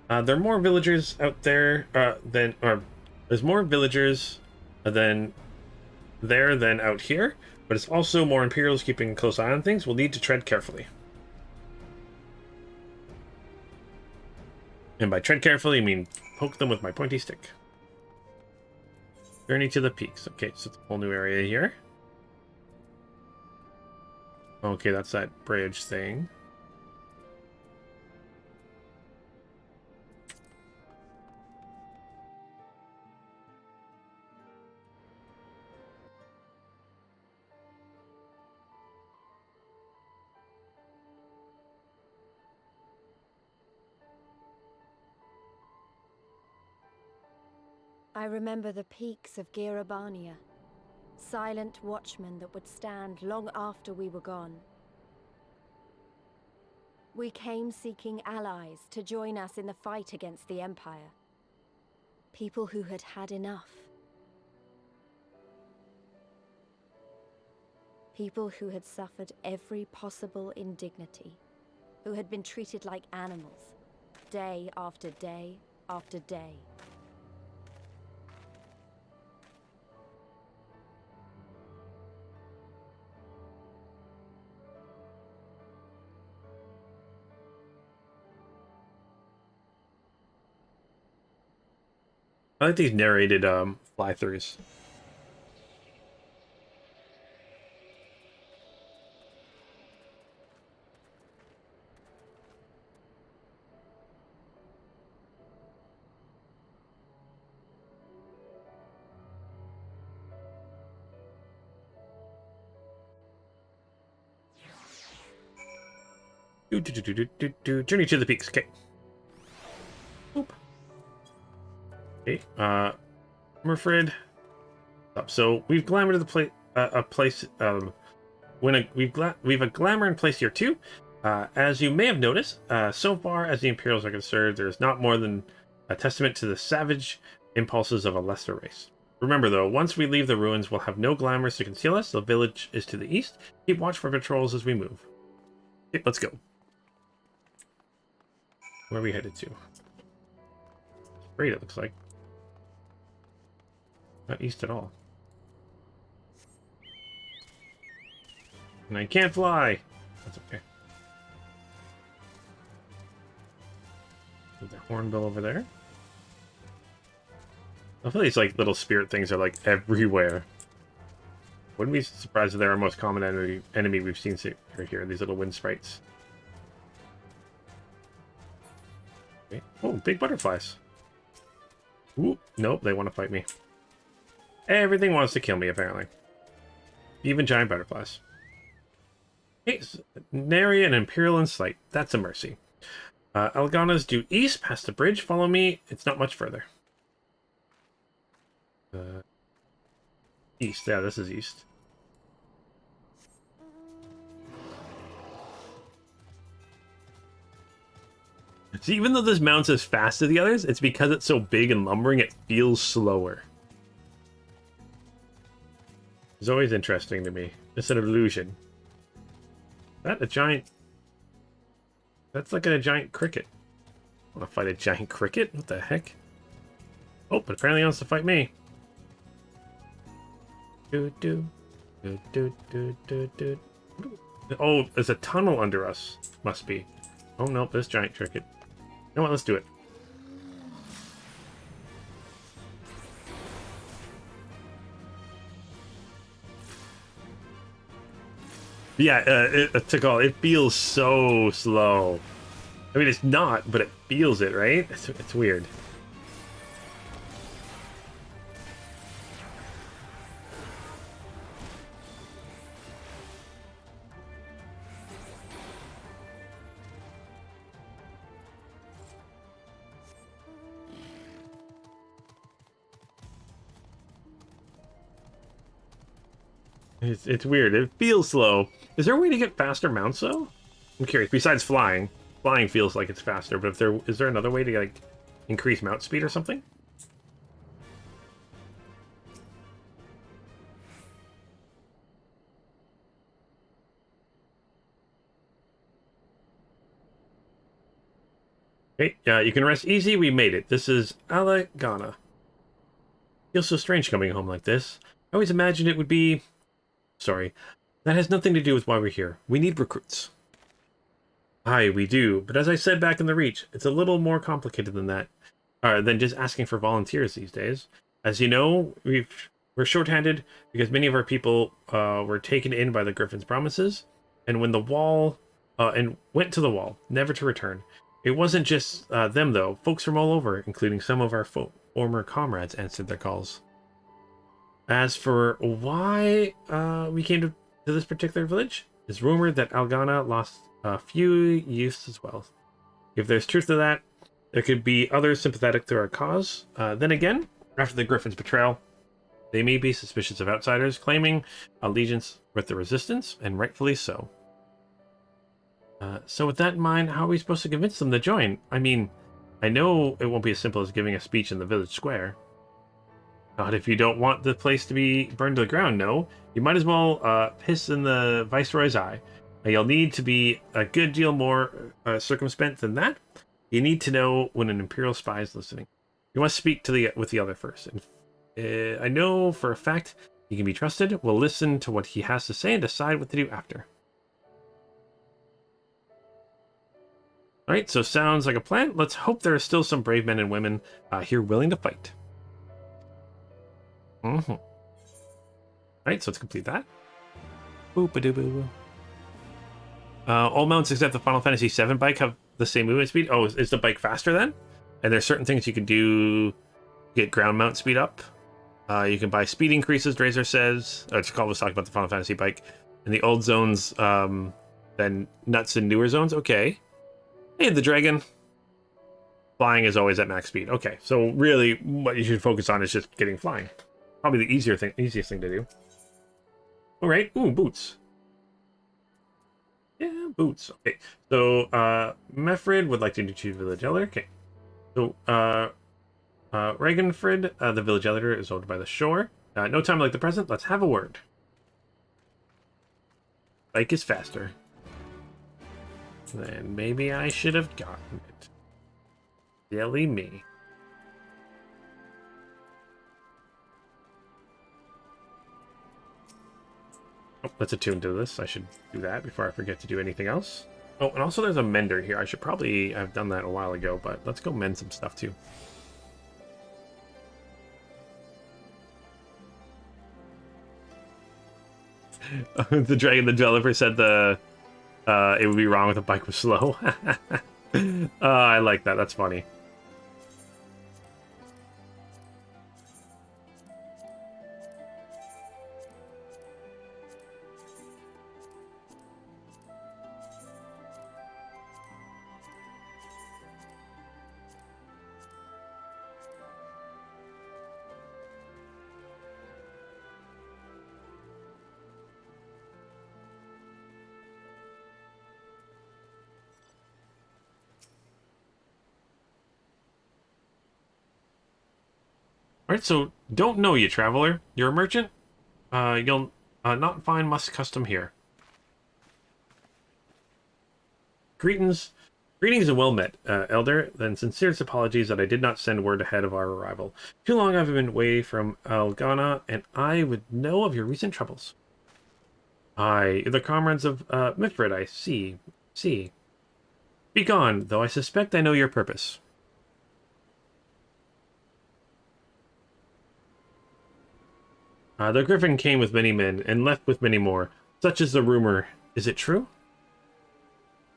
There are more villagers out there there's more villagers than out here, but it's also more Imperials keeping a close eye on things. We'll need to tread carefully. And by tread carefully, I mean poke them with my pointy stick. Journey to the peaks. Okay, so it's a whole new area here. Okay, that's that bridge thing. I remember the peaks of Girabania, silent watchmen that would stand long after we were gone. We came seeking allies to join us in the fight against the Empire. People who had had enough. People who had suffered every possible indignity, who had been treated like animals, day after day after day. I like these narrated fly-throughs. Journey to the peaks. Okay. Boop. Okay. Murfred. So we've glamored a place. We've a glamour in place here too. As you may have noticed, so far as the Imperials are concerned, there is not more than a testament to the savage impulses of a lesser race. Remember though, once we leave the ruins, we'll have no glamours to conceal us. The village is to the east. Keep watch for patrols as we move. Okay, let's go. Where are we headed to? Great, it looks like. Not east at all. And I can't fly! That's okay. Put the hornbill over there. I feel these like little spirit things are like everywhere. Wouldn't be surprised if they're our most common enemy we've seen here, these little wind sprites. Okay. Oh, big butterflies. Ooh, nope, they want to fight me. Everything wants to kill me, apparently. Even giant butterflies. Okay, so nary an Imperial in sight. That's a mercy. Algana's due east, past the bridge. Follow me. It's not much further. East. Yeah, this is east. See, even though this mounts as fast as the others, it's because it's so big and lumbering, it feels slower. It's always interesting to me. It's an illusion. That a giant... That's like a giant cricket. Want to fight a giant cricket? What the heck? Oh, but apparently he wants to fight me. Oh, there's a tunnel under us. Must be. Oh, nope, this giant cricket. You know what? Let's do it. Yeah, it feels so slow. I mean, it's not, but it feels it, right? It's weird. It's weird. It feels slow. Is there a way to get faster mounts, though? I'm curious. Besides flying. Flying feels like it's faster, but is there another way to, like, increase mount speed or something? Okay, you can rest easy. We made it. This is Ala Ghana. Feels so strange coming home like this. I always imagined it would be... Sorry. That has nothing to do with why we're here. We need recruits. Aye, we do. But as I said back in the Reach, it's a little more complicated than that. Than just asking for volunteers these days. As you know, we're shorthanded because many of our people were taken in by the Griffin's promises, and when the wall and went to the wall, never to return. It wasn't just them though. Folks from all over, including some of our former comrades, answered their calls. As for why we came to this particular village, it's rumored that Algana lost a few youths as well. If there's truth to that, there could be others sympathetic to our cause. Then again, after the Griffin's betrayal, they may be suspicious of outsiders, claiming allegiance with the resistance, and rightfully so. So with that in mind, how are we supposed to convince them to join? I mean, I know it won't be as simple as giving a speech in the village square. Not if you don't want the place to be burned to the ground, no. You might as well piss in the Viceroy's eye. You'll need to be a good deal more circumspect than that. You need to know when an Imperial spy is listening. You must speak with the other first. And, I know for a fact he can be trusted. We'll listen to what he has to say and decide what to do after. Alright, so sounds like a plan. Let's hope there are still some brave men and women here willing to fight. Alright, so let's complete that. Boop-a-doo-boo-boo. All mounts except the Final Fantasy XIV bike have the same movement speed. Oh, is the bike faster then? And there's certain things you can do to get ground mount speed up. You can buy speed increases, Drazer says. It's called, was talking about the Final Fantasy bike. In the old zones, than nuts in newer zones. Okay. Hey, the dragon. Flying is always at max speed. Okay, so really what you should focus on is just getting flying. Probably the easiest thing to do. All right. Ooh, boots. Yeah, boots. Okay. So, Mefrid would like to choose village elder. Okay. So, Reganfrid, the village elder, is owned by the shore. No time like the present. Let's have a word. Bike is faster. Then maybe I should have gotten it. Silly me. Oh, let's attune to this. I should do that before I forget to do anything else. Oh, and also there's a mender here. I should probably have done that a while ago, but let's go mend some stuff too. The dragon developer said it would be wrong if the bike was slow. I like that. That's funny. Alright, so don't know you, traveler. You're a merchant? You'll not find much custom here. Greetings and well met, Elder. Then sincerest apologies that I did not send word ahead of our arrival. Too long I've been away from Algana, and I would know of your recent troubles. Aye, the comrades of Mifrid, I see. Be gone, though I suspect I know your purpose. The griffin came with many men, and left with many more. Such is the rumor. Is it true?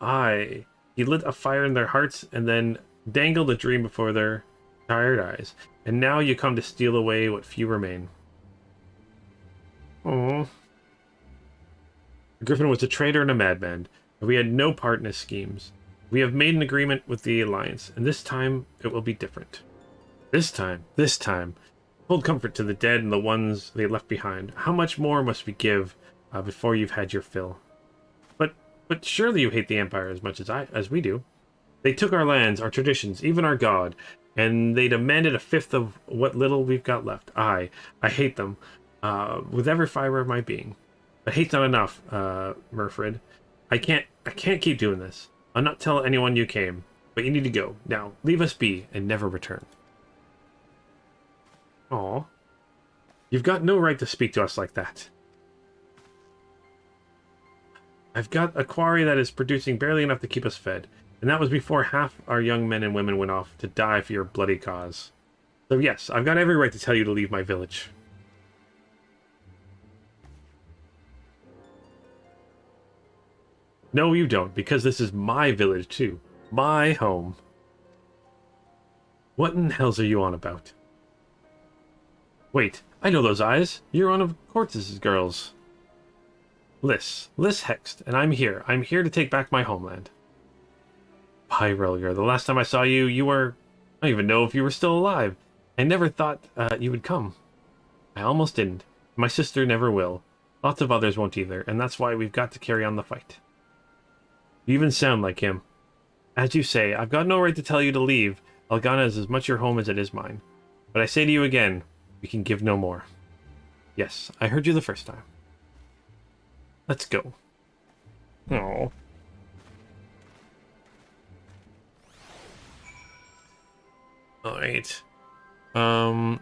Aye. He lit a fire in their hearts, and then dangled a dream before their tired eyes. And now you come to steal away what few remain. Oh. The griffin was a traitor and a madman, and we had no part in his schemes. We have made an agreement with the Alliance, and this time it will be different. This time. Hold comfort to the dead and the ones they left behind. How much more must we give before you've had your fill? But surely you hate the Empire as much as we do. They took our lands, our traditions, even our god, and they demanded a fifth of what little we've got left. I hate them with every fiber of my being. But hate's not enough, Murfrid. I can't keep doing this. I'll not tell anyone you came, but you need to go. Now, leave us be and never return. Aw. You've got no right to speak to us like that. I've got a quarry that is producing barely enough to keep us fed, and that was before half our young men and women went off to die for your bloody cause. So yes, I've got every right to tell you to leave my village. No, you don't, because this is my village too. My home. What in hell's are you on about? Wait, I know those eyes. You're one of Cortez's girls. Liss Hext, and I'm here. I'm here to take back my homeland. By Relgar, the last time I saw you, you were... I don't even know if you were still alive. I never thought you would come. I almost didn't. My sister never will. Lots of others won't either, and that's why we've got to carry on the fight. You even sound like him. As you say, I've got no right to tell you to leave. Algana is as much your home as it is mine. But I say to you again, we can give no more. Yes, I heard you the first time. Let's go. Oh. Alright.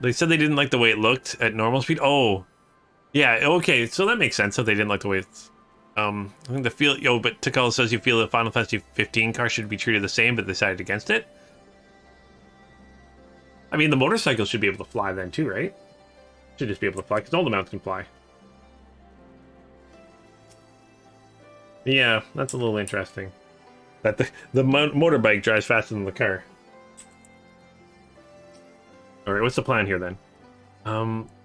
They said they didn't like the way it looked at normal speed. Oh. Yeah, okay, so that makes sense. So they didn't like the way it's... I think the feel... Yo, but Tikal says you feel the Final Fantasy XV car should be treated the same, but decided against it. I mean, the motorcycle should be able to fly then too, right? Should just be able to fly, because all the mounts can fly. Yeah, that's a little interesting. That the motorbike drives faster than the car. Alright, what's the plan here then?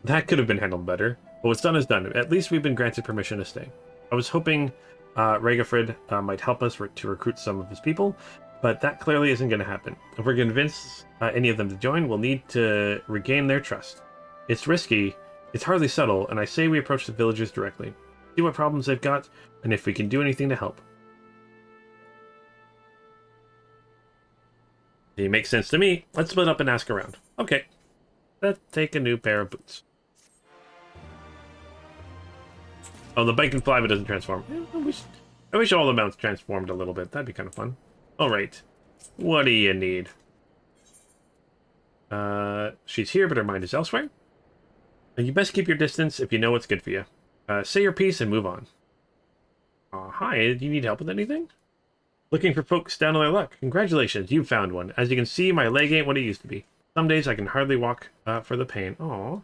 That could have been handled better. But what's done is done. At least we've been granted permission to stay. I was hoping Regifred might help us to recruit some of his people, but that clearly isn't going to happen. If we're going to convince any of them to join, we'll need to regain their trust. It's risky, it's hardly subtle, and I say we approach the villagers directly. See what problems they've got, and if we can do anything to help. It makes sense to me. Let's split up and ask around. Okay. Let's take a new pair of boots. Oh, the bike can fly but doesn't transform. I wish all the mounts transformed a little bit. That'd be kind of fun. Alright. What do you need? She's here, but her mind is elsewhere. And you best keep your distance if you know what's good for you. Say your piece and move on. Hi, do you need help with anything? Looking for folks down on their luck. Congratulations, you found one. As you can see, my leg ain't what it used to be. Some days I can hardly walk for the pain. Aww.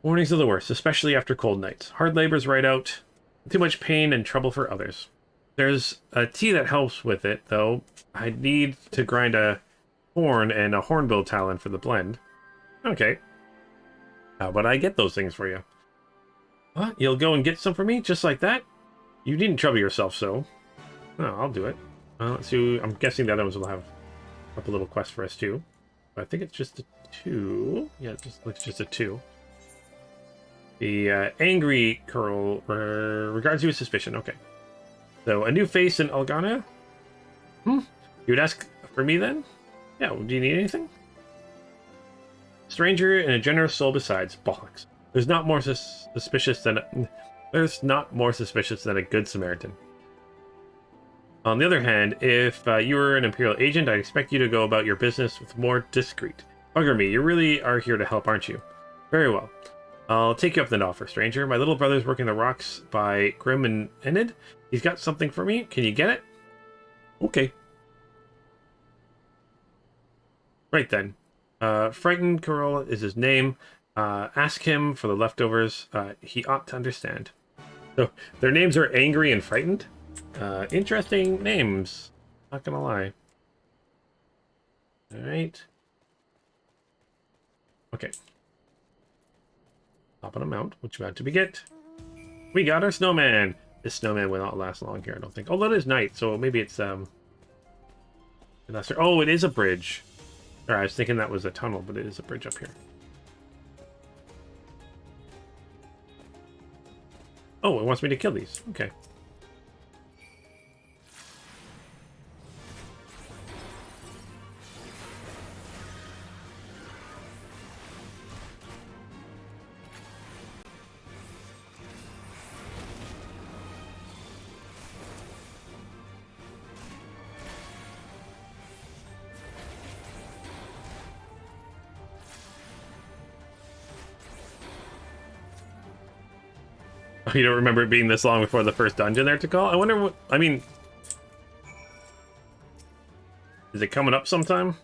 Mornings are the worst, especially after cold nights. Hard labor's right out. Too much pain and trouble for others. There's a tea that helps with it, though. I need to grind a horn and a hornbill talon for the blend. Okay. How about I get those things for you? What? You'll go and get some for me? Just like that? You needn't trouble yourself, so. Oh, I'll do it. Let's see. I'm guessing the other ones will have a couple little quests for us, too. But I think it's just a 2. Yeah, it just looks just a 2. The angry curl regards you with suspicion. Okay. So, a new face in Algana? You would ask for me, then? Yeah, do you need anything? Stranger and a generous soul besides. Bollocks. There's not more suspicious than a good Samaritan. On the other hand, if you were an Imperial agent, I'd expect you to go about your business with more discreet. Bugger me, you really are here to help, aren't you? Very well. I'll take you up the offer, stranger. My little brother's working the rocks by Grim and Enid. He's got something for me. Can you get it? Okay. Right then. Frightened Curl is his name. Ask him for the leftovers. He ought to understand. So, their names are Angry and Frightened. Interesting names. Not gonna lie. Alright. Okay. Hop on a mount. What you about to be get? We got our snowman! This snowman will not last long here, I don't think. Although it is night, so maybe it's, oh, it is a bridge. Alright, I was thinking that was a tunnel, but it is a bridge up here. Oh, it wants me to kill these. Okay. You don't remember it being this long before the first dungeon there to call? I wonder what... I mean... Is it coming up sometime?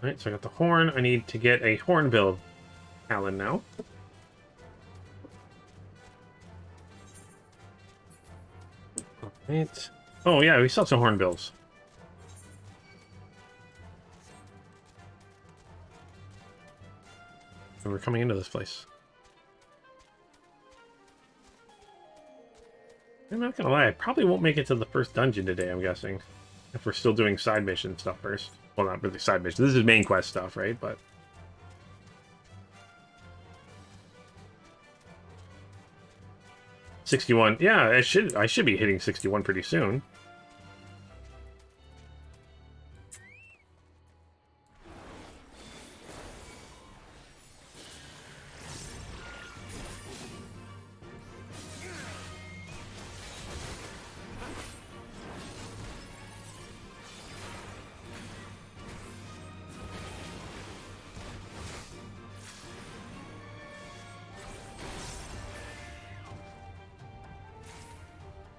Alright, so I got the horn. I need to get a hornbill talon now. Alright. Oh yeah, we saw some hornbills. We're coming into this place. I'm not gonna lie, I probably won't make it to the first dungeon today, I'm guessing. If we're still doing side mission stuff first. Well, not really side mission. This is main quest stuff, right? But... 61. Yeah, I should be hitting 61 pretty soon.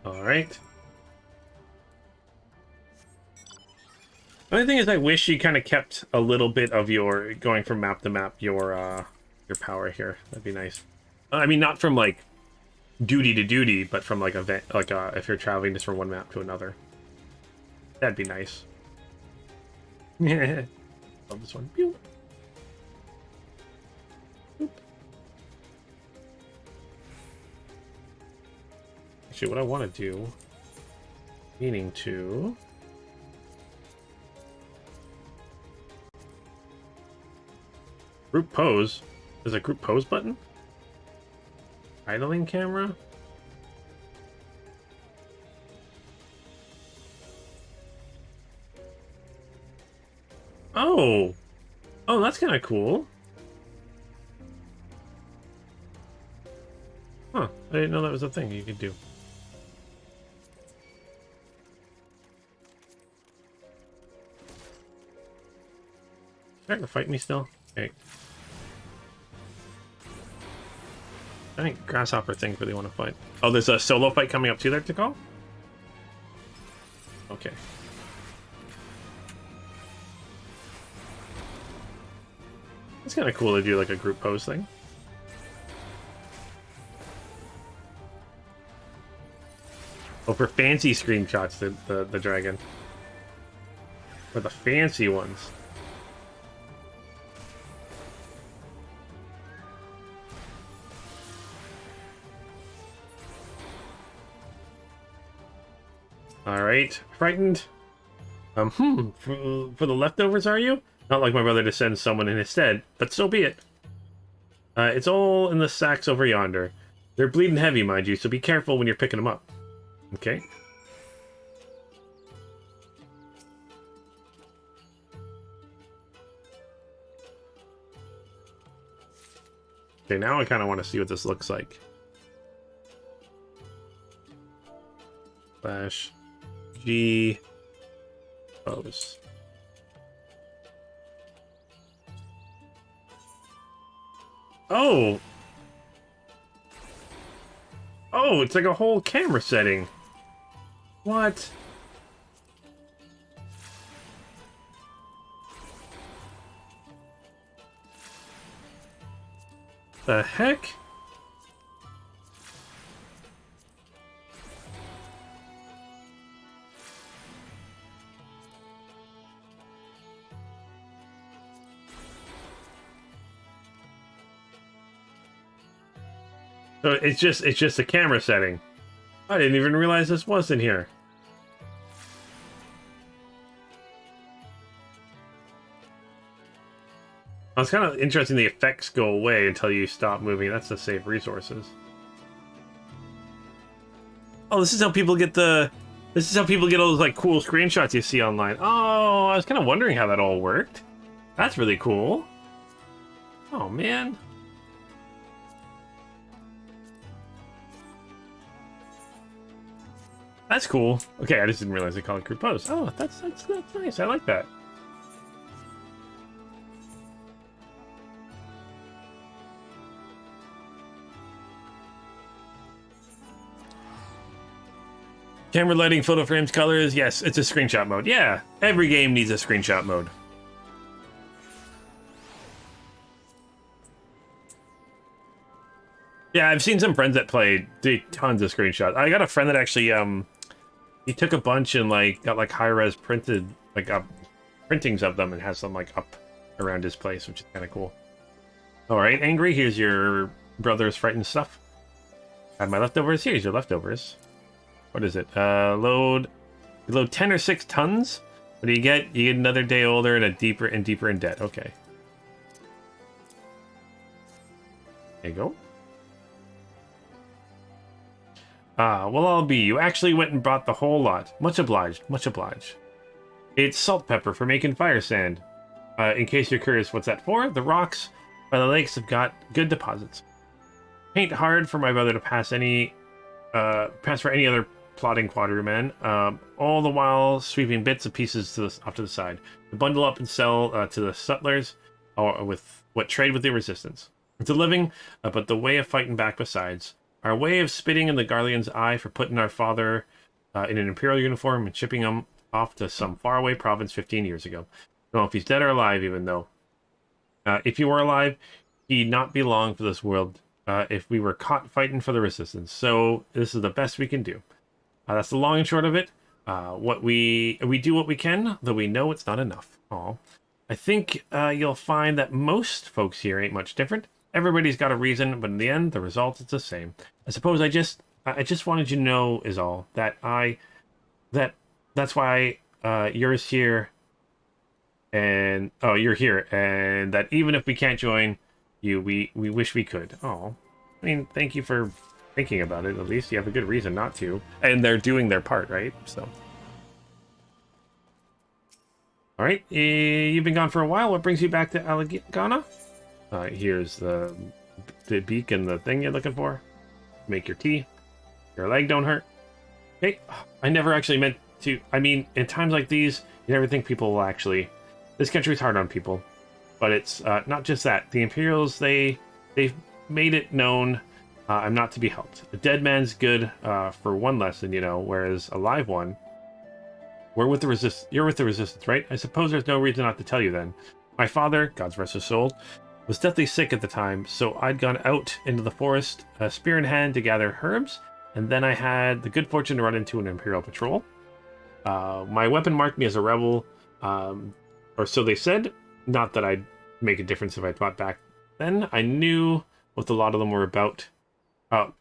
Alright. The only thing is I wish you kind of kept a little bit of your, going from map to map, your power here. That'd be nice. I mean, not from, like, duty to duty, but from, like, event, like, if you're traveling just from one map to another. That'd be nice. Love this one. Pew. Boop. Actually, what I want to do, meaning to group pose. There's a group pose button. Idling camera. Oh, oh, that's kind of cool. Huh? I didn't know that was a thing you could do. Trying to fight me still? Okay. I think Grasshopper things really want to fight. Oh, there's a solo fight coming up too there to call? Okay. It's kind of cool to do like a group pose thing. Oh, for fancy screenshots, the dragon. For the fancy ones. Alright, frightened. For the leftovers, are you? Not like my brother to send someone in his stead, but so be it. It's all in the sacks over yonder. They're bleeding heavy, mind you, so be careful when you're picking them up. Okay. Okay, now I kind of want to see what this looks like. Slash G pose. Oh! Oh, it's like a whole camera setting. What? The heck? So it's just a camera setting. I didn't even realize this was in here. It's kind of interesting the effects go away until you stop moving. That's to save resources. Oh, this is how people get all those like cool screenshots you see online. Oh, I was kind of wondering how that all worked. That's really cool. Oh man. That's cool. Okay, I just didn't realize they call it group pose. Oh, that's nice. I like that. Camera lighting, photo frames, colors. Yes, it's a screenshot mode. Yeah, every game needs a screenshot mode. Yeah, I've seen some friends that play tons of screenshots. I got a friend that actually he took a bunch and like got like high-res printed like printings of them and has them like up around his place, which is kind of cool. All right, Angry, here's your brother's frightened stuff. I have my leftovers. Here's your leftovers. What is it? Load 10 or 6 tons. What do you get? You get another day older and deeper in debt. Okay. There you go. Well, I'll be. You actually went and brought the whole lot. Much obliged. Much obliged. It's salt pepper for making fire sand. In case you're curious what's that for, the rocks by the lakes have got good deposits. Ain't hard for my brother to pass for any other plotting quadrumen, all the while sweeping bits and pieces off to the side. To bundle up and sell to the settlers, or with what trade with the resistance. It's a living, but the way of fighting back besides. Our way of spitting in the Garlean's eye for putting our father in an imperial uniform and shipping him off to some faraway province 15 years ago. Don't know if he's dead or alive, even though. If he were alive, he'd not be long for this world if we were caught fighting for the resistance. So this is the best we can do. That's the long and short of it. We do what we can, though we know it's not enough. Aw. I think you'll find that most folks here ain't much different. Everybody's got a reason, but in the end, the result is the same. I suppose I just wanted you to know is all that that's why you're here, and you're here, and that even if we can't join you, we wish we could. Oh, I mean, thank you for thinking about it. At least you have a good reason not to, and they're doing their part, right? So. All right, you've been gone for a while. What brings you back to Alagana? Here's the beak and the thing you're looking for. Make your tea. Your leg don't hurt. Hey, I never actually meant to. I mean, in times like these, you never think people will actually. This country's hard on people, but it's not just that. The Imperials, they've made it known I'm not to be helped. A dead man's good for one lesson, you know, whereas a live one. You're with the Resistance, right? I suppose there's no reason not to tell you then. My father, God's rest his soul, was deathly sick at the time, so I'd gone out into the forest, spear in hand, to gather herbs, and then I had the good fortune to run into an Imperial patrol. My weapon marked me as a rebel, or so they said. Not that I'd make a difference if I fought back then. I knew what a lot of them were about. A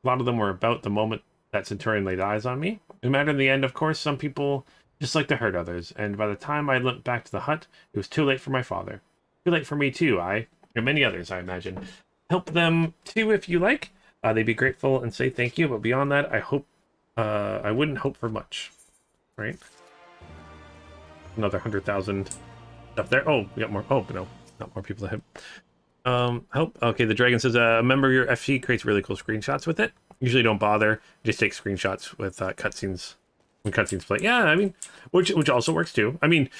lot of them were about the moment that Centurion laid eyes on me. No matter in the end, of course, some people just like to hurt others, and by the time I limped back to the hut, it was too late for my father. Too late for me too, and many others, I imagine. Help them too if you like. They'd be grateful and say thank you, but beyond that, I wouldn't hope for much. Right? Another 100,000 up there. Oh, we got more. Oh, no, not more people to hit. Help. Okay, the dragon says a member of your FG creates really cool screenshots with it. Usually don't bother. Just take screenshots with cutscenes. When cutscenes play, yeah, I mean, which also works too. I mean,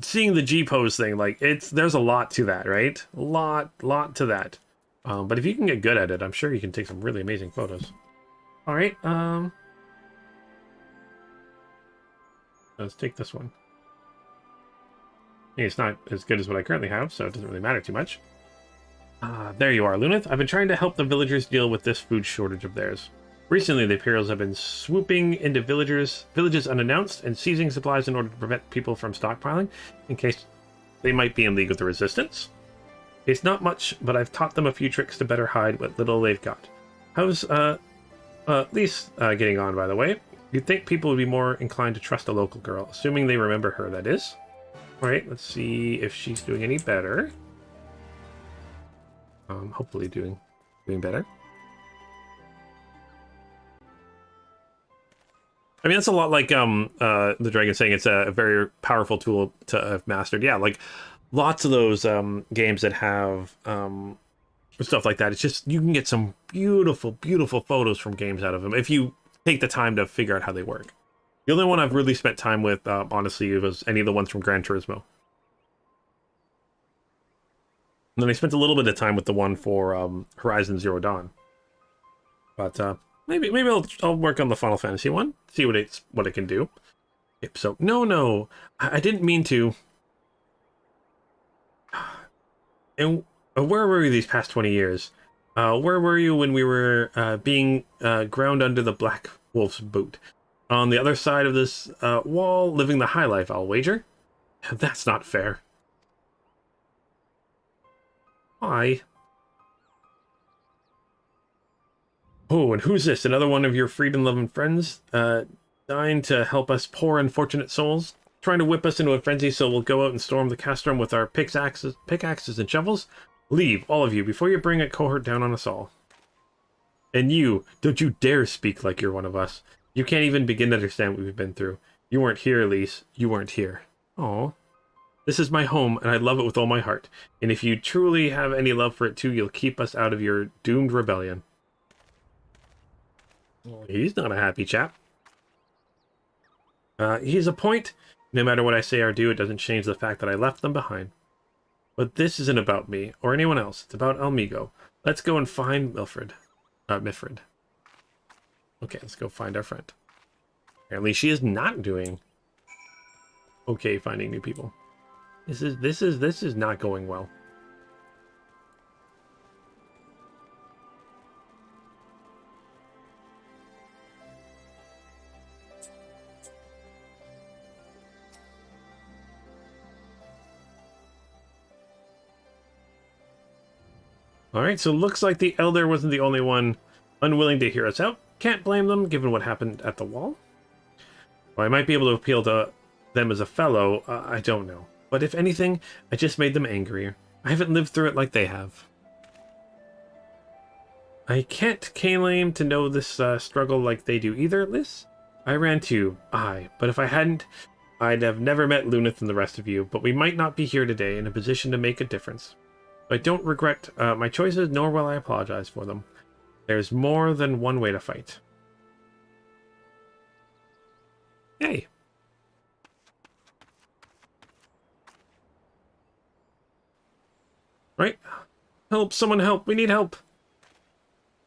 seeing the G pose thing, like there's a lot to that, right? A lot to that. But if you can get good at it, I'm sure you can take some really amazing photos. All right, let's take this one. Hey, it's not as good as what I currently have, so it doesn't really matter too much. There you are, Lunith. I've been trying to help the villagers deal with this food shortage of theirs. Recently, the Imperials have been swooping into villages unannounced and seizing supplies in order to prevent people from stockpiling, in case they might be in league with the Resistance. It's not much, but I've taught them a few tricks to better hide what little they've got. How's Lise getting on, by the way? You'd think people would be more inclined to trust a local girl, assuming they remember her, that is. Alright, let's see if she's doing any better. Hopefully doing better. I mean, that's a lot like the dragon saying it's a very powerful tool to have mastered. Yeah, like lots of those games that have stuff like that. It's just you can get some beautiful, beautiful photos from games out of them if you take the time to figure out how they work. The only one I've really spent time with, honestly, was any of the ones from Gran Turismo. And then I spent a little bit of time with the one for Horizon Zero Dawn. But maybe I'll work on the Final Fantasy one, see what it can do. Yep, so no, I didn't mean to. And where were you these past 20 years? Where were you when we were being ground under the Black Wolf's boot? On the other side of this wall, living the high life, I'll wager. That's not fair. Why? Oh, and who's this? Another one of your freedom-loving friends? Dying to help us poor unfortunate souls? Trying to whip us into a frenzy so we'll go out and storm the castrum with our pickaxes and shovels? Leave, all of you, before you bring a cohort down on us all. And you, don't you dare speak like you're one of us. You can't even begin to understand what we've been through. You weren't here, Elise. You weren't here. Aw. This is my home, and I love it with all my heart. And if you truly have any love for it too, you'll keep us out of your doomed rebellion. He's not a happy chap. He's a point. No matter what I say or do, it doesn't change the fact that I left them behind. But this isn't about me, or anyone else. It's about Ala Mhigo. Let's go and find Mifrid. Okay, let's go find our friend. Apparently she is not doing okay finding new people. This is not going well. Alright, so looks like the Elder wasn't the only one unwilling to hear us out. Can't blame them, given what happened at the wall. Well, I might be able to appeal to them as a fellow, I don't know. But if anything, I just made them angrier. I haven't lived through it like they have. I can't claim to know this struggle like they do either, Liz. I ran too, aye, but if I hadn't, I'd have never met Lunith and the rest of you, but we might not be here today in a position to make a difference. I don't regret my choices, nor will I apologize for them. There's more than one way to fight. Yay! Right? Help! Someone help! We need help!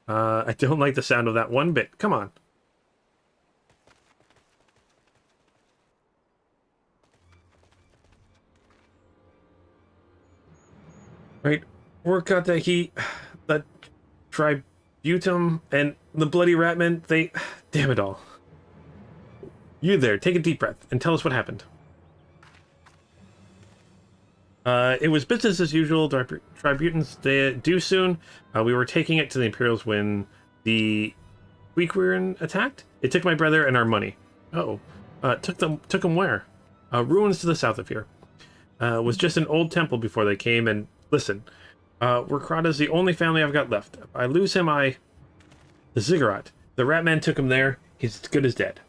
I don't like the sound of that one bit. Come on. Right, work out that that tributum, and the bloody ratmen, they... Damn it all. You there, take a deep breath, and tell us what happened. It was business as usual. Tributans, they due soon. We were taking it to the Imperials when the Queequerin attacked. It took my brother and our money. Uh-oh. Took them where? Ruins to the south of here. Was just an old temple before they came, and listen, Rakrada's the only family I've got left. If I lose him, The Ziggurat. The Ratman took him there. He's as good as dead.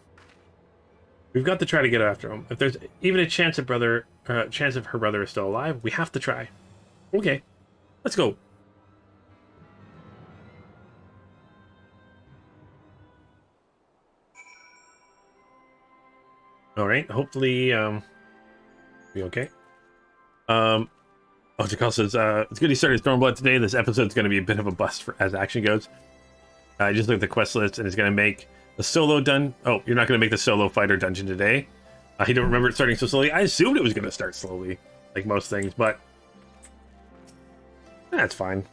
We've got to try to get after him. If there's even a chance of her brother is still alive, we have to try. Okay, let's go. All right, hopefully, be okay. Oh, Jakal says, it's good he started Stormblood today. This episode's going to be a bit of a bust as action goes. I just looked at the quest list and it's going to make the solo Oh, you're not going to make the solo fighter dungeon today. I don't remember it starting so slowly. I assumed it was going to start slowly, like most things, but that's fine.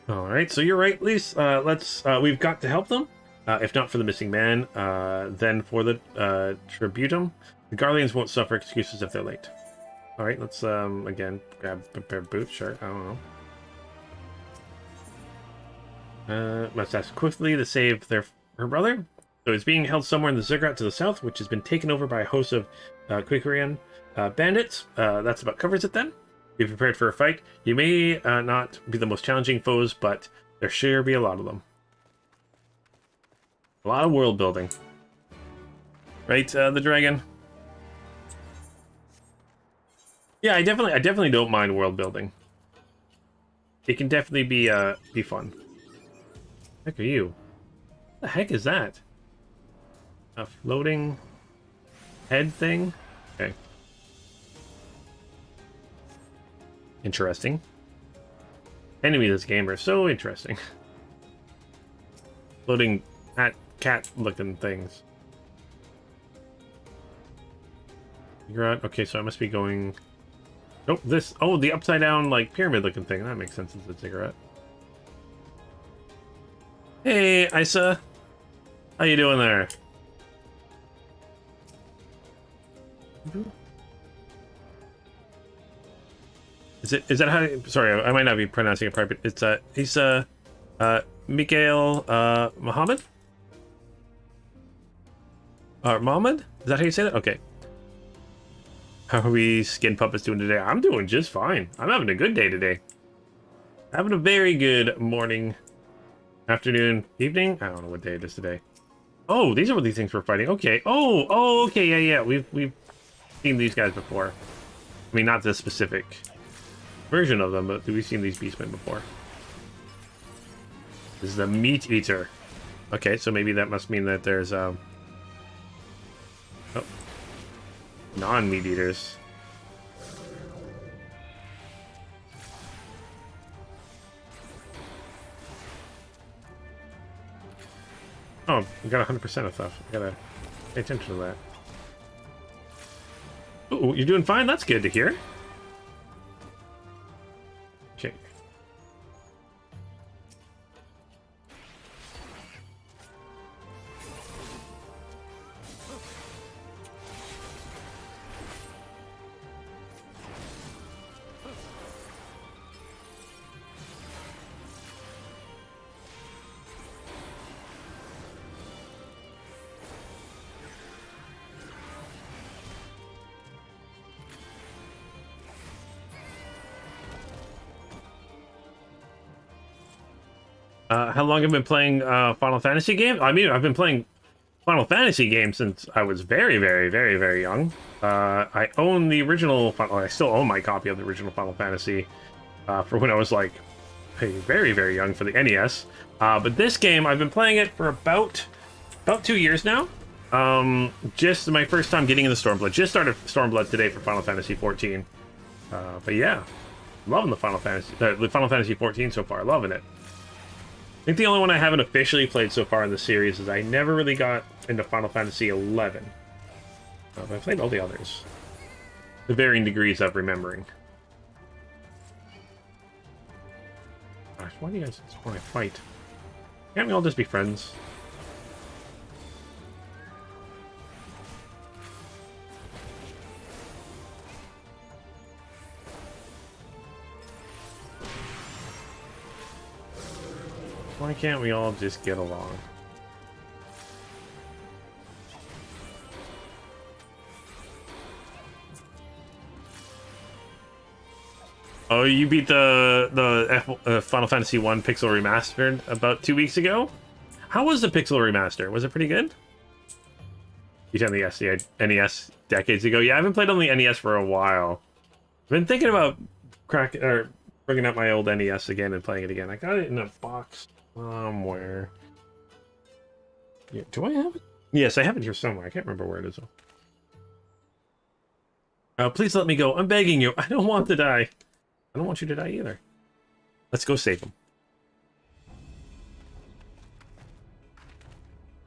All right, so you're right, Lise. We've got to help them. If not for the missing man, then for the tributum. The Garleans won't suffer excuses if they're late. All right, let's again grab prepared boots. Sure, I don't know. Must ask quickly to save her brother. So it's being held somewhere in the Ziggurat to the south, which has been taken over by a host of Queequerin bandits. That's about covers it then. Be prepared for a fight. You may not be the most challenging foes, but there sure be a lot of them. A lot of world building. Right, the dragon? Yeah, I definitely don't mind world building. It can definitely be fun. Heck are you? What the heck is that? A floating head thing? Okay. Interesting. Enemy this game are so interesting. Floating cat looking things. Okay, so I must be going... Oh, this... Oh, the upside down, like, pyramid looking thing. That makes sense. It's a ziggurat. Hey, Isa. How you doing there? Is that how... Sorry, I might not be pronouncing it properly. It's Isa... Mikhail... Muhammad? Muhammad? Is that how you say that? Okay. How are we skin puppets doing today? I'm doing just fine. I'm having a good day today. Having a very good morning, afternoon, evening. I don't know what day it is today. Oh, these are what these things we're fighting. Okay. Oh, okay. Yeah. We've seen these guys before. I mean, not this specific version of them, but we've seen these beastmen before. This is the meat eater. Okay, so maybe that must mean that there's non-meat eaters. Oh, we got 100% of stuff. I gotta pay attention to that. Ooh, you're doing fine? That's good to hear. Okay. How long have I been playing Final Fantasy games? I mean, I've been playing Final Fantasy games since I was very, very, very, very young. I own the original, I still own my copy of the original Final Fantasy for when I was like very, very young for the NES. But this game, I've been playing it for about 2 years now. Just my first time getting into Stormblood. Just started Stormblood today for Final Fantasy XIV. But yeah, loving the Final Fantasy 14 so far. Loving it. I think the only one I haven't officially played so far in the series is I never really got into Final Fantasy XI. But I played all the others. To varying degrees of remembering. Gosh, why do you guys want to fight? Can't we all just be friends? Why can't we all just get along? Oh, you beat the Final Fantasy 1 Pixel Remastered about 2 weeks ago? How was the Pixel Remaster? Was it pretty good? You did the NES decades ago. Yeah, I haven't played on the NES for a while. I've been thinking about bringing up my old NES again and playing it again. I got it in a box somewhere. Yeah, do I have it? Yes, I have it here somewhere. I can't remember where it is. Please let me go. I'm begging you. I don't want to die. I don't want you to die either. Let's go save him.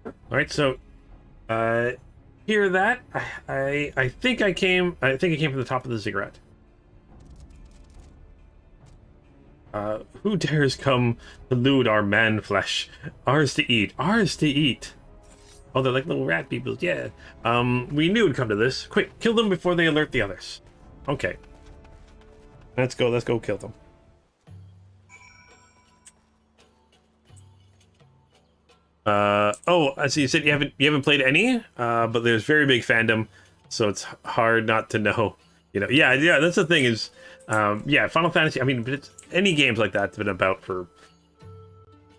All right, so hear that? I think I came from the top of the ziggurat. Who dares come to loot our man flesh? Ours to eat. Ours to eat. Oh, they're like little rat people. Yeah. We knew it'd come to this. Quick, kill them before they alert the others. Okay. Let's go kill them. Oh, so you said you haven't played any, but there's very big fandom, so it's hard not to know. You know, yeah, that's the thing is, yeah, Final Fantasy, I mean, but it's any games like that's been about for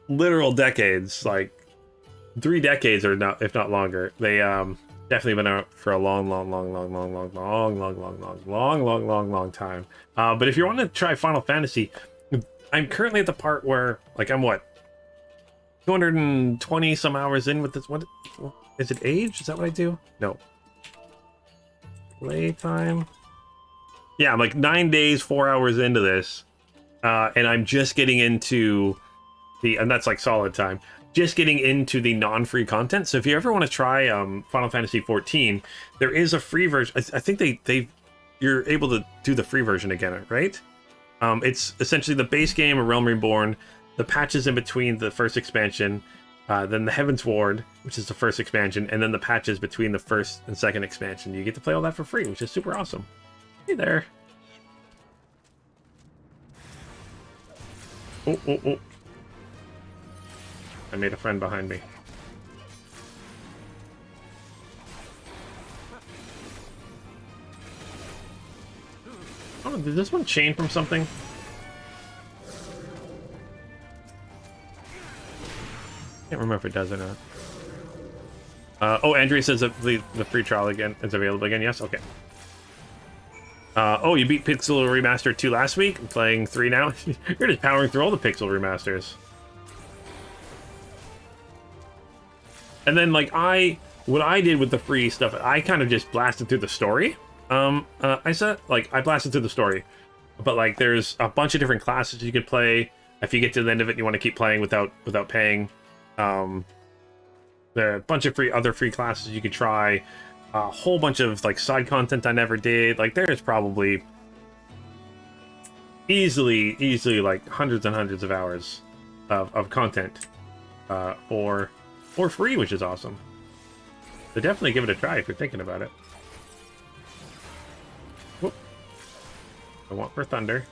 literal decades, like 3 decades or not, if not longer. They definitely been out for a long time. But if you want to try Final Fantasy, I'm currently at the part where, like, I'm what, 220 some hours in with this. What is it? Age? Is that what I do? No. Playtime. Yeah, I'm like 9 days, 4 hours into this, and I'm just getting into and that's like solid time. Just getting into the non-free content. So if you ever want to try Final Fantasy XIV, there is a free version. I think you're able to do the free version again, right? It's essentially the base game, A Realm Reborn, the patches in between the first expansion, then the Heaven's Ward, which is the first expansion, and then the patches between the first and second expansion. You get to play all that for free, which is super awesome. Hey there. Oh. I made a friend behind me. Oh, did this one chain from something? Can't remember if it does or not. Oh, Andrea says that the free trial again is available again. Yes, okay. Oh, you beat Pixel Remaster 2 last week. I'm playing 3 now. You're just powering through all the Pixel Remasters. And then, like, what I did with the free stuff, I kind of just blasted through the story. I blasted through the story. But, like, there's a bunch of different classes you could play. If you get to the end of it, you want to keep playing without paying. There are a bunch of other free classes you could try. A whole bunch of, like, side content I never did. Like, there's probably easily, like, hundreds and hundreds of hours of content for free, which is awesome. So definitely give it a try if you're thinking about it. Whoop. I want for thunder.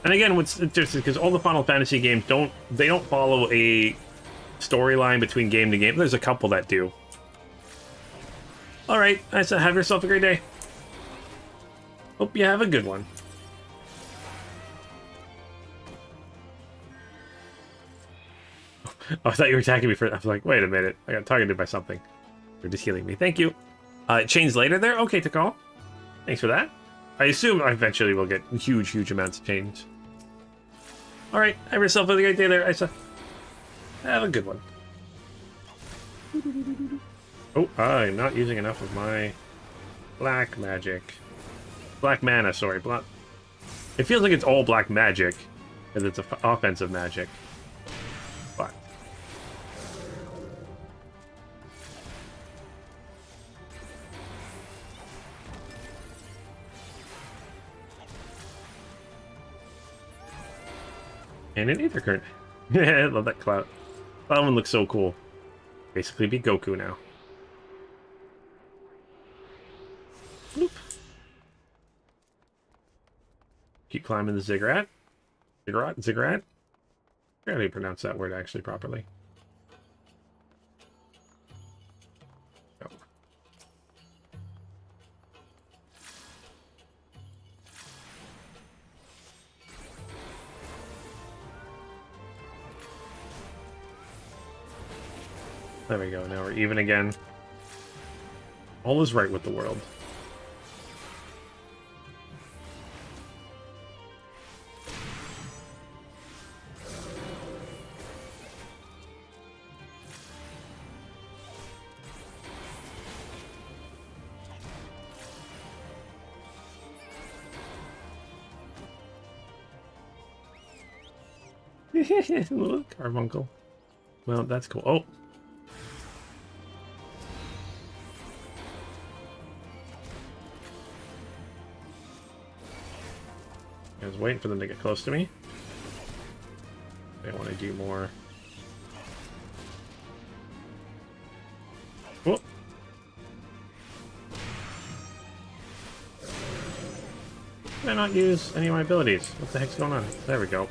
And again, what's interesting because all the Final Fantasy games don't follow a storyline between game to game. There's a couple that do. All right, I said, have yourself a great day. Hope you have a good one. Oh, I thought you were attacking me for. I was like, wait a minute. I got targeted by something. You're just healing me. Thank you. Chains later there? Okay, Takal. Thanks for that. I assume eventually we'll get huge, huge amounts of chains. Alright, have yourself a great day there, Isa. Have a good one. Oh, I'm not using enough of my black magic. Black mana, sorry. It feels like it's all black magic, because it's offensive magic. But and an Aether Current. Yeah, I love that cloud. That one looks so cool. Basically be Goku now. Bloop. Keep climbing the ziggurat. Ziggurat? I barely pronounce that word actually properly. Oh. There we go, now we're even again. All is right with the world. Look, Carbuncle. Well, that's cool. Oh! I was waiting for them to get close to me. I want to do more. Whoop! Did I not use any of my abilities? What the heck's going on? There we go.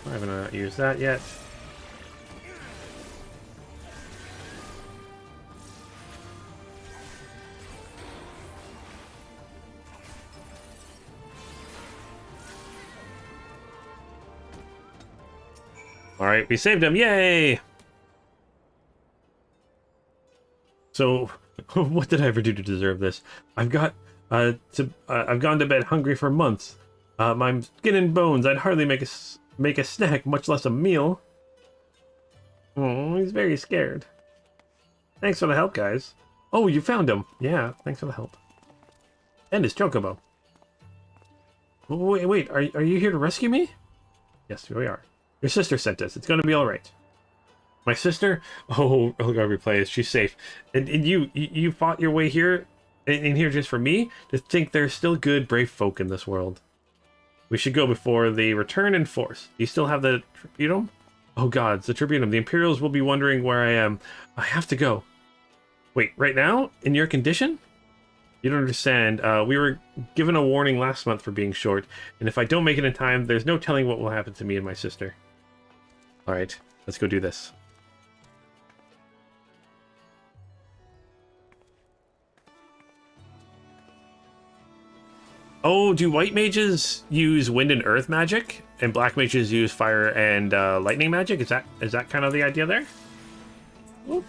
I haven't used that yet. Alright, we saved him, yay! So, what did I ever do to deserve this? I've got, I've gone to bed hungry for months. My skin and bones, I'd hardly make a snack, much less a meal. Oh, he's very scared. Thanks for the help, guys. Oh, you found him. Yeah, thanks for the help. And his chocobo. Wait, are you here to rescue me? Yes, here we are. Your sister sent us. It's going to be all right. My sister? Oh, Elgar replays. She's safe. And you fought your way here, in here just for me? To think there's still good, brave folk in this world. We should go before they return in force. Do you still have the tribunum? Oh gods, the tribunum. The Imperials will be wondering where I am. I have to go. Wait, right now? In your condition? You don't understand. We were given a warning last month for being short, and if I don't make it in time, there's no telling what will happen to me and my sister. Alright, let's go do this. Oh, do white mages use wind and earth magic, and black mages use fire and lightning magic? Is that kind of the idea there? Ooh.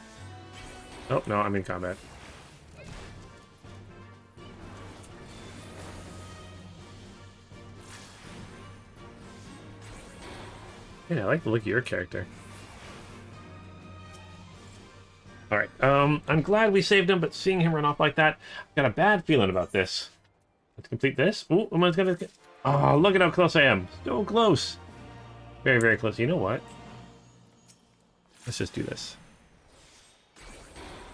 Oh no, I'm in combat. Yeah, I like the look of your character. Alright, I'm glad we saved him, but seeing him run off like that, I've got a bad feeling about this. Let's complete this. Ooh, am I gonna get... Oh, look at how close I am. So close. Very, very close. You know what? Let's just do this.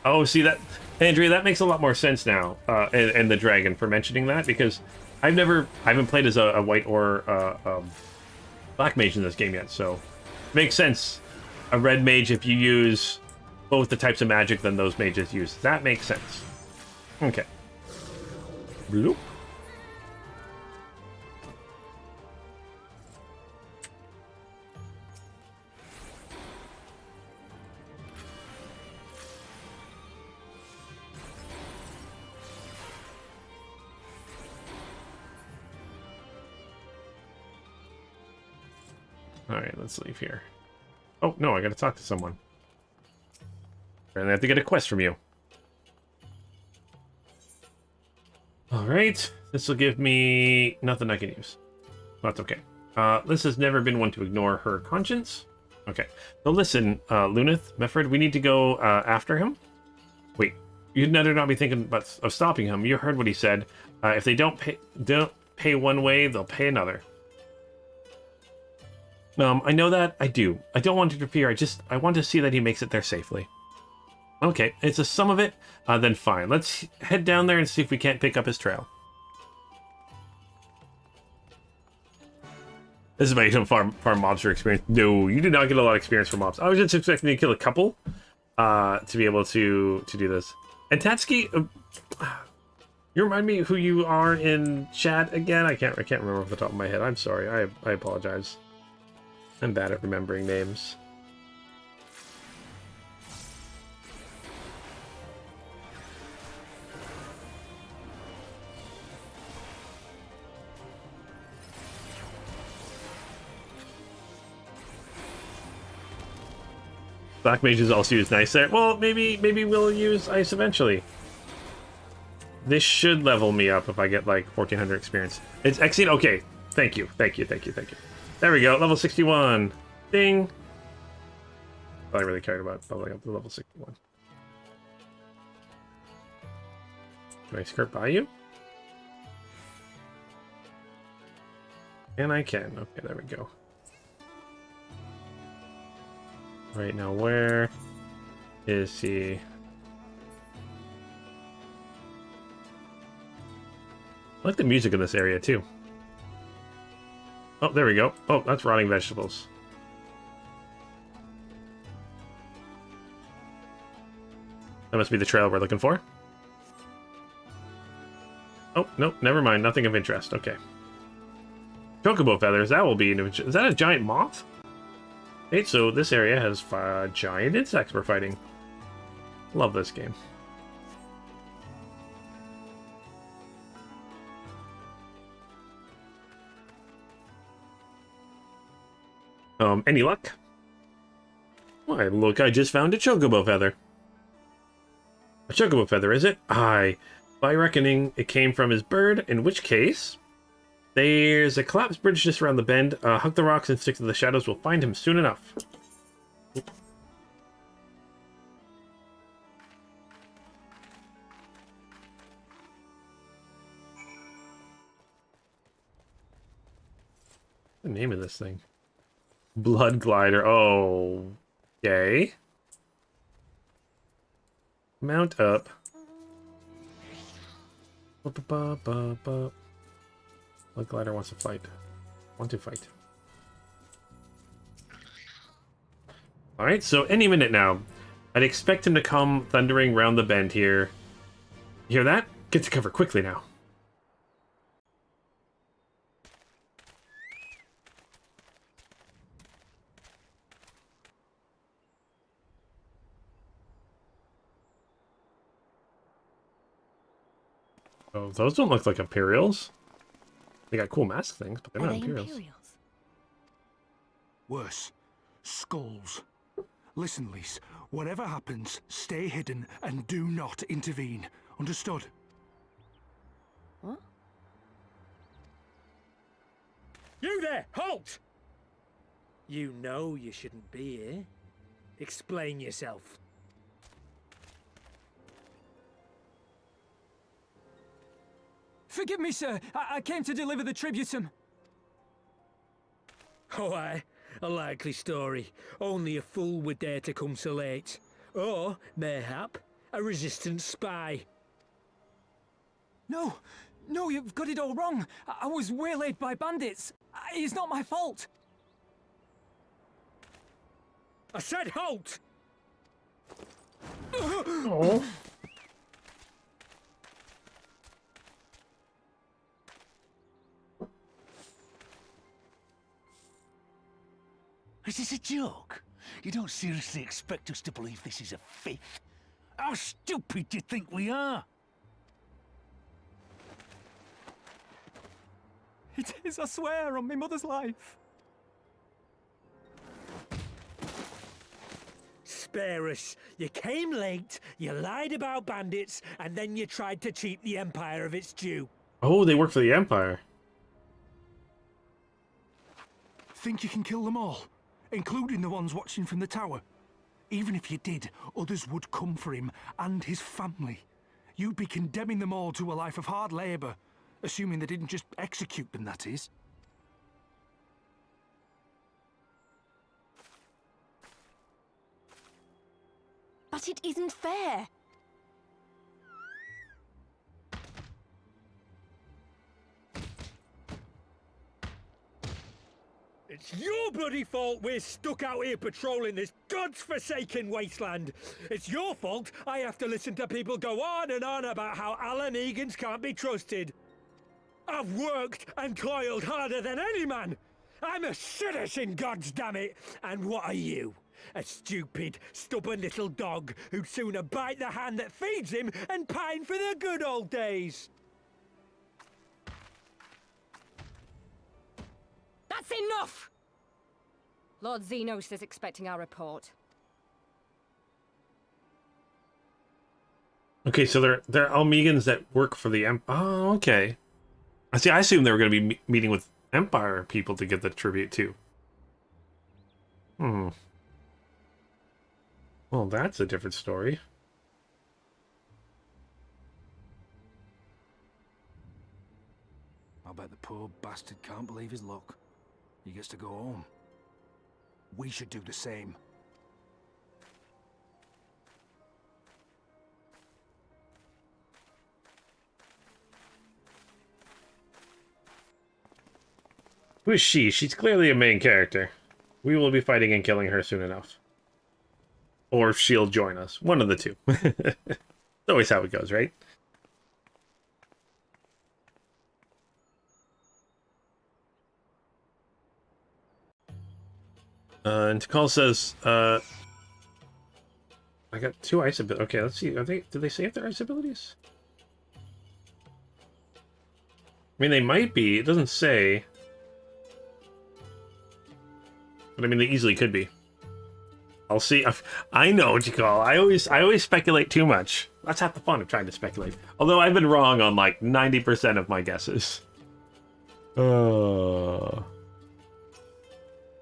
Oh, see that? Andrea, that makes a lot more sense now, and the dragon for mentioning that, because I haven't played as a white or black mage in this game yet, so makes sense. A red mage, if you use both the types of magic then those mages use. That makes sense. Okay. Bloop. Alright, let's leave here. Oh, no, I gotta talk to someone. And I have to get a quest from you. Alright, this will give me nothing I can use. That's okay. Liz has never been one to ignore her conscience. Okay, so listen, Lunith, Mefford, we need to go after him. Wait, you'd better not be thinking of stopping him. You heard what he said. If they don't pay one way, they'll pay another. I know that. I do. I don't want to interfere. I want to see that he makes it there safely. Okay, it's a sum of it. Then fine. Let's head down there and see if we can't pick up his trail. This is my farm mobster experience. No, you did not get a lot of experience from mobs. I was just expecting to kill a couple to be able to do this. And Tatsuki, you remind me who you are in chat again? I can't remember off the top of my head. I'm sorry. I apologize. I'm bad at remembering names. Black mages also use nice there. Well, maybe we'll use ice eventually. This should level me up if I get like 1400 experience. It's Exceed. Okay, thank you. There we go, level 61. Ding. All I really cared about leveling up to level 61. Can I skirt by you? And I can. Okay, there we go. Right now, where is he? I like the music in this area too. Oh, there we go. Oh, that's rotting vegetables. That must be the trail we're looking for. Oh, nope, never mind. Nothing of interest. Okay. Chocobo feathers, that will be... Is that a giant moth? Okay, so this area has 5 giant insects we're fighting. Love this game. Any luck? Why, look, I just found a chocobo feather. A chocobo feather, is it? Aye. By reckoning, it came from his bird, in which case... There's a collapsed bridge just around the bend. Hug the rocks and stick to the shadows. We'll find him soon enough. What's the name of this thing? Blood glider. Oh, okay. Mount up. Blood glider wants to fight. Alright, so any minute now. I'd expect him to come thundering round the bend here. You hear that? Get to cover quickly now. Oh, those don't look like Imperials. They got cool mask things, but they're not Imperials. Worse. Skulls. Listen, Lise. Whatever happens, stay hidden and do not intervene. Understood? What? You there! Halt! You know you shouldn't be here. Explain yourself. Forgive me, sir. I came to deliver the tributum. Oh, aye. A likely story. Only a fool would dare to come so late. Or, mayhap, a resistance spy. No, you've got it all wrong. I was waylaid by bandits. It's not my fault. I said halt! Oh. Is this a joke? You don't seriously expect us to believe this is a fifth? How stupid do you think we are? It is, I swear, on my mother's life. spare us. You came late, you lied about bandits, and then you tried to cheat the Empire of its due. Oh, they work for the Empire. Think you can kill them all, including the ones watching from the tower? Even if you did, others would come for him and his family. You'd be condemning them all to a life of hard labor, assuming they didn't just execute them, that is. But it isn't fair. It's your bloody fault we're stuck out here patrolling this god's-forsaken wasteland. It's your fault I have to listen to people go on and on about how Ala Mhigans can't be trusted. I've worked and toiled harder than any man. I'm a citizen, goddammit. And what are you? A stupid, stubborn little dog who'd sooner bite the hand that feeds him and pine for the good old days. That's enough! Lord Xenos is expecting our report. Okay, so they're Almegans that work for the Oh, okay. I see. I assumed they were going to be meeting with Empire people to get the tribute too. Hmm. Well, that's a different story. I bet the poor bastard can't believe his luck. He gets to go home. We should do the same. Who is she? She's clearly a main character. We will be fighting and killing her soon enough. Or she'll join us. One of the two. It's always how it goes, right? And Tikal says, I got 2 ice abilities. Okay, let's see. Did they say if they're ice abilities? I mean, they might be. It doesn't say. But I mean, they easily could be. I'll see. I know what you call. I always speculate too much. That's half the fun of trying to speculate. Although I've been wrong on like 90% of my guesses.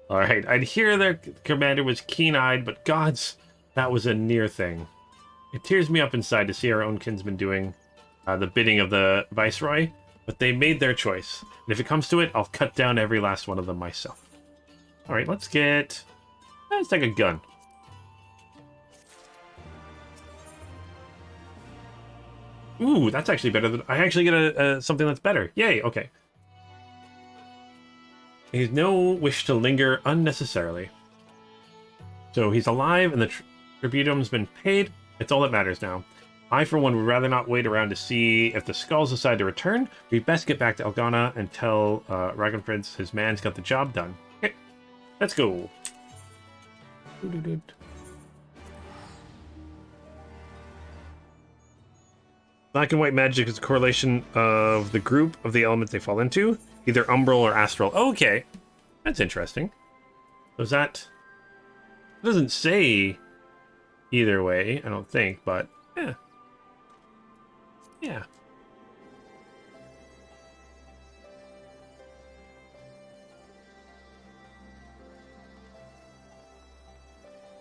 Alright, I'd hear their commander was keen-eyed, but gods, that was a near thing. It tears me up inside to see our own kinsmen doing the bidding of the Viceroy, but they made their choice. And if it comes to it, I'll cut down every last one of them myself. Alright, let's take a gun. Ooh, that's actually better than... I actually get something that's better. Yay, okay. He has no wish to linger unnecessarily. So he's alive and the tributum's been paid. It's all that matters now. I, for one, would rather not wait around to see if the Skulls decide to return. We'd best get back to Elgana and tell Ragnfridz his man's got the job done. Okay, let's go. Black and white magic is a correlation of the group of the elements they fall into. Either umbral or astral. Oh, okay. That's interesting. So is that... It doesn't say either way, I don't think, but yeah. Yeah.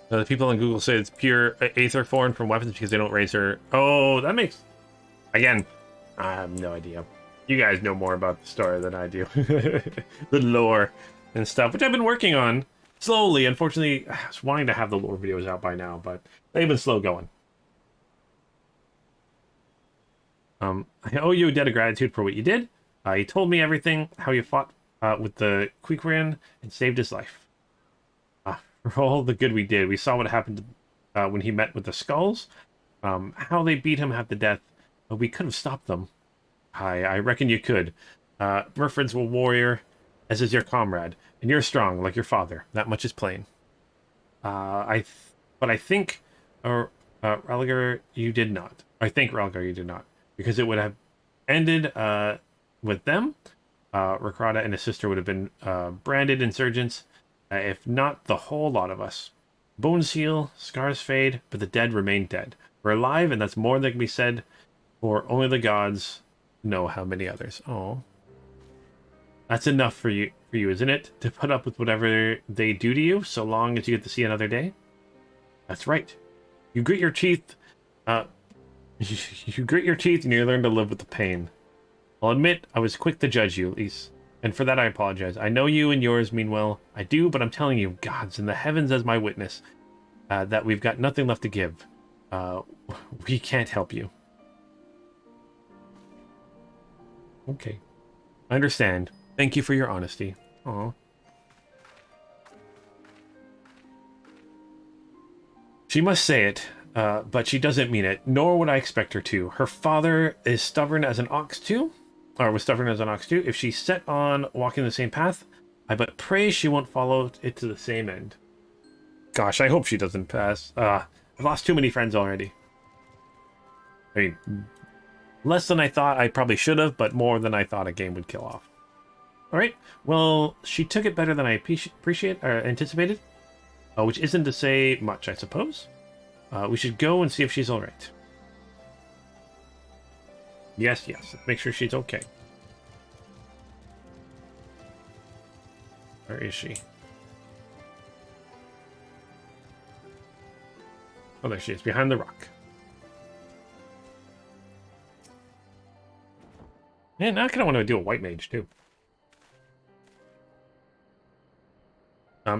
The people on Google say it's pure aether form from weapons because they don't raise her. Oh, that makes... Again, I have no idea. You guys know more about the story than I do. The lore and stuff, which I've been working on slowly. Unfortunately, I was wanting to have the lore videos out by now, but they've been slow going. I owe you a debt of gratitude for what you did. You told me everything, how you fought with the Queequaran and saved his life. For all the good we did. We saw what happened when he met with the Skulls. How they beat him half to death. But we could have stopped them. I reckon you could. Murfred's a warrior, as is your comrade. And you're strong, like your father. That much is plain. But I think Ralgar, you did not. I think Ralgar, you did not. Because it would have ended with them. Rakrada and his sister would have been branded insurgents. If not the whole lot of us. Bones heal, scars fade, but the dead remain dead. We're alive, and that's more than can be said, for only the gods know how many others. Oh, that's enough for you, isn't it? To put up with whatever they do to you, so long as you get to see another day? That's right. You grit your teeth, you grit your teeth and you learn to live with the pain. I'll admit, I was quick to judge you, Elise, and for that I apologize. I know you and yours mean well. I do, but I'm telling you, gods and the heavens as my witness, that we've got nothing left to give. We can't help you. Okay. I understand. Thank you for your honesty. Aw. She must say it, but she doesn't mean it, nor would I expect her to. Her father is stubborn as an ox too, or was stubborn as an ox too. If she's set on walking the same path, I but pray she won't follow it to the same end. Gosh, I hope she doesn't pass. I've lost too many friends already. I mean, less than I thought I probably should have, but more than I thought a game would kill off. Alright, well, she took it better than I anticipated, which isn't to say much, I suppose. We should go and see if she's alright. Yes, make sure she's okay. Where is she? Oh, there she is, behind the rock. Man, I kind of want to do a white mage, too.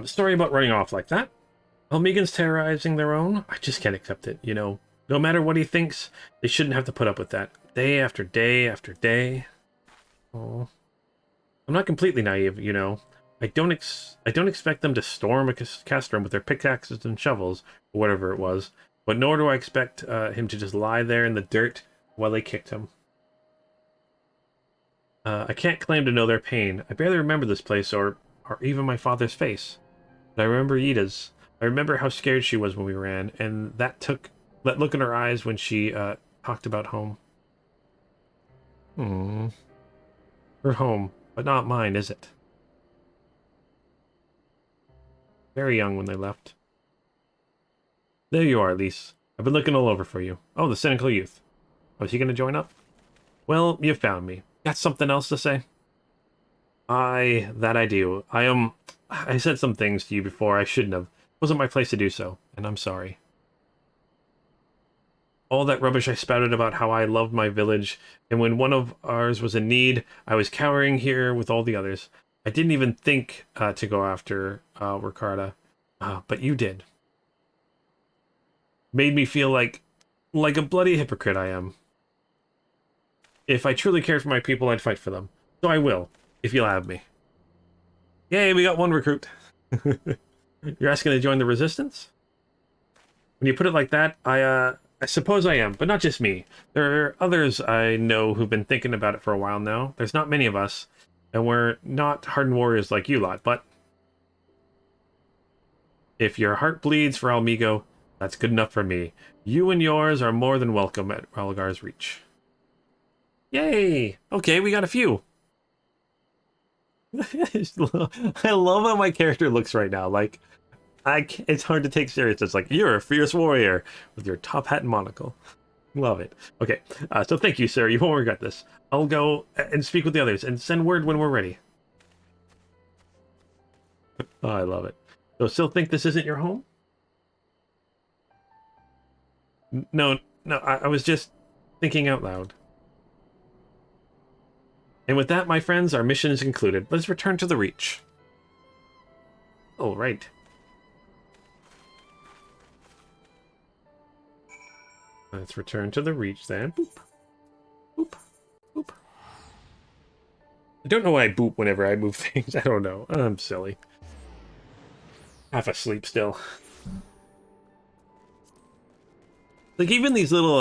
Story about running off like that. While Megan's terrorizing their own, I just can't accept it, you know. No matter what he thinks, they shouldn't have to put up with that. Day after day after day. Oh, I'm not completely naive, you know. I don't expect them to storm a castrum with their pickaxes and shovels, or whatever it was, but nor do I expect him to just lie there in the dirt while they kicked him. I can't claim to know their pain. I barely remember this place or even my father's face. But I remember Ida's. I remember how scared she was when we ran, and that look in her eyes when she talked about home. Her home, but not mine, is it? Very young when they left. There you are, Elise. I've been looking all over for you. Oh, the cynical youth. Oh, is he going to join up? Well, you found me. Got something else to say? That I do. I said some things to you before I shouldn't have. It wasn't my place to do so, and I'm sorry. All that rubbish I spouted about how I loved my village, and when one of ours was in need, I was cowering here with all the others. I didn't even think to go after Ricarda, but you did. Made me feel like a bloody hypocrite I am. If I truly cared for my people, I'd fight for them. So I will, if you'll have me. Yay, we got one recruit. You're asking to join the resistance? When you put it like that, I suppose I am, but not just me. There are others I know who've been thinking about it for a while now. There's not many of us, and we're not hardened warriors like you lot, but if your heart bleeds for Ala Mhigo, that's good enough for me. You and yours are more than welcome at Ralgar's Reach. Yay! Okay, we got a few. I love how my character looks right now. Like, it's hard to take serious. It's like, you're a fierce warrior with your top hat and monocle. Love it. Okay, so thank you, sir. You won't regret this. I'll go and speak with the others and send word when we're ready. Oh, I love it. So still think this isn't your home? No, I was just thinking out loud. And with that, my friends, our mission is concluded. Let's return to the Reach. All right. Let's return to the Reach then. Boop. Boop. Boop. I don't know why I boop whenever I move things. I don't know. I'm silly. Half asleep still. Like, even these little,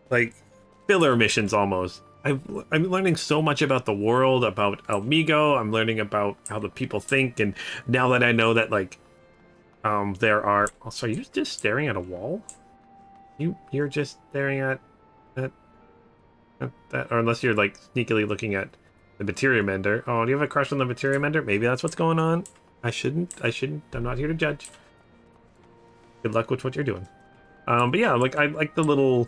like filler missions almost. I'm learning so much about the world, about Ala Mhigo. I'm learning about how the people think, and now that I know that, like, there are... Oh, so you're just staring at a wall? You're just staring at that, or unless you're, like, sneakily looking at the materia mender. Oh, do you have a crush on the materia mender? Maybe that's what's going on. I shouldn't. I'm not here to judge. good luck with what you're doing. But yeah, like I like the little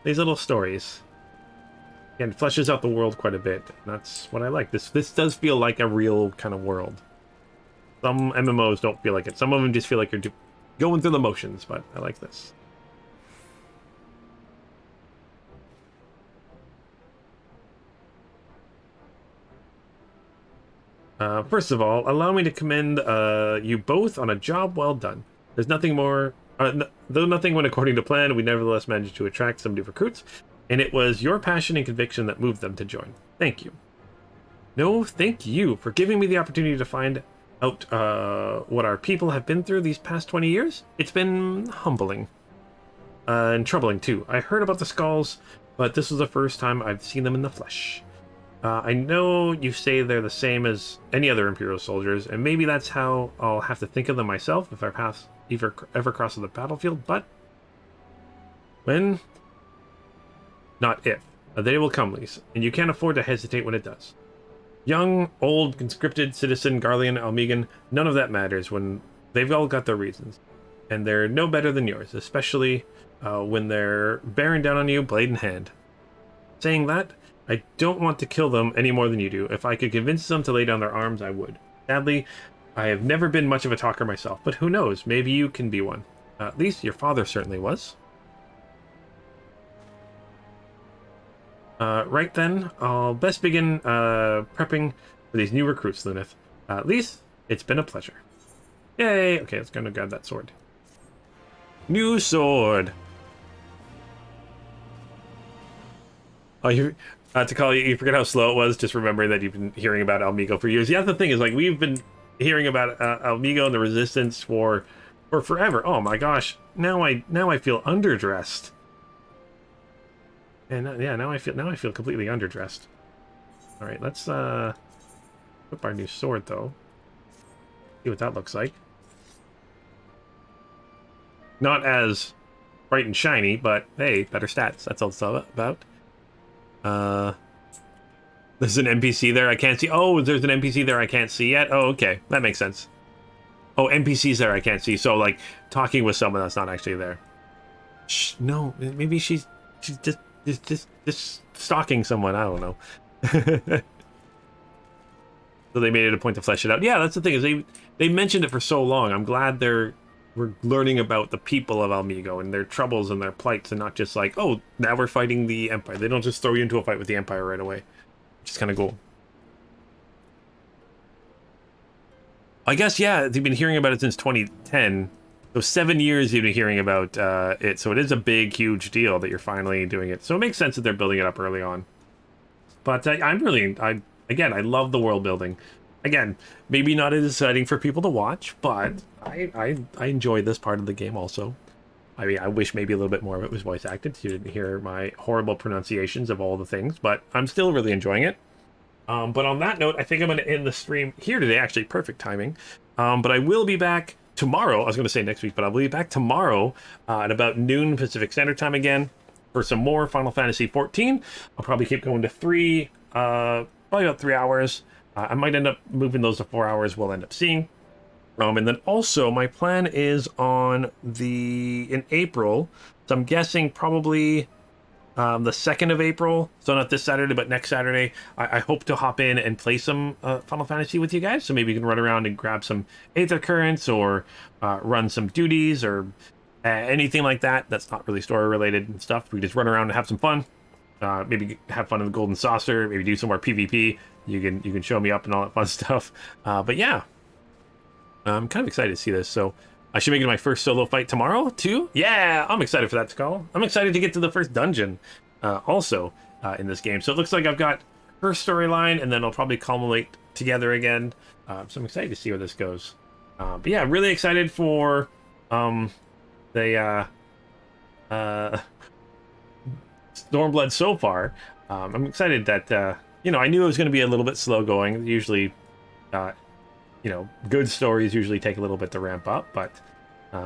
these little stories. Again, it fleshes out the world quite a bit. That's what I like. This does feel like a real kind of world. Some MMOs don't feel like it. Some of them just feel like you're going through the motions, but I like this. First of all, allow me to commend you both on a job well done. There's nothing more... though nothing went according to plan, we nevertheless managed to attract some new recruits, and it was your passion and conviction that moved them to join. Thank you. No, thank you for giving me the opportunity to find out what our people have been through these past 20 years. It's been humbling. And troubling, too. I heard about the skulls, but this was the first time I've seen them in the flesh. I know you say they're the same as any other Imperial soldiers, and maybe that's how I'll have to think of them myself if our paths ever cross the battlefield, but... when? Not if. They will come, Lise, and you can't afford to hesitate when it does. Young, old, conscripted citizen Garlean Empire, none of that matters when they've all got their reasons. And they're no better than yours, especially when they're bearing down on you blade in hand. Saying that, I don't want to kill them any more than you do. If I could convince them to lay down their arms, I would. Sadly, I have never been much of a talker myself, but who knows, maybe you can be one. At least your father certainly was. Right then, I'll best begin prepping for these new recruits, Luneth. At least, it's been a pleasure. Yay! Okay, let's go and grab that sword. New sword! Oh, to call you forget how slow it was, just remembering that you've been hearing about Ala Mhigo for years. Yeah, the thing is, like, we've been hearing about Ala Mhigo and the Resistance for forever. Oh my gosh, now I feel underdressed. And yeah, now I feel completely underdressed. All right, let's equip our new sword though. See what that looks like. Not as bright and shiny, but hey, better stats. That's all it's all about. There's an NPC there I can't see. Oh, there's an NPC there I can't see yet. Oh, okay, that makes sense. Oh, NPCs there I can't see. So like talking with someone that's not actually there. Shh, no, maybe she's just stalking someone. I don't know. So they made it a point to flesh it out. Yeah, that's the thing, is they mentioned it for so long. I'm glad we're learning about the people of Ala Mhigo and their troubles and their plights, and not just like, oh, now we're fighting the Empire. They don't just throw you into a fight with the Empire right away. Which is kind of cool. I guess, yeah, they've been hearing about it since 2010. So 7 years you've been hearing about it. So it is a big, huge deal that you're finally doing it. So it makes sense that they're building it up early on. But again, I love the world building. Again, maybe not as exciting for people to watch, but I enjoy this part of the game also. I mean, I wish maybe a little bit more of it was voice acted, so you didn't hear my horrible pronunciations of all the things, but I'm still really enjoying it. But on that note, I think I'm going to end the stream here today. Actually, perfect timing. But I will be back tomorrow. I was going to say next week, but I'll be back tomorrow at about noon Pacific Standard Time again for some more Final Fantasy XIV. I'll probably keep going to probably about 3 hours. I might end up moving those to 4 hours. We'll end up seeing. And then also my plan is in April. So I'm guessing probably the 2nd of April. So not this Saturday, but next Saturday. I hope to hop in and play some Final Fantasy with you guys. So maybe you can run around and grab some Aether Currents or run some duties or anything like that. That's not really story related and stuff. We just run around and have some fun. Maybe have fun in the Golden Saucer. Maybe do some more PvP. You can show me up and all that fun stuff. But yeah, I'm kind of excited to see this. So I should make it my first solo fight tomorrow too. Yeah, I'm excited for that to call. I'm excited to get to the first dungeon also in this game. So it looks like I've got her storyline, and then it'll probably culminate together again. So I'm excited to see where this goes. But yeah, really excited for the Stormblood so far. I'm excited that I knew it was going to be a little bit slow going. Usually, good stories usually take a little bit to ramp up, but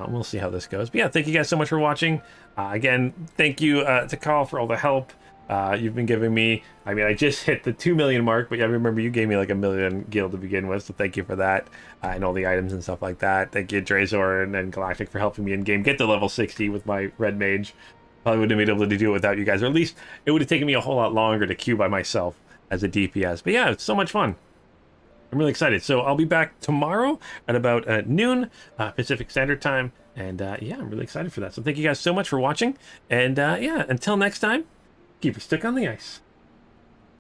we'll see how this goes. But yeah, thank you guys so much for watching. Again, thank you to Carl for all the help You've been giving me, I mean, I just hit the 2 million mark, but I remember you gave me like 1 million gil to begin with, so thank you for that. And all the items and stuff like that. Thank you, Drazor and Galactic, for helping me in game get to level 60 with my red mage. Probably wouldn't have been able to do it without you guys, or at least it would have taken me a whole lot longer to queue by myself as a DPS. But yeah, it's so much fun. I'm really excited. So I'll be back tomorrow at about noon Pacific Standard Time. And yeah, I'm really excited for that. So thank you guys so much for watching. And yeah, until next time, keep your stick on the ice.